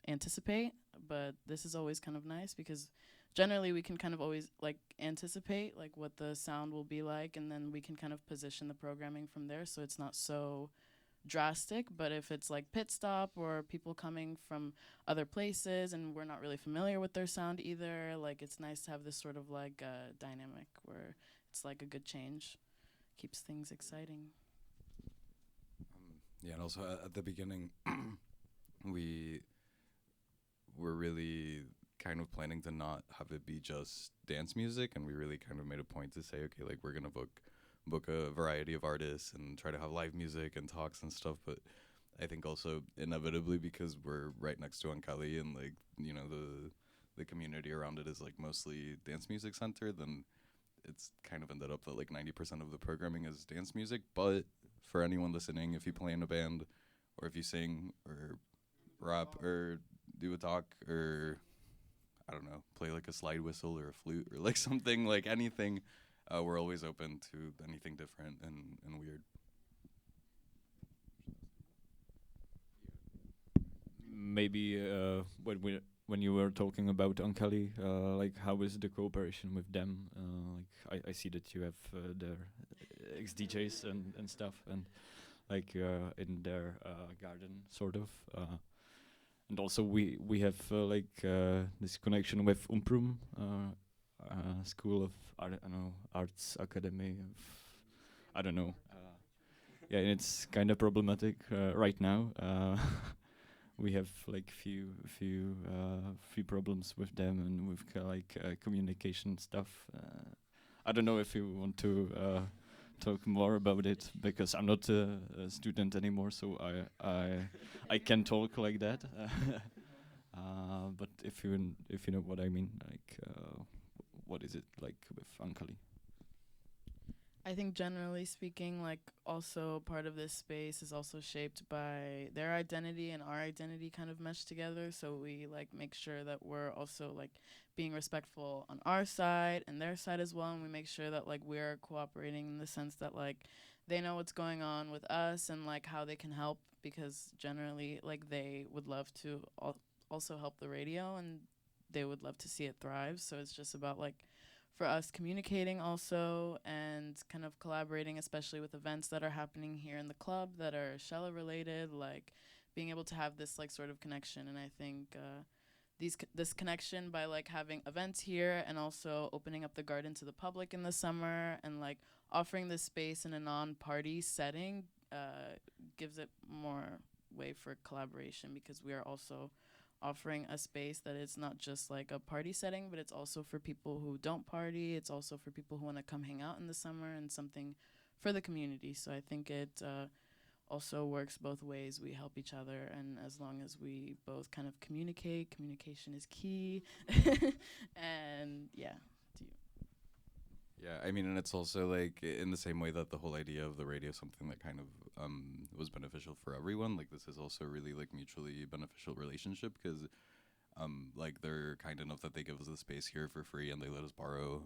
anticipate. But this is always kind of nice because generally we can kind of always like anticipate like what the sound will be like, and then we can kind of position the programming from there so it's not so drastic. But if it's like Pit Stop or people coming from other places and we're not really familiar with their sound either, like it's nice to have this sort of like dynamic where it's like a good change, keeps things exciting. Yeah, and also at the beginning we were really kind of planning to not have it be just dance music, and we really kind of made a point to say, okay, like we're gonna book a variety of artists and try to have live music and talks and stuff. But I think also inevitably, because we're right next to Ankali and like, you know, the community around it is like mostly dance music centered, then it's kind of ended up that like 90% of the programming is dance music. But for anyone listening, if you play in a band or if you sing or rap or do a talk or I don't know, play like a slide whistle or a flute or like something, like anything, we're always open to anything different and weird. Maybe when you were talking about Ankali, like how is the cooperation with them? Like I see that you have their ex-DJs and stuff, and like in their garden sort of. And also we have this connection with Umprum, School of Arts Academy. I don't know. Yeah, and it's kind of problematic right now. We have like few problems with them and with communication stuff. I don't know if you want to talk more about it, because I'm not a student anymore, so I can talk like that. But if you know what I mean, like what is it like with Ankali? I think generally speaking, like also part of this space is also shaped by their identity and our identity kind of meshed together. So we like make sure that we're also like being respectful on our side and their side as well. And we make sure that like we're cooperating in the sense that like they know what's going on with us and like how they can help, because generally like they would love to also help the radio and they would love to see it thrive. So it's just about like for us communicating also and kind of collaborating, especially with events that are happening here in the club that are Shella related, like being able to have this like sort of connection. And I think this connection by like having events here and also opening up the garden to the public in the summer and like offering this space in a non-party setting gives it more way for collaboration, because we are also offering a space that is not just like a party setting, but it's also for people who don't party. It's also for people who want to come hang out in the summer and something for the community. So I think it also works both ways. We help each other, and as long as we both kind of communication is key. And yeah. Yeah, I mean, and it's also like in the same way that the whole idea of the radio is something that kind of was beneficial for everyone. Like this is also really like mutually beneficial relationship, because like they're kind enough that they give us the space here for free and they let us borrow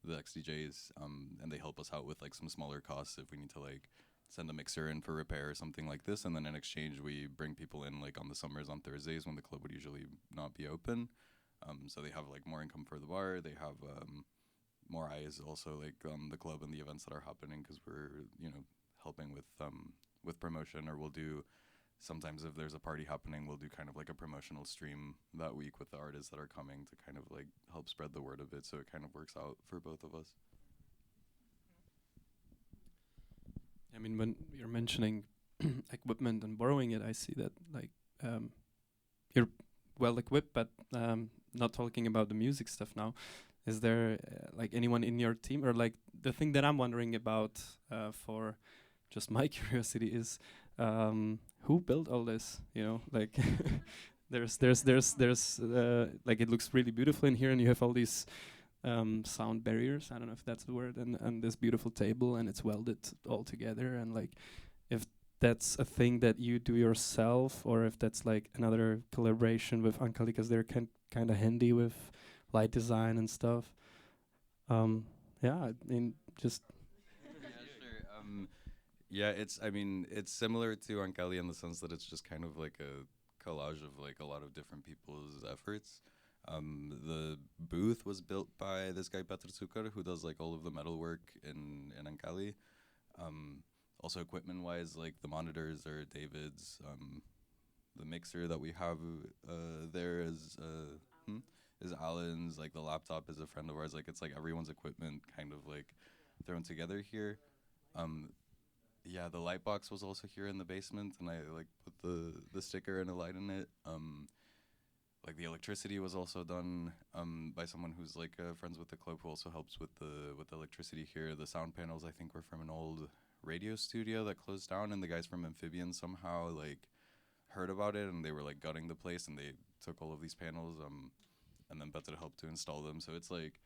the XDJs and they help us out with like some smaller costs if we need to like send a mixer in for repair or something like this. And then in exchange, we bring people in like on the summers on Thursdays when the club would usually not be open. So they have like more income for the bar. They have more eyes also like on the club and the events that are happening, because we're, you know, helping with promotion, or we'll do sometimes if there's a party happening, we'll do kind of like a promotional stream that week with the artists that are coming to kind of like help spread the word of it, so it kind of works out for both of us. I mean, when you're mentioning equipment and borrowing it, I see that like you're well equipped, but not talking about the music stuff now. Is there like anyone in your team, or like the thing that I'm wondering about for just my curiosity is who built all this? You know, like there's like it looks really beautiful in here, and you have all these sound barriers. I don't know if that's the word, and this beautiful table, and it's welded all together, and like if that's a thing that you do yourself, or if that's like another collaboration with Ankali, because they're kind of handy with light design and stuff. Yeah, I mean, just. Yeah, it's similar to Ankali in the sense that it's just kind of like a collage of like a lot of different people's efforts. The booth was built by this guy Petr Cukar, who does like all of the metal work in Ankali. Also equipment-wise, like the monitors are David's. The mixer that we have there is Alan's. Like the laptop is a friend of ours. Like it's like everyone's equipment kind of like thrown together here. Yeah, the light box was also here in the basement, and I like put the sticker and a light in it. Like the electricity was also done by someone who's like friends with the club, who also helps with the electricity here. The sound panels I think were from an old radio studio that closed down, and the guys from Amphibian somehow like heard about it, and they were like gutting the place, and they took all of these panels and then Better helped to install them. So it's like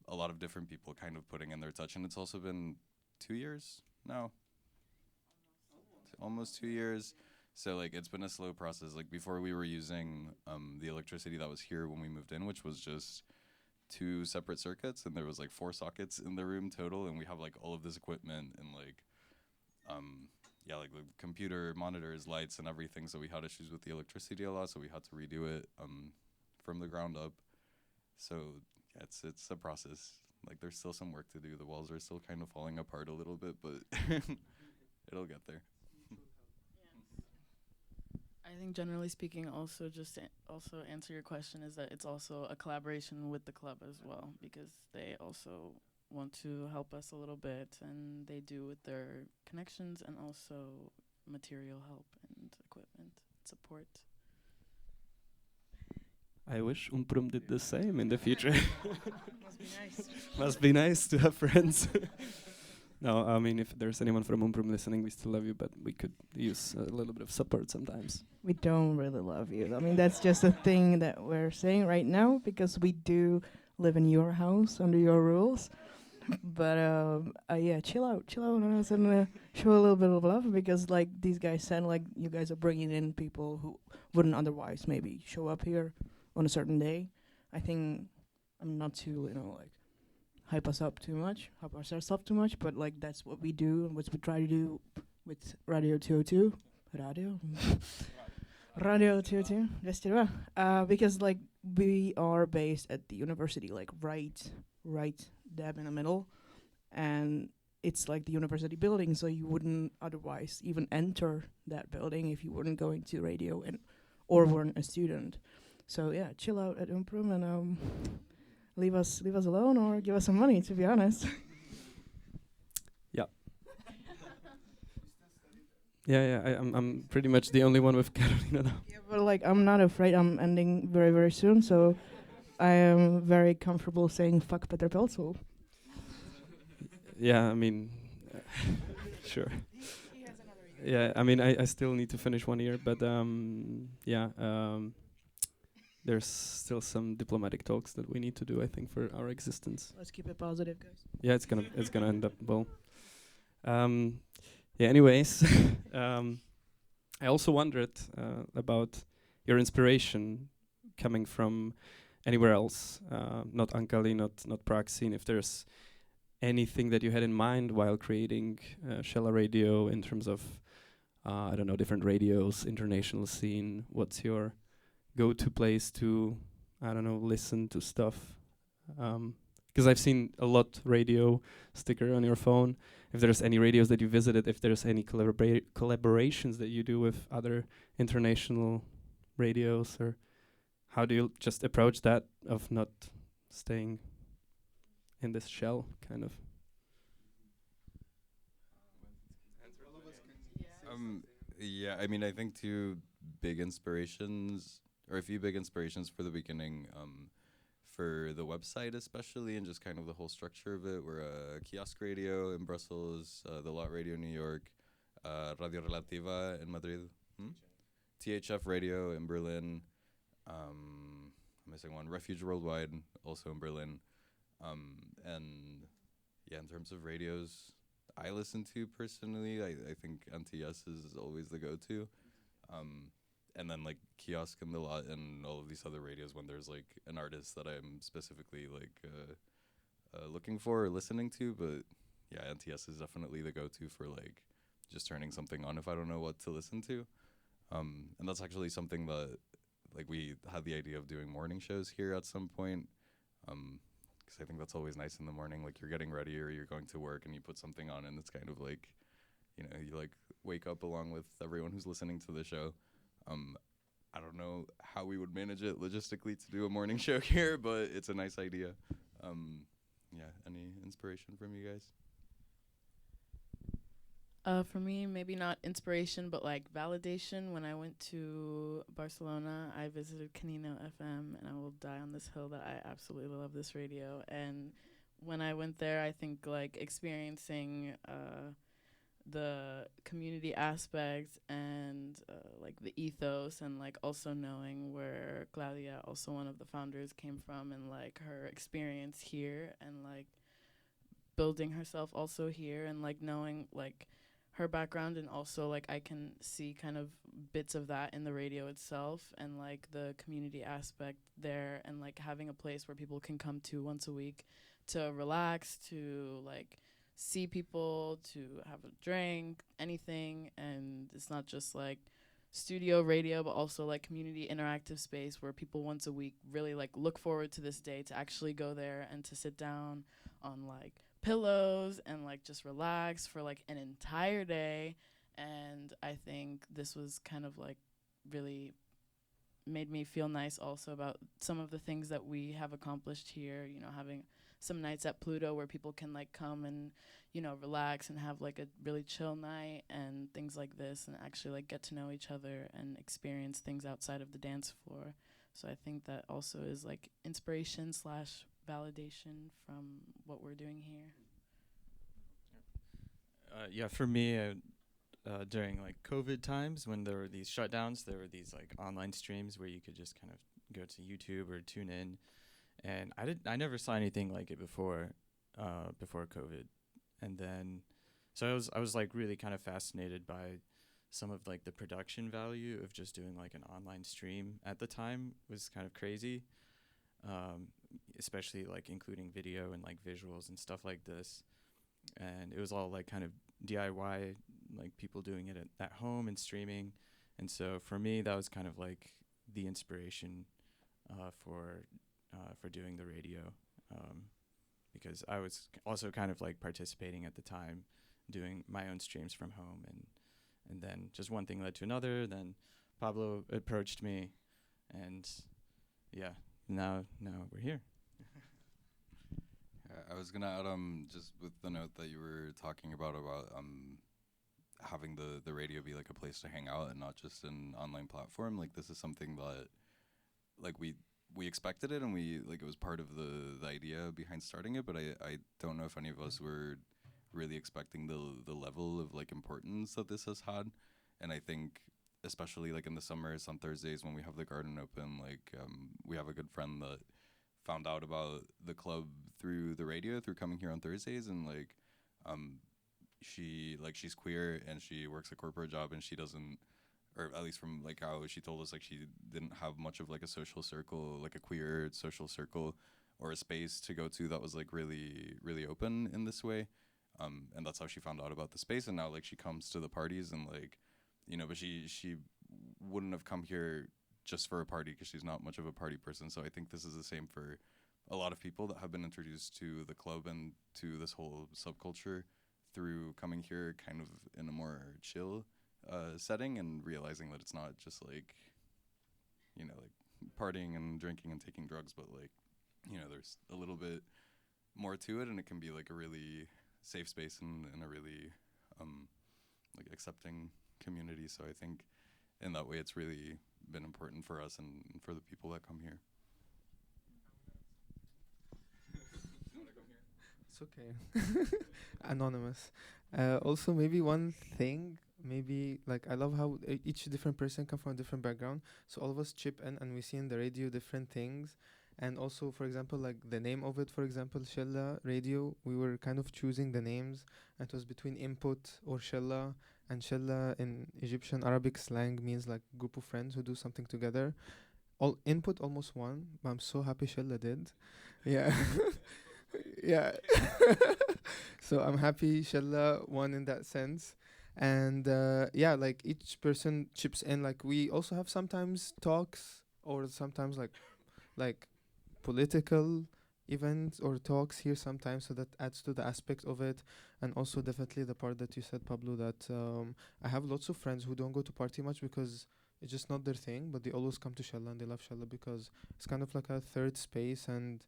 a lot of different people kind of putting in their touch, and it's also been 2 years now. Almost 2 years. So like it's been a slow process. Like before we were using the electricity that was here when we moved in, which was just 2 separate circuits, and there was like 4 sockets in the room total, and we have like all of this equipment and like yeah, like the computer monitors, lights and everything. So we had issues with the electricity a lot, so we had to redo it from the ground up. So yeah, it's a process. Like there's still some work to do. The walls are still kind of falling apart a little bit, but it'll get there. I think generally speaking, also just also answer your question, is that it's also a collaboration with the club as well, because they also want to help us a little bit, and they do with their connections and also material help and equipment support. I wish Umprum did the same in the future. Must be nice. Must be nice to have friends. No, I mean, if there's anyone from Umbrum listening, we still love you, but we could use a little bit of support sometimes. We don't really love you. I mean, that's just a thing that we're saying right now because we do live in your house under your rules. But yeah, chill out on us and show a little bit of love because, like these guys said, like you guys are bringing in people who wouldn't otherwise maybe show up here on a certain day. I think I'm not too, like hype us up too much, hype ourselves up too much, but like that's what we do and what we try to do with Radio 202. Radio 202. Just because like we are based at the university, like right dab in the middle, and it's like the university building, so you wouldn't otherwise even enter that building if you weren't going to radio or weren't a student. So yeah, chill out at Umprum and leave us alone or give us some money, to be honest. Yeah. I'm pretty much the only one with Carolina now. Yeah, but like I'm not afraid. I'm ending very, very soon, so I am very comfortable saying fuck Peter Pelzel. Yeah, I mean, sure. Yeah, I mean, I still need to finish 1 year, but there's still some diplomatic talks that we need to do, I think, for our existence. Let's keep it positive, guys. Yeah, it's gonna end up well. Yeah. Anyways, I also wondered about your inspiration coming from anywhere else, not Ankali, not Prague scene. If there's anything that you had in mind while creating Shella Radio in terms of, I don't know, different radios, international scene. What's your go-to place to, I don't know, listen to stuff? Because I've seen a lot radio sticker on your phone. If there's any radios that you visited, if there's any collaborations that you do with other international radios, or how do you just approach that of not staying in this shell, kind of? Yeah, I mean, I think two big inspirations, or a few big inspirations for the beginning, for the website especially, and just kind of the whole structure of it, were Kiosk Radio in Brussels, the Lot Radio in New York, Radio Relativa in Madrid, THF Radio in Berlin, I'm missing one, Refuge Worldwide, also in Berlin, and yeah, in terms of radios I listen to personally, I think NTS is always the go-to. And then like Kiosk and the Lot and all of these other radios when there's like an artist that I'm specifically like looking for or listening to. But yeah, NTS is definitely the go-to for like just turning something on if I don't know what to listen to. And that's actually something that like we had the idea of doing morning shows here at some point. Because I think that's always nice in the morning, like you're getting ready or you're going to work and you put something on and it's kind of like, you know, you like wake up along with everyone who's listening to the show. I don't know how we would manage it logistically to do a morning show here, but it's a nice idea. Yeah, any inspiration from you guys? For me, maybe not inspiration, but like validation. When I went to Barcelona, I visited Canino FM, and I will die on this hill that I absolutely love this radio. And when I went there, I think like experiencing the community aspect and like the ethos, and like also knowing where Claudia, also one of the founders, came from, and like her experience here, and like building herself also here, and like knowing like her background, and also like I can see kind of bits of that in the radio itself, and like the community aspect there, and like having a place where people can come to once a week to relax, to like see people, to have a drink, anything. And it's not just like studio radio, but also like community interactive space where people once a week really like look forward to this day to actually go there and to sit down on like pillows and like just relax for like an entire day. And I think this was kind of like really made me feel nice also about some of the things that we have accomplished here, you know, having some nights at Pluto where people can like come and, you know, relax and have like a really chill night and things like this, and actually like get to know each other and experience things outside of the dance floor. So I think that also is like inspiration / validation from what we're doing here. Yeah, for me, during like COVID times when there were these shutdowns, there were these like online streams where you could just kind of go to YouTube or tune in, and I never saw anything like it before COVID, and then so I was like really kind of fascinated by some of like the production value of just doing like an online stream at the time was kind of crazy, especially like including video and like visuals and stuff like this. And it was all like kind of DIY, like people doing it at home and streaming. And so for me, that was kind of like the inspiration for doing the radio, because I was also kind of like participating at the time, doing my own streams from home, and then just one thing led to another. Then Pablo approached me, and yeah, now we're here. I was gonna add just with the note that you were talking about having the radio be like a place to hang out and not just an online platform. Like this is something that like we expected it, and it was part of the idea behind starting it, but I don't know if any of us were really expecting the level of like importance that this has had. And I think especially like in the summers on Thursdays when we have the garden open, like we have a good friend that found out about the club through the radio, through coming here on Thursdays, and like she's queer and she works a corporate job, and she doesn't, or at least from like how she told us, like she didn't have much of like a social circle, like a queer social circle or a space to go to that was like really, really open in this way. And that's how she found out about the space. And now like she comes to the parties and like, you know, but she wouldn't have come here just for a party because she's not much of a party person. So I think this is the same for a lot of people that have been introduced to the club and to this whole subculture through coming here kind of in a more chill setting and realizing that it's not just like, you know, like partying and drinking and taking drugs, but like, you know, there's a little bit more to it, and it can be like a really safe space and a really like accepting community. So I think in that way it's really been important for us and for the people that come here. It's okay. Anonymous. Also, maybe one thing, maybe like I love how each different person come from a different background. So all of us chip in and we see in the radio different things. And also, for example, like the name of it, for example, Shella Radio, we were kind of choosing the names. And it was between input or Shella. And Shella in Egyptian Arabic slang means like group of friends who do something together. All input almost won, but I'm so happy Shella did. Yeah. Yeah. So I'm happy Shella won in that sense. And yeah, like each person chips in. Like we also have sometimes talks or sometimes like political events or talks here sometimes, so that adds to the aspect of it. And also definitely the part that you said, Pablo, that I have lots of friends who don't go to party much because it's just not their thing, but they always come to Shella and they love Shella because it's kind of like a third space. And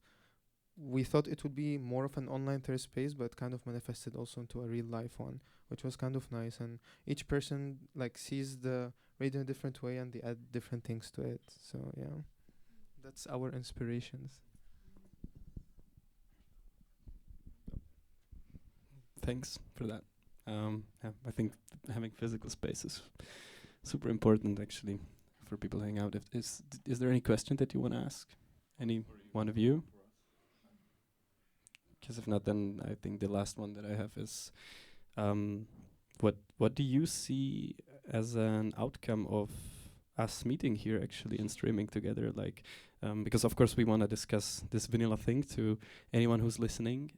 we thought it would be more of an online third space, but kind of manifested also into a real life one, which was kind of nice. And each person like sees the radio in a different way and they add different things to it. So yeah, that's our inspirations. Thanks for that. Yeah, I think having physical space is super important actually for people to hang out. Is there any question that you want to ask? Any one of you? Because if not, then I think the last one that I have is, what do you see as an outcome of us meeting here actually and streaming together? Like, because of course we want to discuss this vanilla thing to anyone who's listening.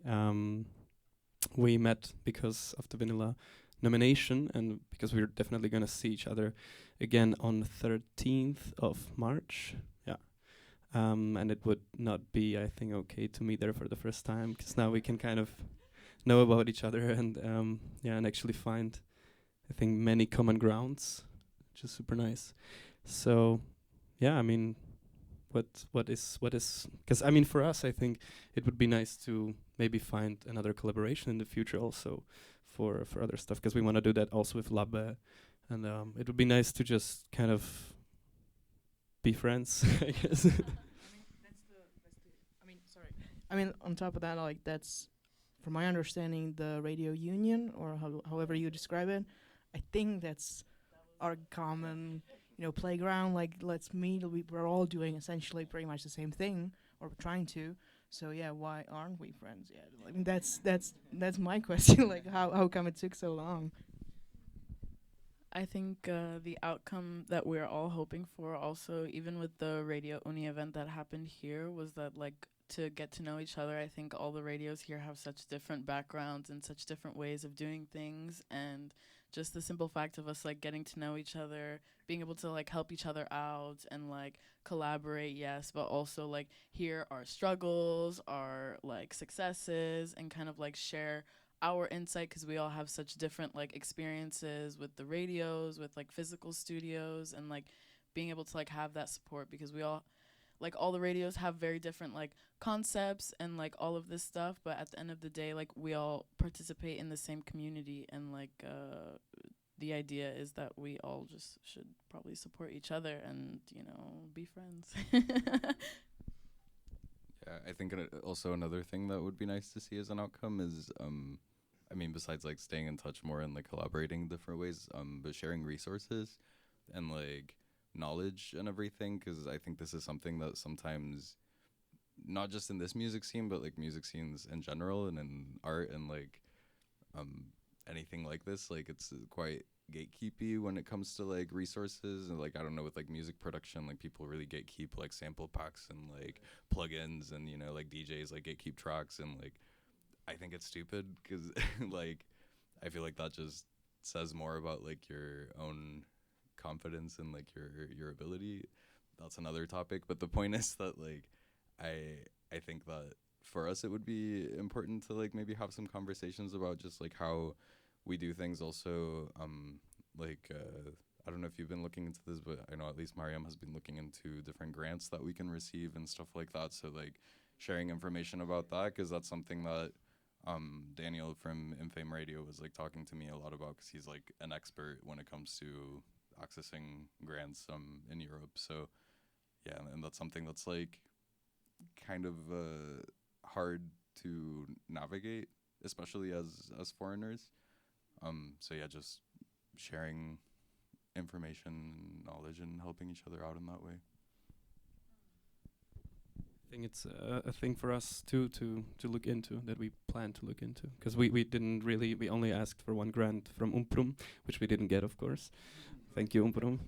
We met because of the vanilla nomination and because we're definitely going to see each other again on 13th of March. Yeah. And it would not be, I think, okay to meet there for the first time, because now we can kind of know about each other and yeah, and actually find, I think, many common grounds, which is super nice. So yeah, I mean, what is because I mean, for us, I think it would be nice to maybe find another collaboration in the future also for other stuff, because we want to do that also with Labbe, and it would be nice to just kind of be friends, I guess. Sorry. I mean, on top of that, like that's, from my understanding, the radio union, or however you describe it. I think that's our common, playground. Like, let's meet. We're all doing essentially pretty much the same thing, or we're trying to. So yeah, why aren't we friends yet? I mean, that's my question. Like, how come it took so long? I think the outcome that we're all hoping for, also even with the Radio Uni event that happened here, was that like to get to know each other. I think all the radios here have such different backgrounds and such different ways of doing things, and just the simple fact of us like getting to know each other, being able to like help each other out and like collaborate, yes, but also like hear our struggles, our like successes, and kind of like share our insight, because we all have such different like experiences with the radios, with like physical studios, and like being able to like have that support, because we all like all the radios have very different like concepts and like all of this stuff, but at the end of the day, like we all participate in the same community, and like the idea is that we all just should probably support each other and be friends. Yeah, I think also another thing that would be nice to see as an outcome is, I mean, besides like staying in touch more and like collaborating in different ways, but sharing resources and like knowledge and everything, because I think this is something that sometimes, not just in this music scene, but like music scenes in general and in art and like anything like this, like it's quite gatekeepy when it comes to like resources, and like I don't know, with like music production, like people really gatekeep like sample packs and like plugins, and like DJs like gatekeep tracks, and like I think it's stupid, because like I feel like that just says more about like your own confidence and like your ability. That's another topic, but the point is that like I think that for us it would be important to like maybe have some conversations about just like how we do things also. I don't know if you've been looking into this, but I know at least Mariam has been looking into different grants that we can receive and stuff like that, so like sharing information about that, because that's something that Daniel from Infame Radio was like talking to me a lot about, because he's like an expert when it comes to accessing grants in Europe. So yeah, and that's something that's like kind of hard to navigate, especially as foreigners. So yeah, just sharing information, knowledge, and helping each other out in that way. I think it's a thing for us to look into, that we plan to look into, because we only asked for one grant from Umprum, which we didn't get, of course. Thank you, Umprum.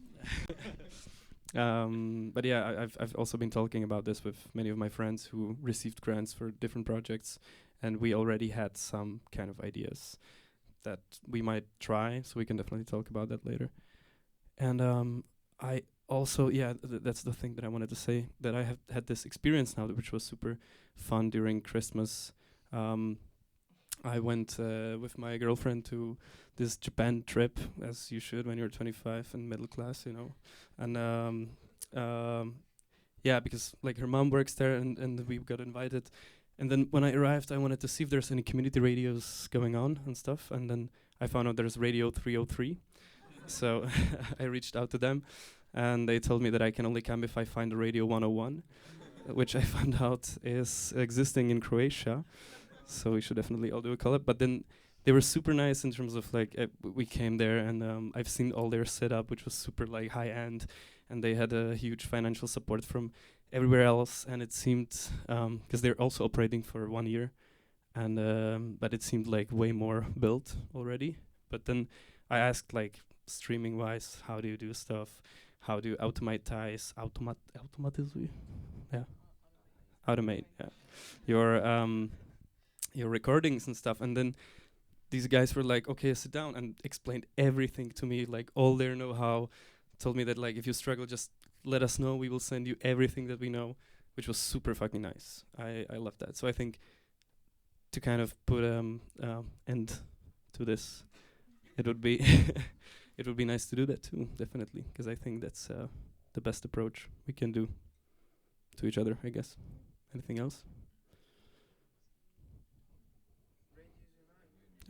But yeah, I've also been talking about this with many of my friends who received grants for different projects, and we already had some kind of ideas that we might try, so we can definitely talk about that later. And I also, that's the thing that I wanted to say, that I have had this experience now, which was super fun during Christmas. I went with my girlfriend to this Japan trip, as you should when you're 25 and middle class, and because like her mom works there, and we got invited. And then when I arrived, I wanted to see if there's any community radios going on and stuff. And then I found out there's Radio 303. So I reached out to them, and they told me that I can only come if I find a Radio 101, which I found out is existing in Croatia. So we should definitely all do a collab. But then they were super nice in terms of like, we came there, and I've seen all their setup, which was super like high end. And they had a huge financial support from everywhere else, and it seemed, because they're also operating for 1 year, and but it seemed like way more built already. But then I asked, like, streaming wise, how do you do stuff? How do you automate your recordings and stuff? And then these guys were like, okay, sit down, and explained everything to me, like all their know-how. Told me that like if you struggle, just let us know. We will send you everything that we know, which was super fucking nice. I love that. So I think to kind of put end to this, it would be it would be nice to do that too, definitely, because I think that's the best approach we can do to each other, I guess. Anything else?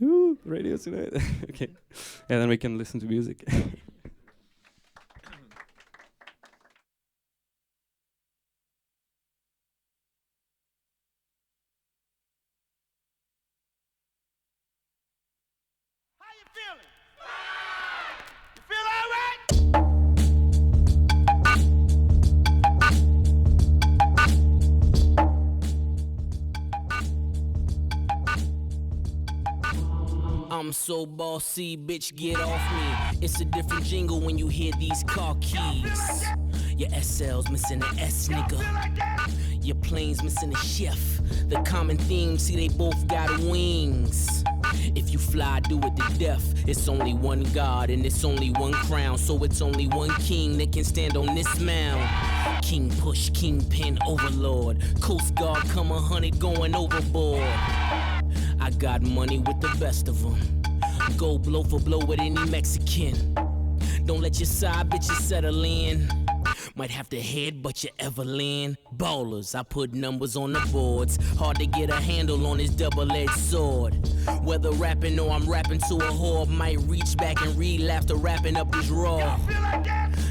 Ooh, radios unite. Okay, and then we can listen to music. I'm so bossy, bitch, get off me. It's a different jingle when you hear these car keys. Your SL's missing an S, nigga. Your plane's missing a chef. The common theme, see they both got wings. If you fly, do it to death. It's only one God and it's only one crown. So it's only one king that can stand on this mound. King push, kingpin, overlord. Coast Guard come 100 going overboard. I got money with the best of them. Go blow for blow with any Mexican. Don't let your side bitches settle in. Might have to headbutt your Evelyn. Ballers, I put numbers on the boards. Hard to get a handle on this double-edged sword. Whether rapping or I'm rapping to a whore, might reach back and relapse to wrapping up this raw.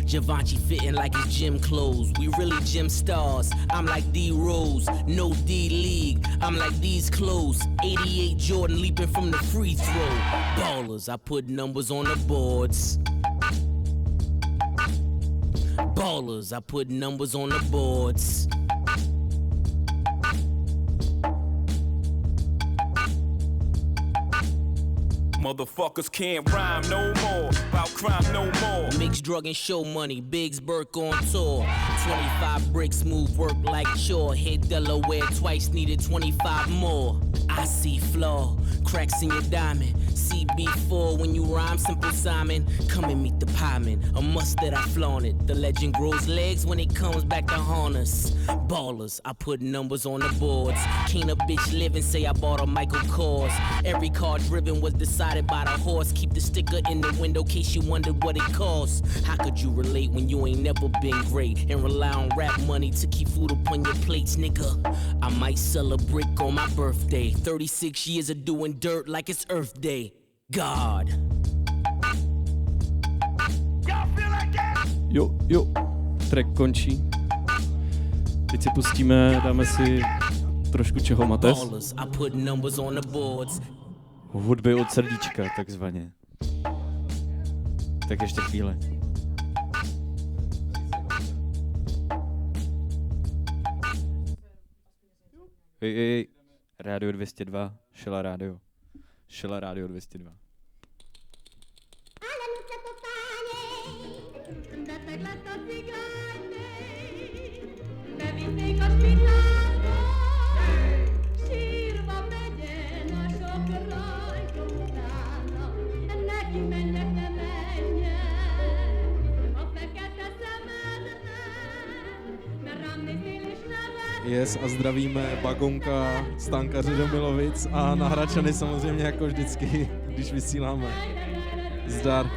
Givenchy fitting like his gym clothes. We really gym stars. I'm like D-Rose, no D-League. I'm like these clothes. 88 Jordan leaping from the free throw. Ballers, I put numbers on the boards. Ballers, I put numbers on the boards. Motherfuckers can't rhyme no more, about crime no more. Mixed drug and show money, Biggs Burke on tour. 25 bricks, move work like chore. Hit Delaware twice, needed 25 more. I see flaw, cracks in your diamond. CB4 when you rhyme, Simple Simon. Come and meet the pieman, a must that I flaunt it. The legend grows legs when it comes back to harness. Ballers, I put numbers on the boards. Can't a bitch live and say I bought a Michael Kors. Every car driven was decided by the horse. Keep the sticker in the window case you wondered what it costs. How could you relate when you ain't never been great and rely on rap money to keep food upon your plates, nigga? I might sell a brick on my birthday. 36 years of doing dirt like it's Earth Day. God. Jo, track končí. Teď si pustíme, dáme si trošku čeho Mates. Hudby od srdíčka, takzvaně. Tak ještě chvíle. Hej, Rádio 202, Shella Radio. Shella Radio 202. Yes, a zdravíme Bagonka, Stankaře do Milovic a na Hračany samozřejmě jako vždycky, když vysíláme. Zdar.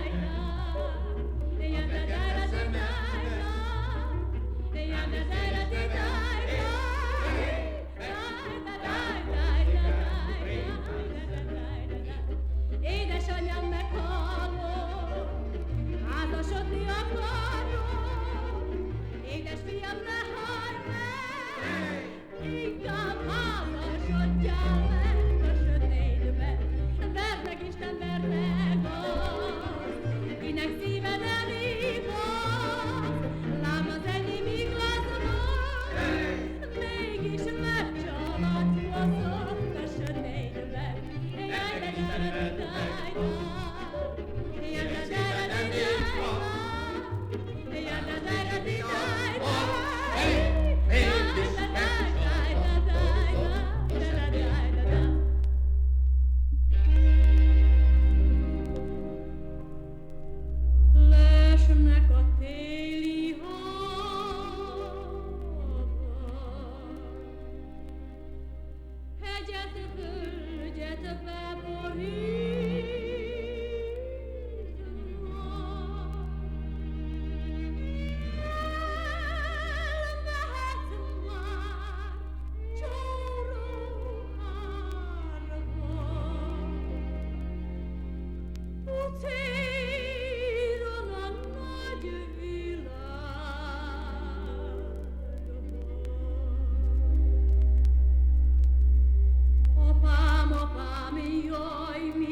Opám, joj, mi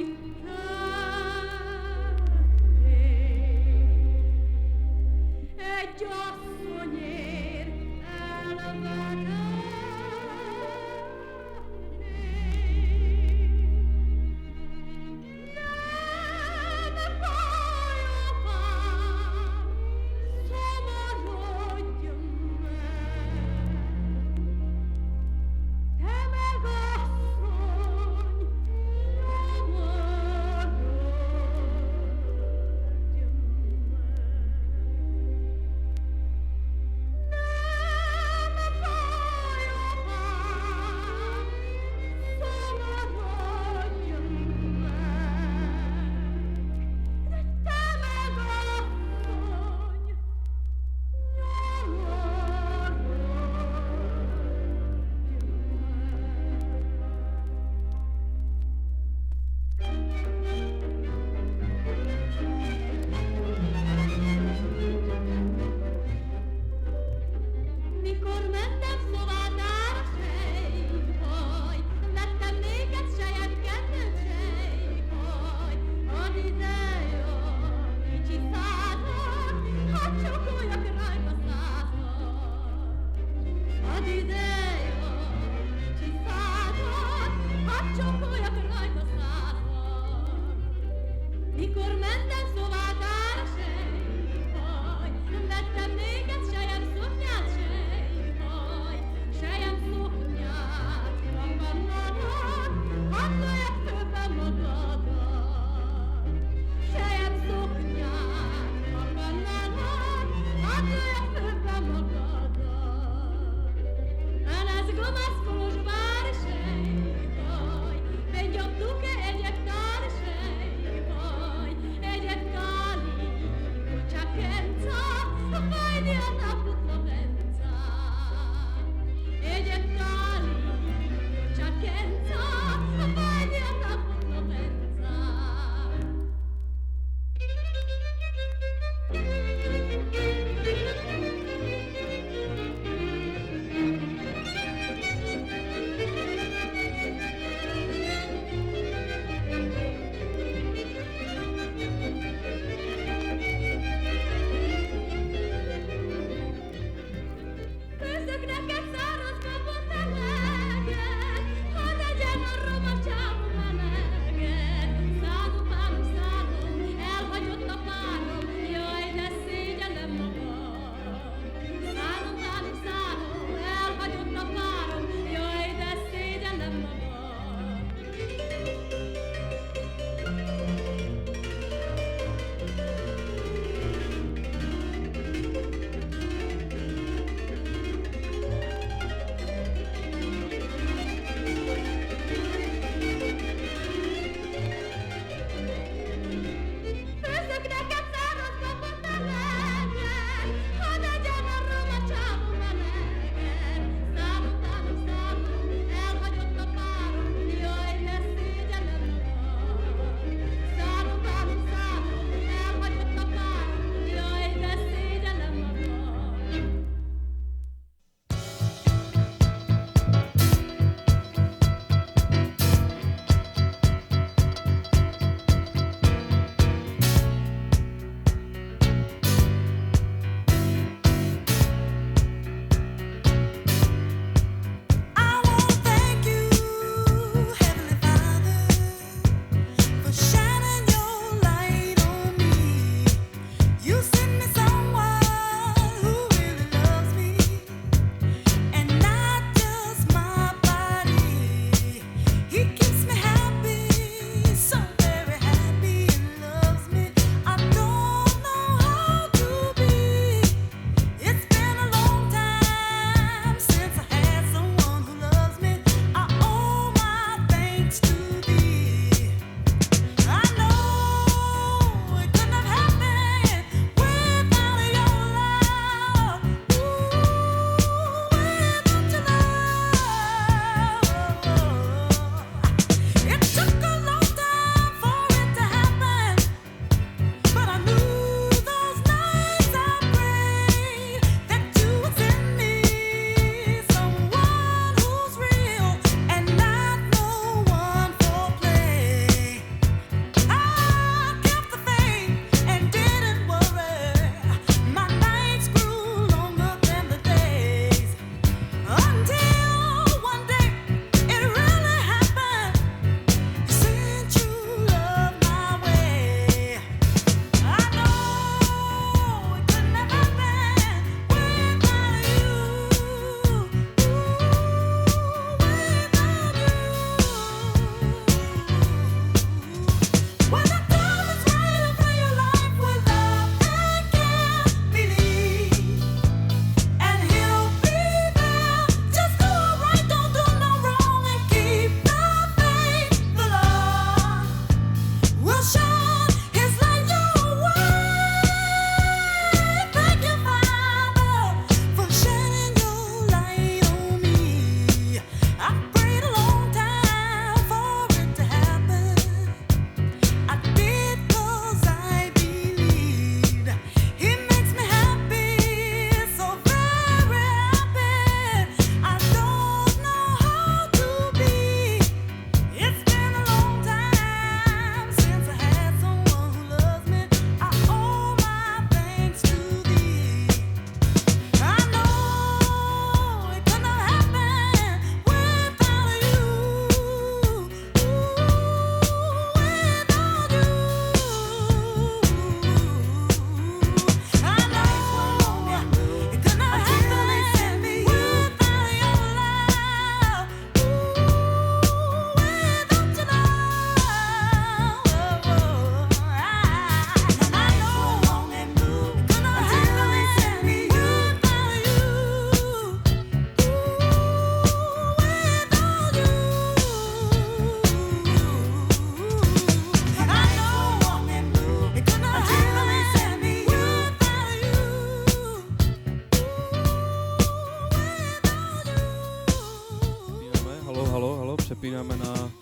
halo, přepínáme na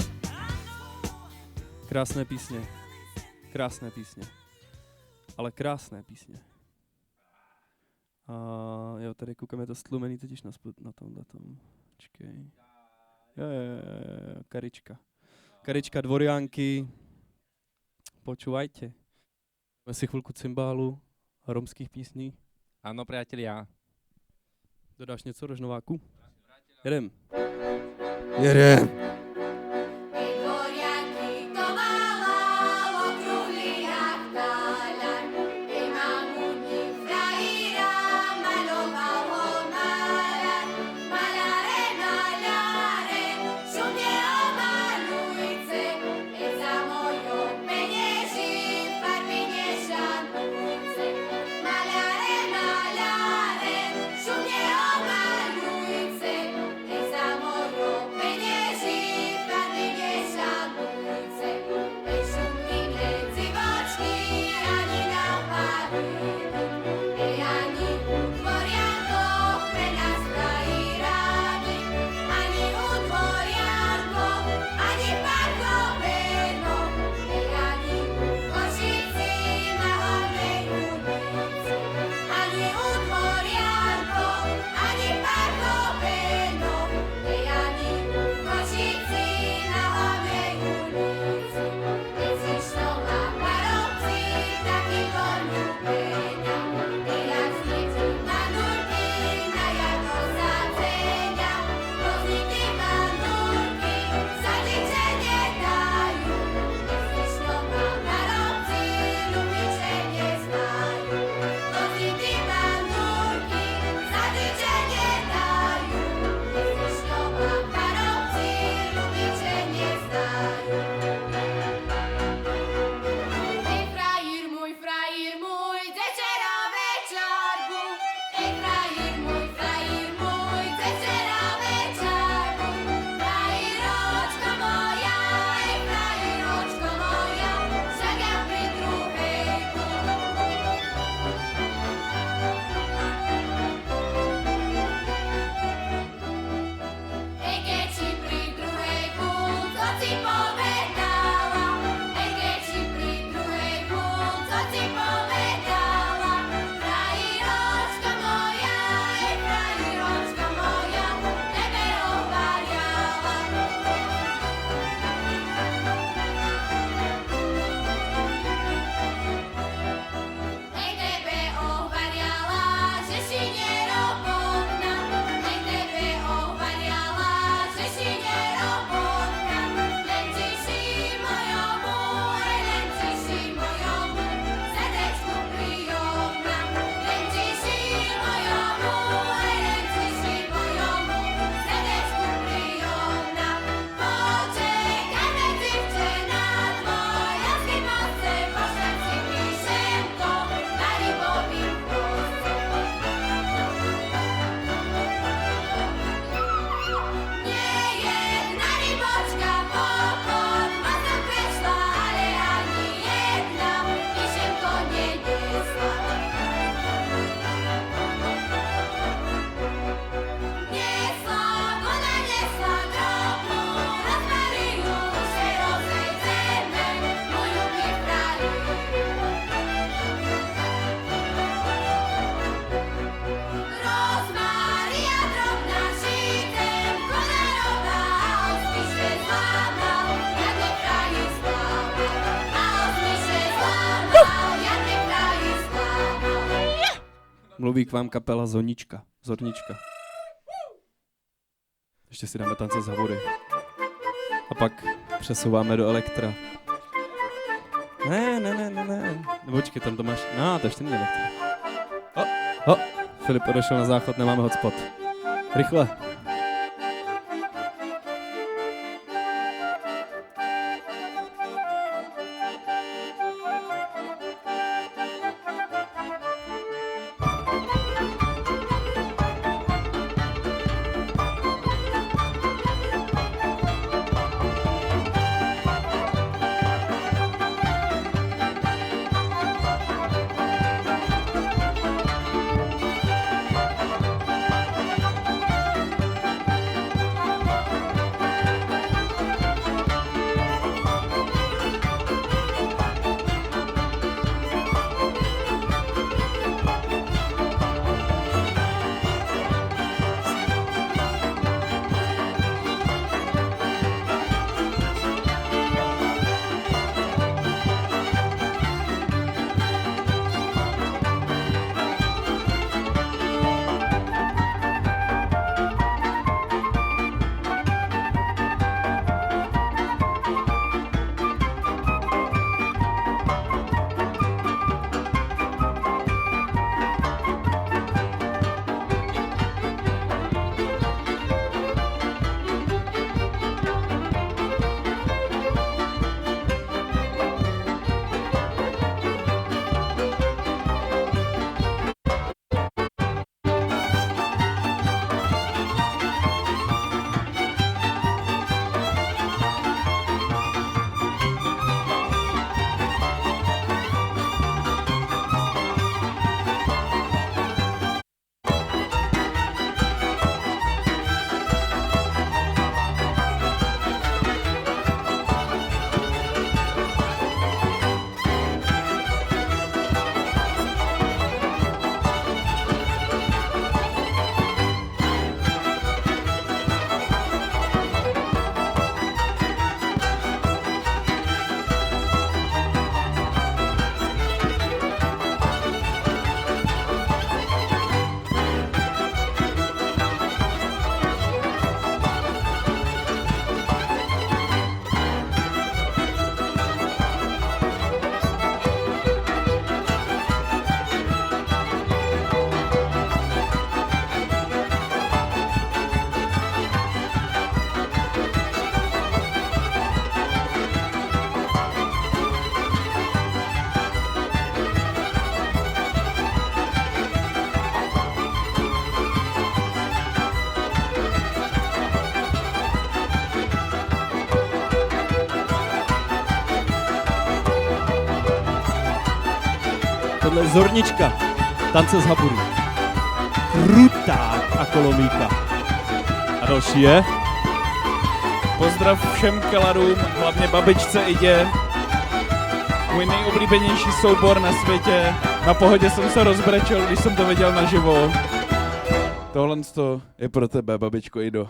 krásné písně. Krásné písně. Ale krásné písně. A jo, tady koukám, je to stlumený totiž na tomhletom. Počkej. Jo, Karička. Karička Dvoriánky. Počúvajte. Máme si chvilku cymbálu a romských písní. Áno, priatelia. Dodáš něco, Rožnováku? Jedem. Mluví k vám kapela Zornička. Ještě si dáme tance z Havury. A pak přesouváme do Elektra. Ne. Počkej, tam to máš. To ještě není Elektra. Filip odešel na záchod, nemáme hotspot. Rychle. Tohle je Zornička, tance z Haburu. Kruták a kolomíka. A další je... Pozdrav všem kelarům, hlavně babičce Idě. Můj nejoblíbenější soubor na světě. Na Pohodě jsem se rozbrečel, když jsem to viděl naživo. Tohle je pro tebe, babičko Ido.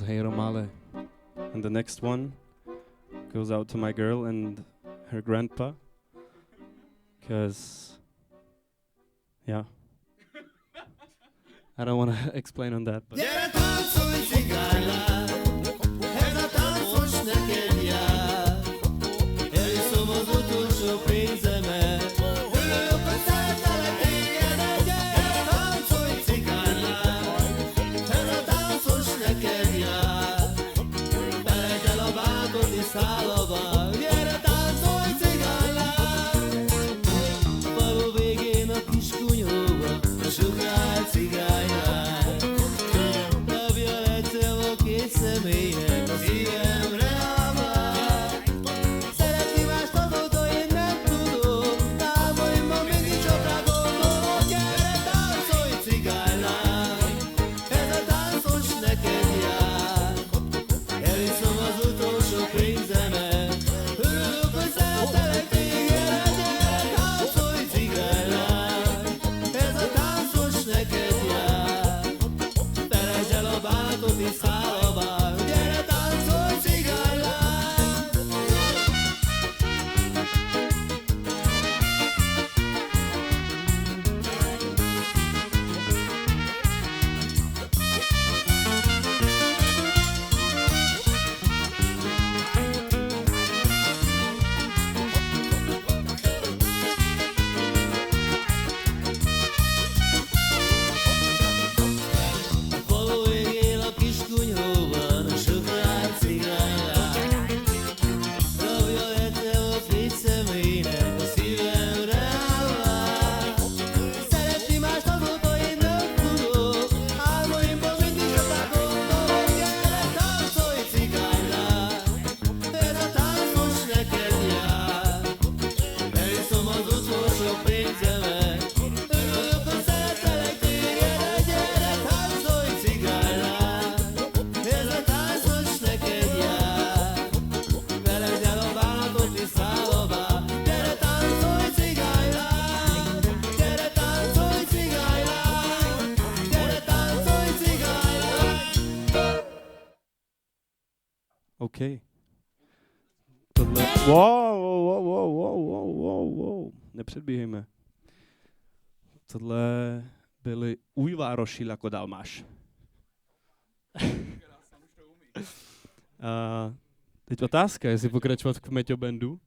Hey Romale. And the next one goes out to my girl and her grandpa. Because, yeah. I don't want to explain on that. But OK. Tohle... Wow. Nepředbíhejme. Tohle byly Ujvároši jako dalmáš. A teď otázka, jestli pokračovat v Kmeťo bandu,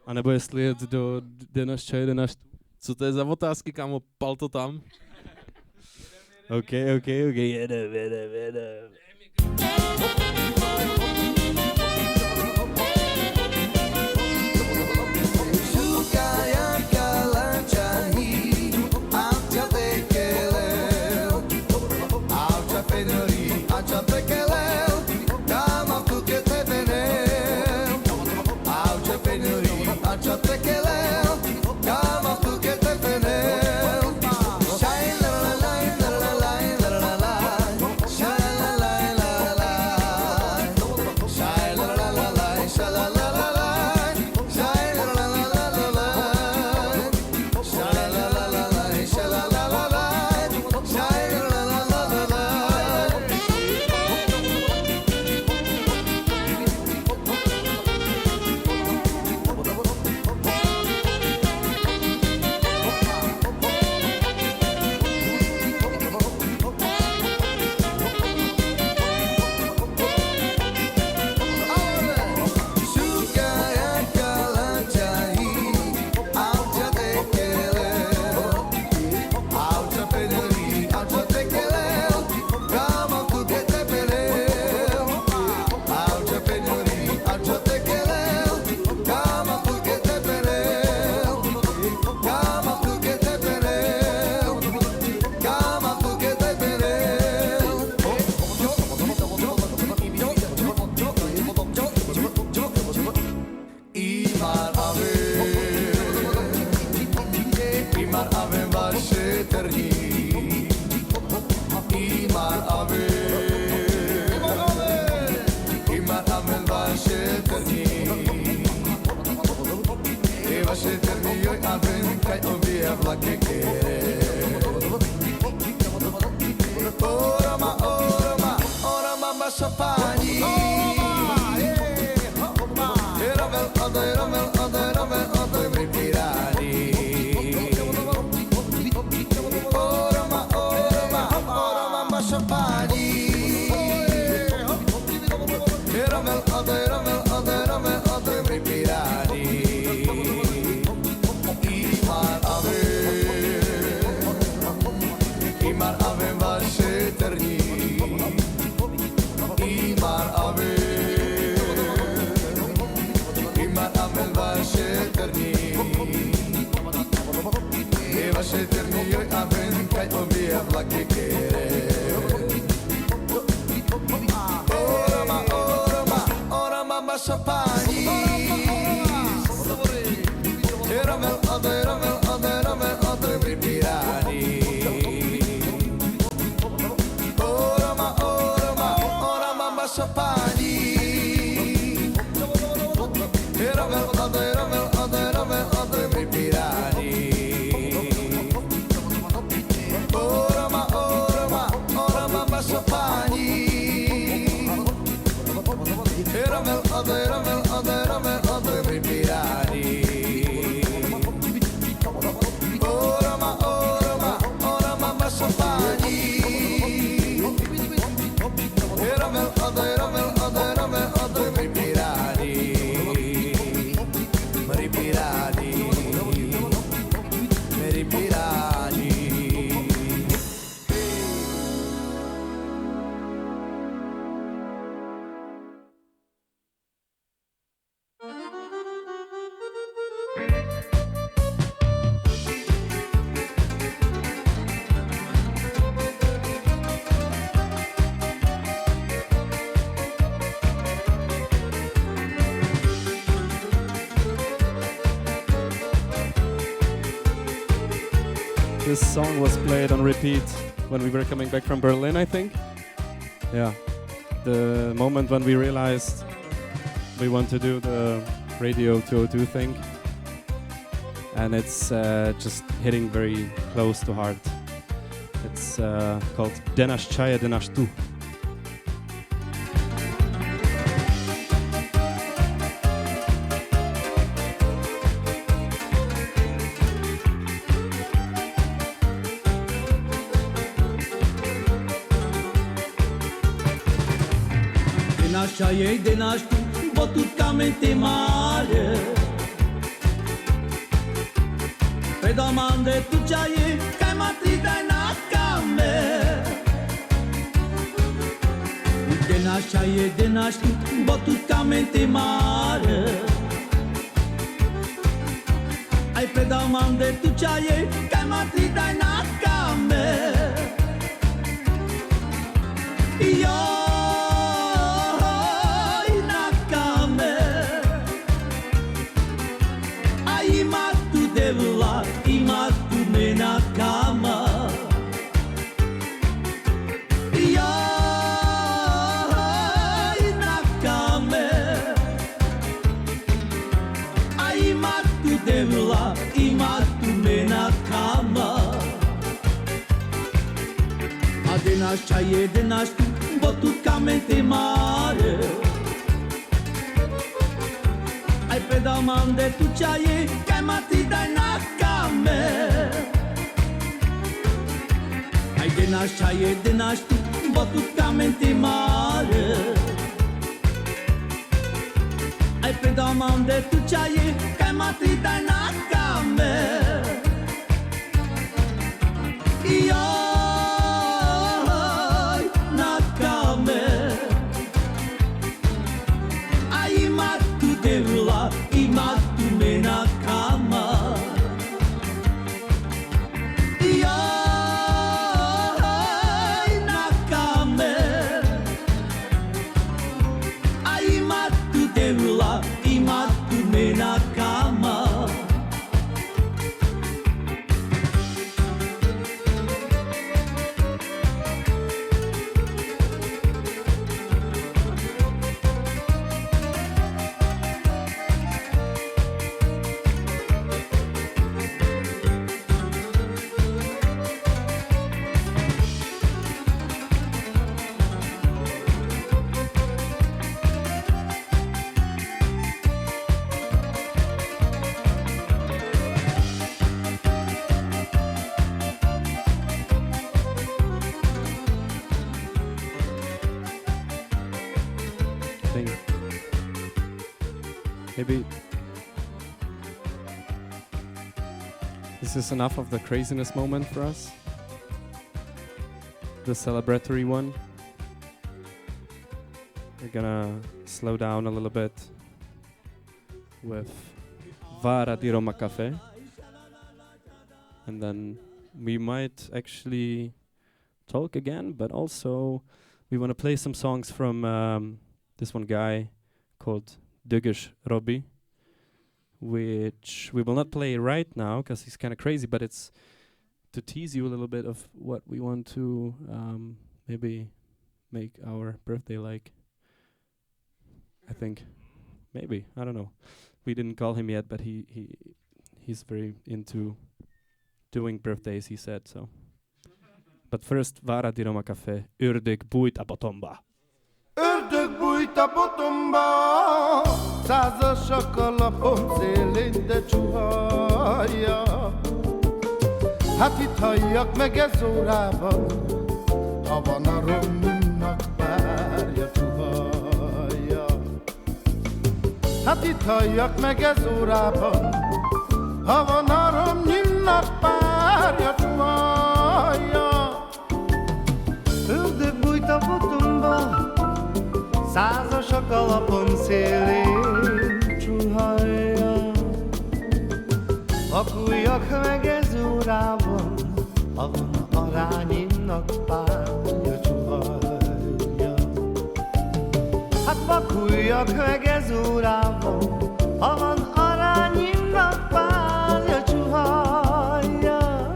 anebo jestli jet do Denaš čaj, Denaš... Co to je za otázky, kámo? Pal to tam. OK, jedem. paní. Ode vypírání. Oroma, maša paní. Ode vypírání. Imar avem vaše trní. Imar avem vaše trní. Je vaše trní, joj avem, kaj obíja vlaky kere. Oroma, maša paní. Ode vypírání. Oroma, maša paní. Ode vypírání. Oroma, maša paní. Ode vypírání. Oroma, maša paní. Ode vypírání. This song was played on repeat when we were coming back from Berlin, I think. Yeah, the moment when we realized we want to do the Radio 202 thing, and it's just hitting very close to heart. It's called Denaš čaje, denaš tu. Čaje, denaš tu, botutkamente mare. Pedamande tu čaje, kaj matri daj na kame. Denaš čaje, denaš tu, botutkamente mare. Aj pedamande tu čaje, kaj matri daj na kame. Jo. Ima tu mena kama. Jaj na kame. A ima tu devla, ima tu mena kama. A denaš čaje, denaš tu, botutkamente mare. Ai pedamande tu čaje, kaj mati daj na kame. Ai denaš čaje, denaš tu, botutkamente mare. Ai pedamande tu čaje, kaj mati daj na kame. Jaj na kame. A ima tu devla, ima tu mena kama. Jaj na kame. A ima tu devla, ima tu mena kama. think maybe this is enough of the craziness moment for us. The celebratory one. We're gonna slow down a little bit with Vara di Roma Cafe. And then we might actually talk again, but also we want to play some songs from this one guy called Czech Republic, which we will not play right now because he's kind of crazy, but it's to tease you a little bit of what we want to maybe make our birthday like. I think maybe, I don't know. We didn't call him yet, but he's very into doing birthdays, he said so. But first, Vara di Roma Cafe, Ördög bújt a botomba. Ördög bújt a botomba, százasak a lapon szélén, de csuhajja. Hát itt halljak meg ez órában, ha van a romnak párja, csuhajja. Hát itt halljak meg ez órában, ha van a romnak párja, csuhajja. Ördög bújt a botomba, százasak a lapon szélén, csuhajja. Vakuljak meg ez órában, ha van arányimnak párja, csuhajja. Hát vakuljak meg ez órában, ha van arányimnak párja, csuhajja.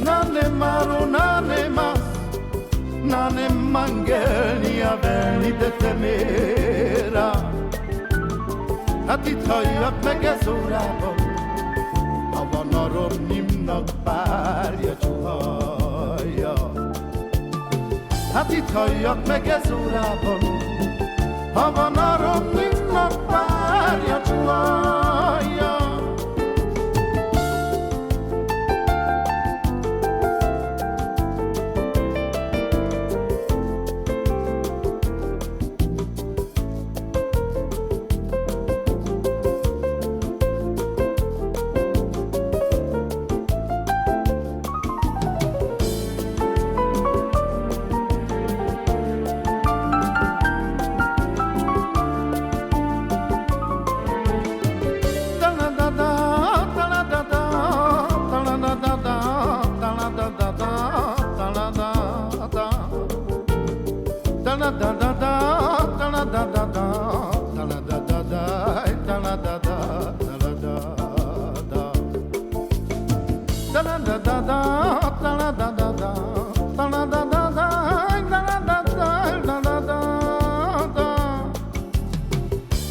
Nane maro, nane mas, nane mangelni a velni de temera. Hát itt halljak meg ez órában, ha van a romnyimnak párja, csuhajja. Hát itt halljak meg ez órában, ha van a romnyimnak párja, csuhajja.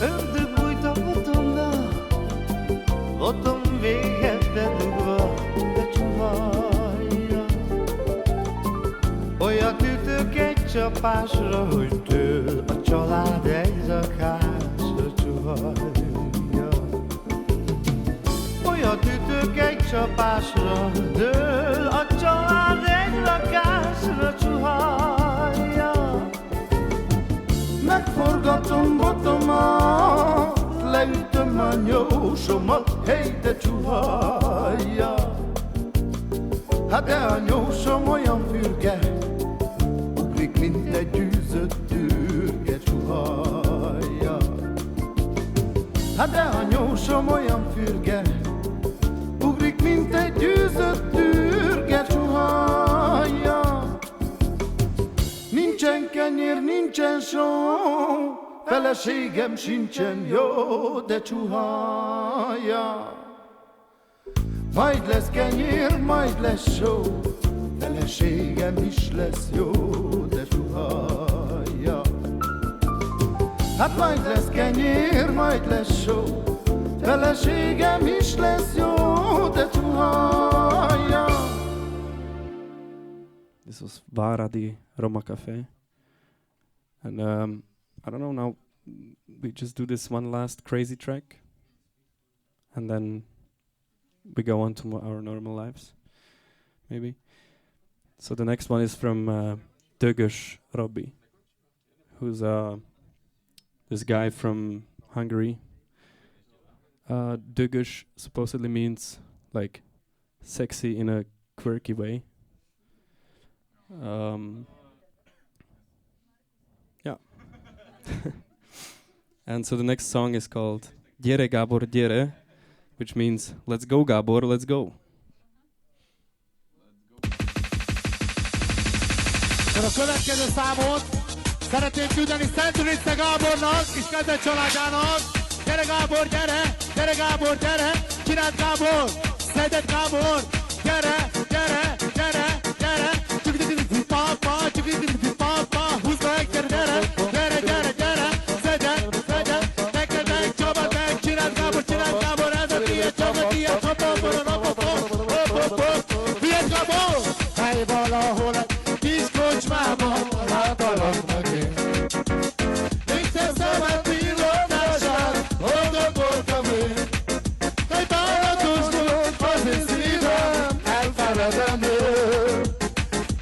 Ördög bújt a botomba, botom végedbe dugva, de csuhajja. Olyat ütök egy csapásra, hogy dől a család egy rakásra, csuhajja. Olyat ütök egy csapásra, dől a család egy rakásra, csuhajja. Megforgatom botomat, leütöm a nyósomat, hely de csuhajja. Hát de a nyósom olyan fürge, ugrik, mint egy gyűzött türge, csuhajja. Hát de a nyósom olyan fürge, ugrik, mint egy gyűzött türge, csuhajja. Nincsen kenyér, nincsen só, feleségem sincsen jó, de csuhajja. Majd lesz kenyér, majd lesz só, feleségem is lesz jó, de csuhajja. Hát majd lesz kenyér, majd lesz só, feleségem is lesz jó, de csuhajja. This was Vara di Roma Cafe. And I don't know, now we just do this one last crazy track. And then we go on to our normal lives, maybe. So the next one is from Czech Republic, who's a this guy from Hungary. Dögös supposedly means like sexy in a quirky way. Yeah. And so the next song is called Gyere Gábor gyere, which means let's go Gábor, let's go. A következő számot szeretném küldeni Szent Ürice Gábornak és kedves családjának. Gyere Gábor, gyere! Gyere Gábor, gyere! Csináld Gábor! Szedett Gábor! Gyere! Gyere! Gyere! Gyere! Csukididididi papa! Csukidididi papa! Húzd meg! Gyere! Gyere! Gyere! Gyere! Gyere! Szedett! Szedett! Neked meg! Csabad meg! Csináld Gábor! Csináld Gábor! Ez a tiéd! Csabad tiéd! Vigyázz Gábor! Hely valahol egy kis kocsmában látalak meg én. Még te szemed pillantását hallgatoltam én. Egy bánatos volt az én szívem, elfeledem én.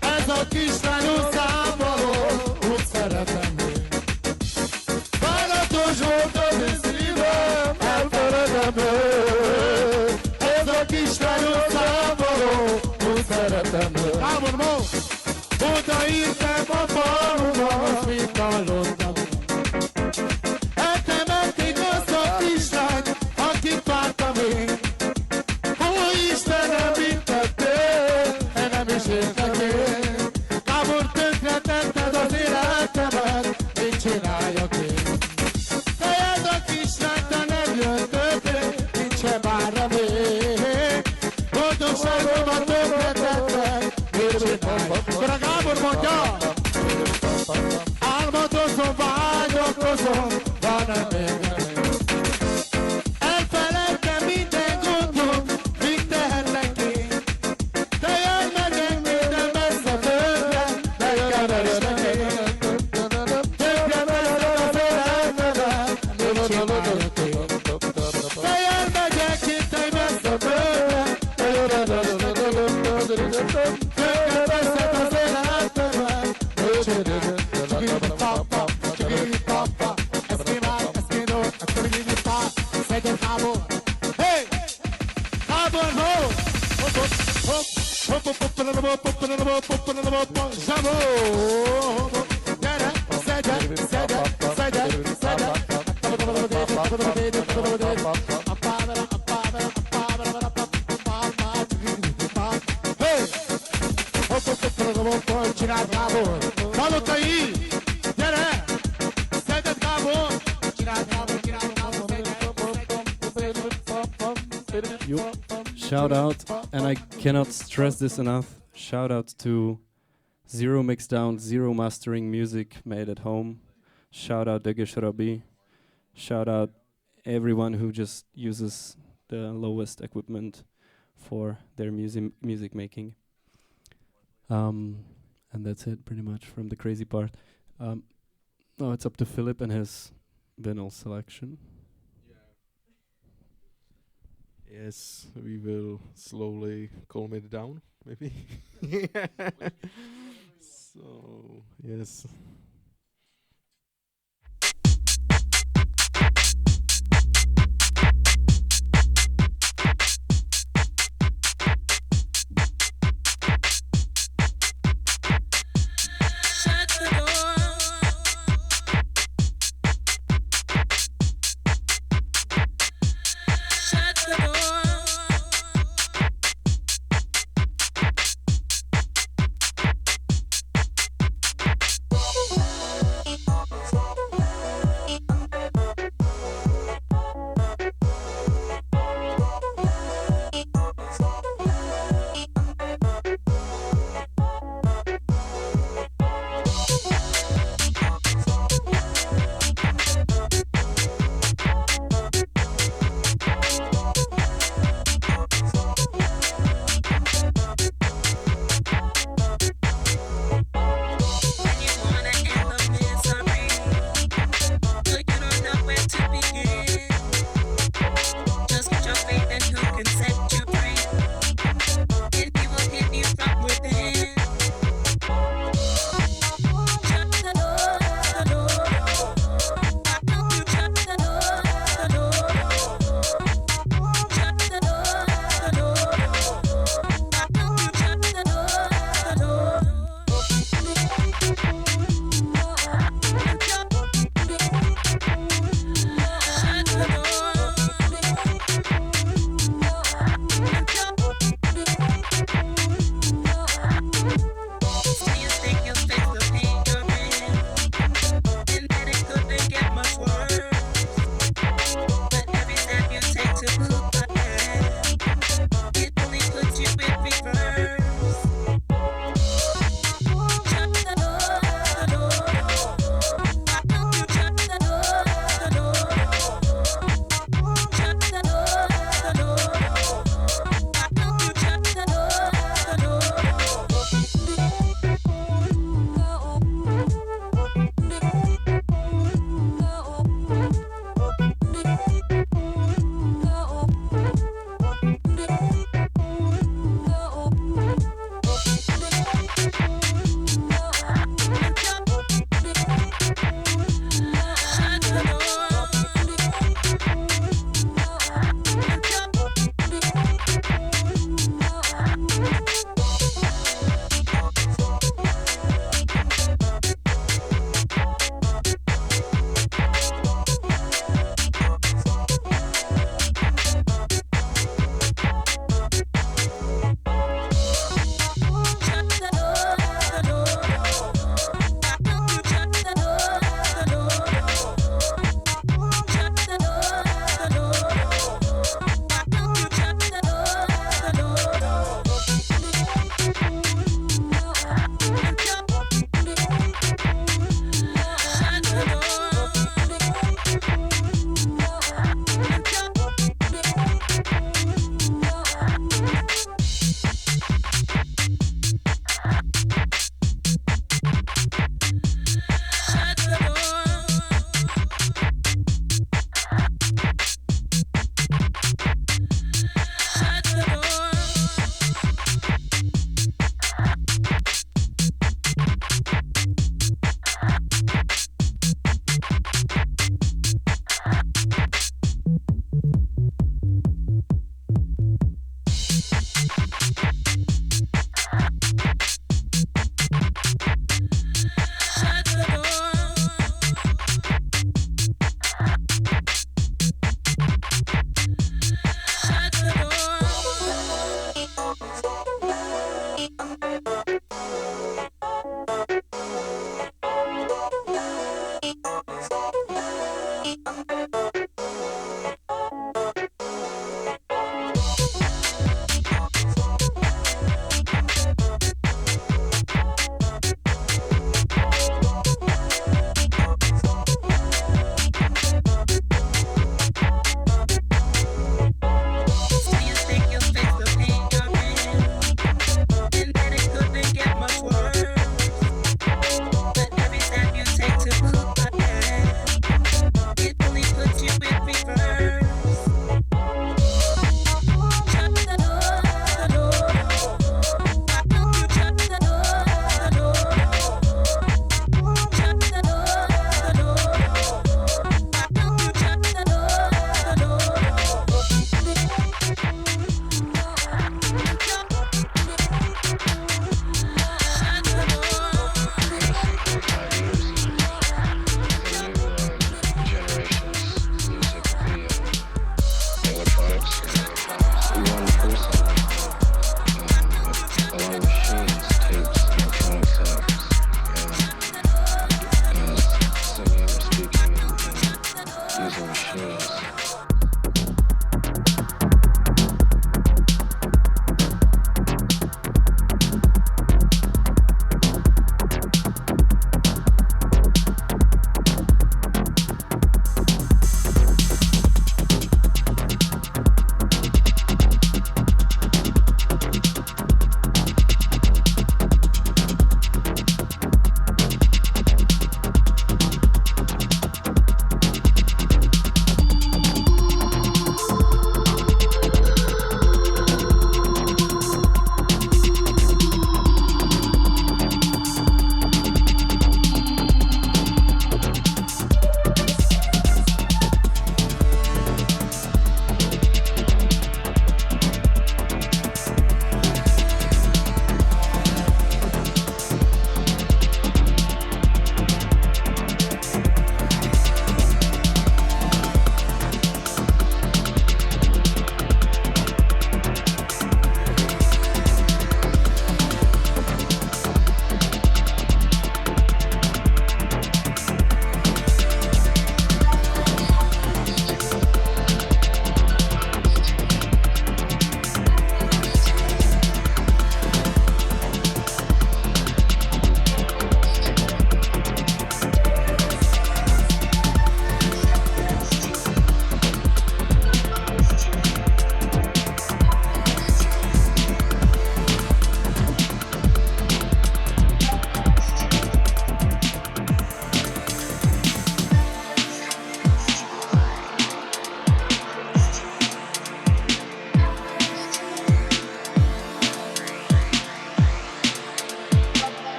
Ez a kislányos számvaló, úgy szeretem én. Bánatos volt az én szívem, elfeledem én. Ez a kislányos számvaló, úgy szeretem én. Gábor, most! Odaírtam a faluba, mit hallottam. Eltemették azt a kislányt, akit vártam én. Ó, Istenem, mit tettél? Én nem is értek én. Gábor, tönkretetted az életemet, mit csináljak én? Fejed a kislányt, de nem jön többé, nincsen már még. Boldogságomat tönkretetted, mit csináljak? Akkor a Gábor mondja! Álmodozom, vágyakozom, van-e még nem? Elfeledtem minden gondom, mit tehetlek én? Te jöjj meg engem messze földre, megkereslek én. Tönkre veszed az életemet, mit csináljak én? Te jöjj meg engem messze földre, tönkre veszed az életemet, mit csináljak? Csináld Gábor! Hallottai! Gyere! Szedett Gábor! Csináld Gábor! Csináld Gábor! Shout out, and I cannot stress this enough, shout out to Zero Mixdown, Zero Mastering Music made at home. Shout out Dögös Robi. Shout out everyone who just uses the lowest equipment for their music making. And that's it pretty much from the crazy part. Now it's up to Philip and his vinyl selection. Yes, we will slowly calm it down, maybe. So, yes. Shut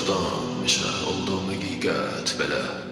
صدام میشه olduğum حقیقت بله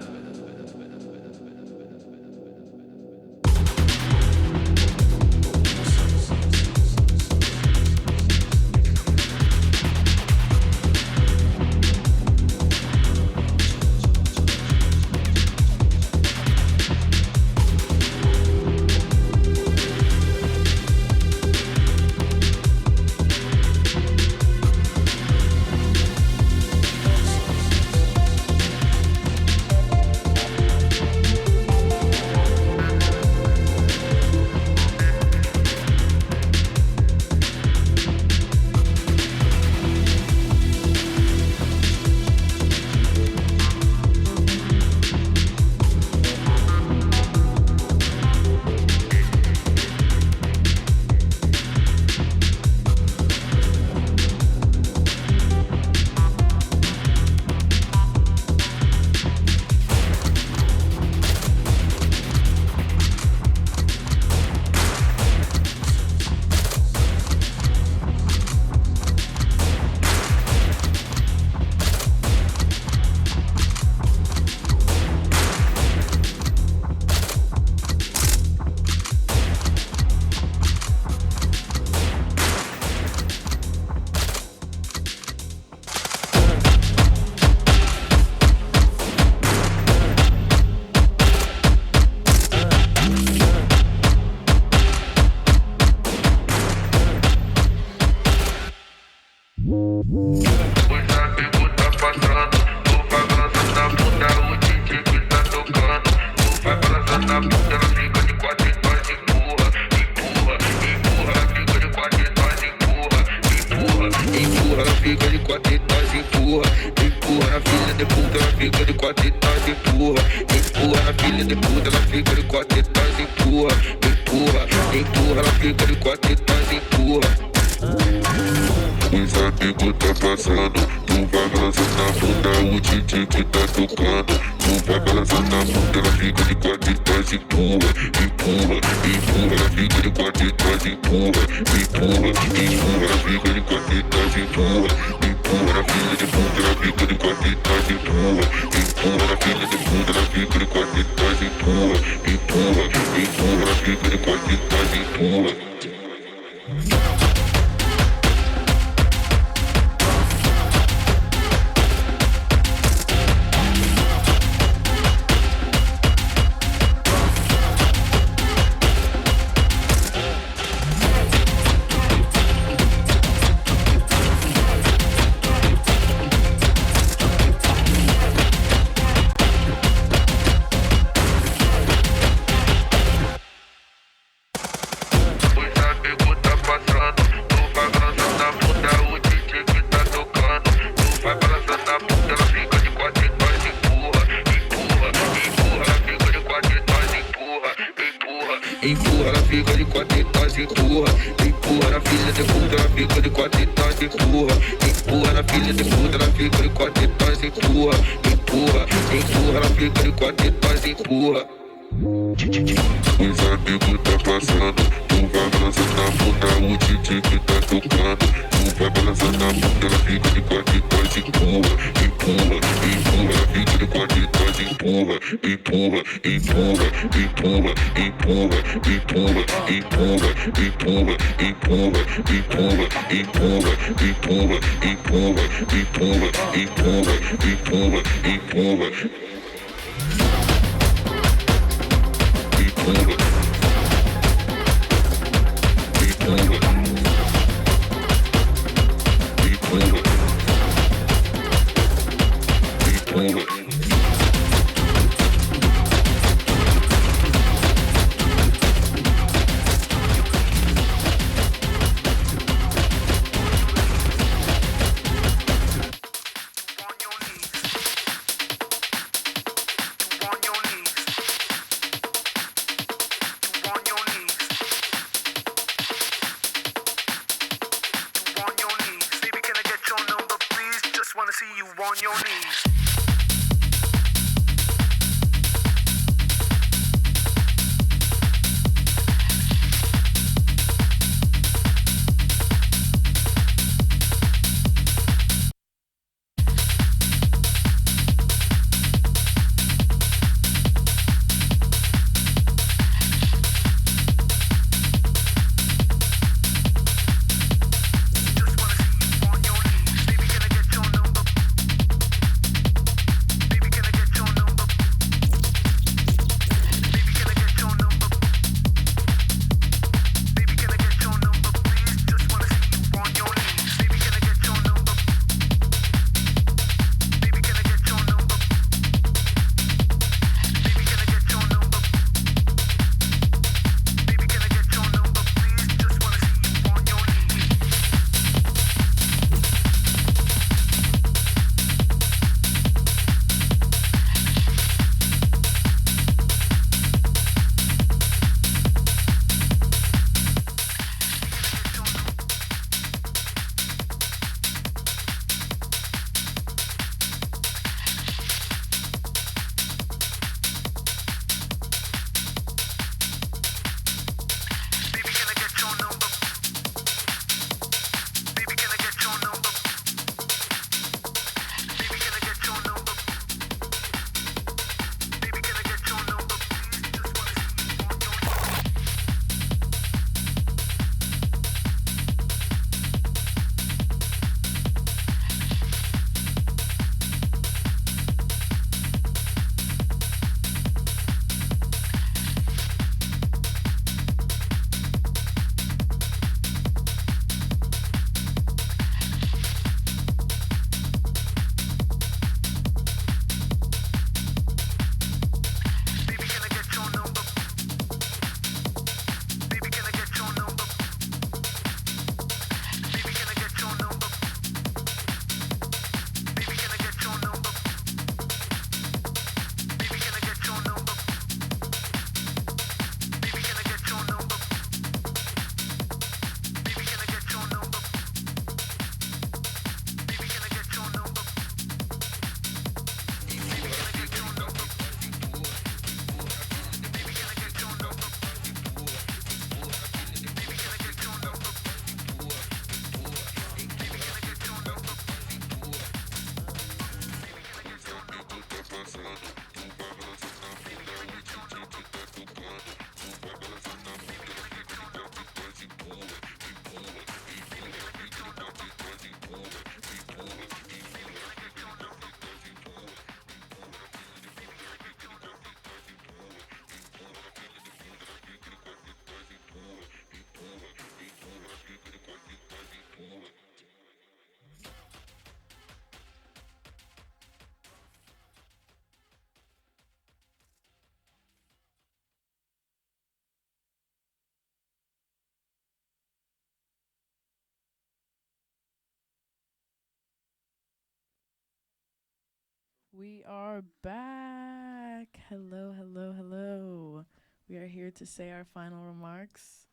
We are back. Hello, hello, hello. We are here to say our final remarks.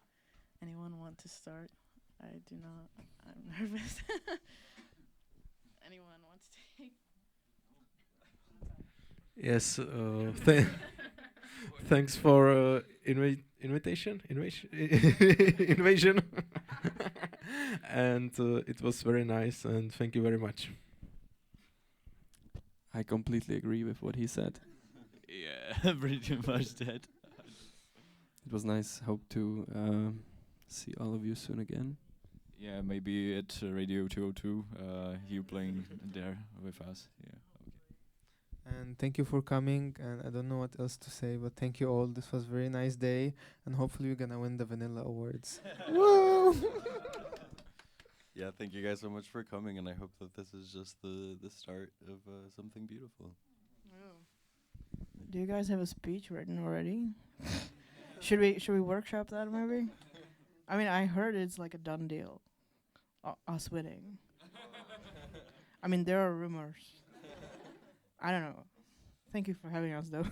Anyone want to start? I do not. I'm nervous. Anyone want to take? Yes. Thanks for invitation, invasion, and it was very nice. And thank you very much. I completely agree with what he said. Yeah, pretty much that. It was nice. Hope to see all of you soon again. Yeah, maybe at Radio 202, you playing there with us. Yeah. And thank you for coming. And I don't know what else to say, but thank you all. This was a very nice day, and hopefully we're gonna win the Vanilla Awards. Woo! Yeah, thank you guys so much for coming, and I hope that this is just the start of something beautiful. Do you guys have a speech written already? Should we workshop that maybe? I mean, I heard it's like a done deal. Us winning. I mean, there are rumors. I don't know. Thank you for having us, though.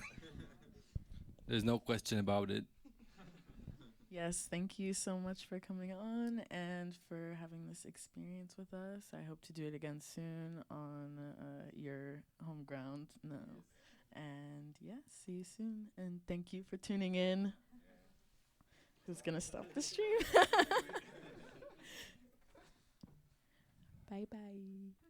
There's no question about it. Yes, thank you so much for coming on and for having this experience with us. I hope to do it again soon on your home ground. No. And yeah, see you soon. And thank you for tuning in. Who's going to stop the stream? Bye-bye.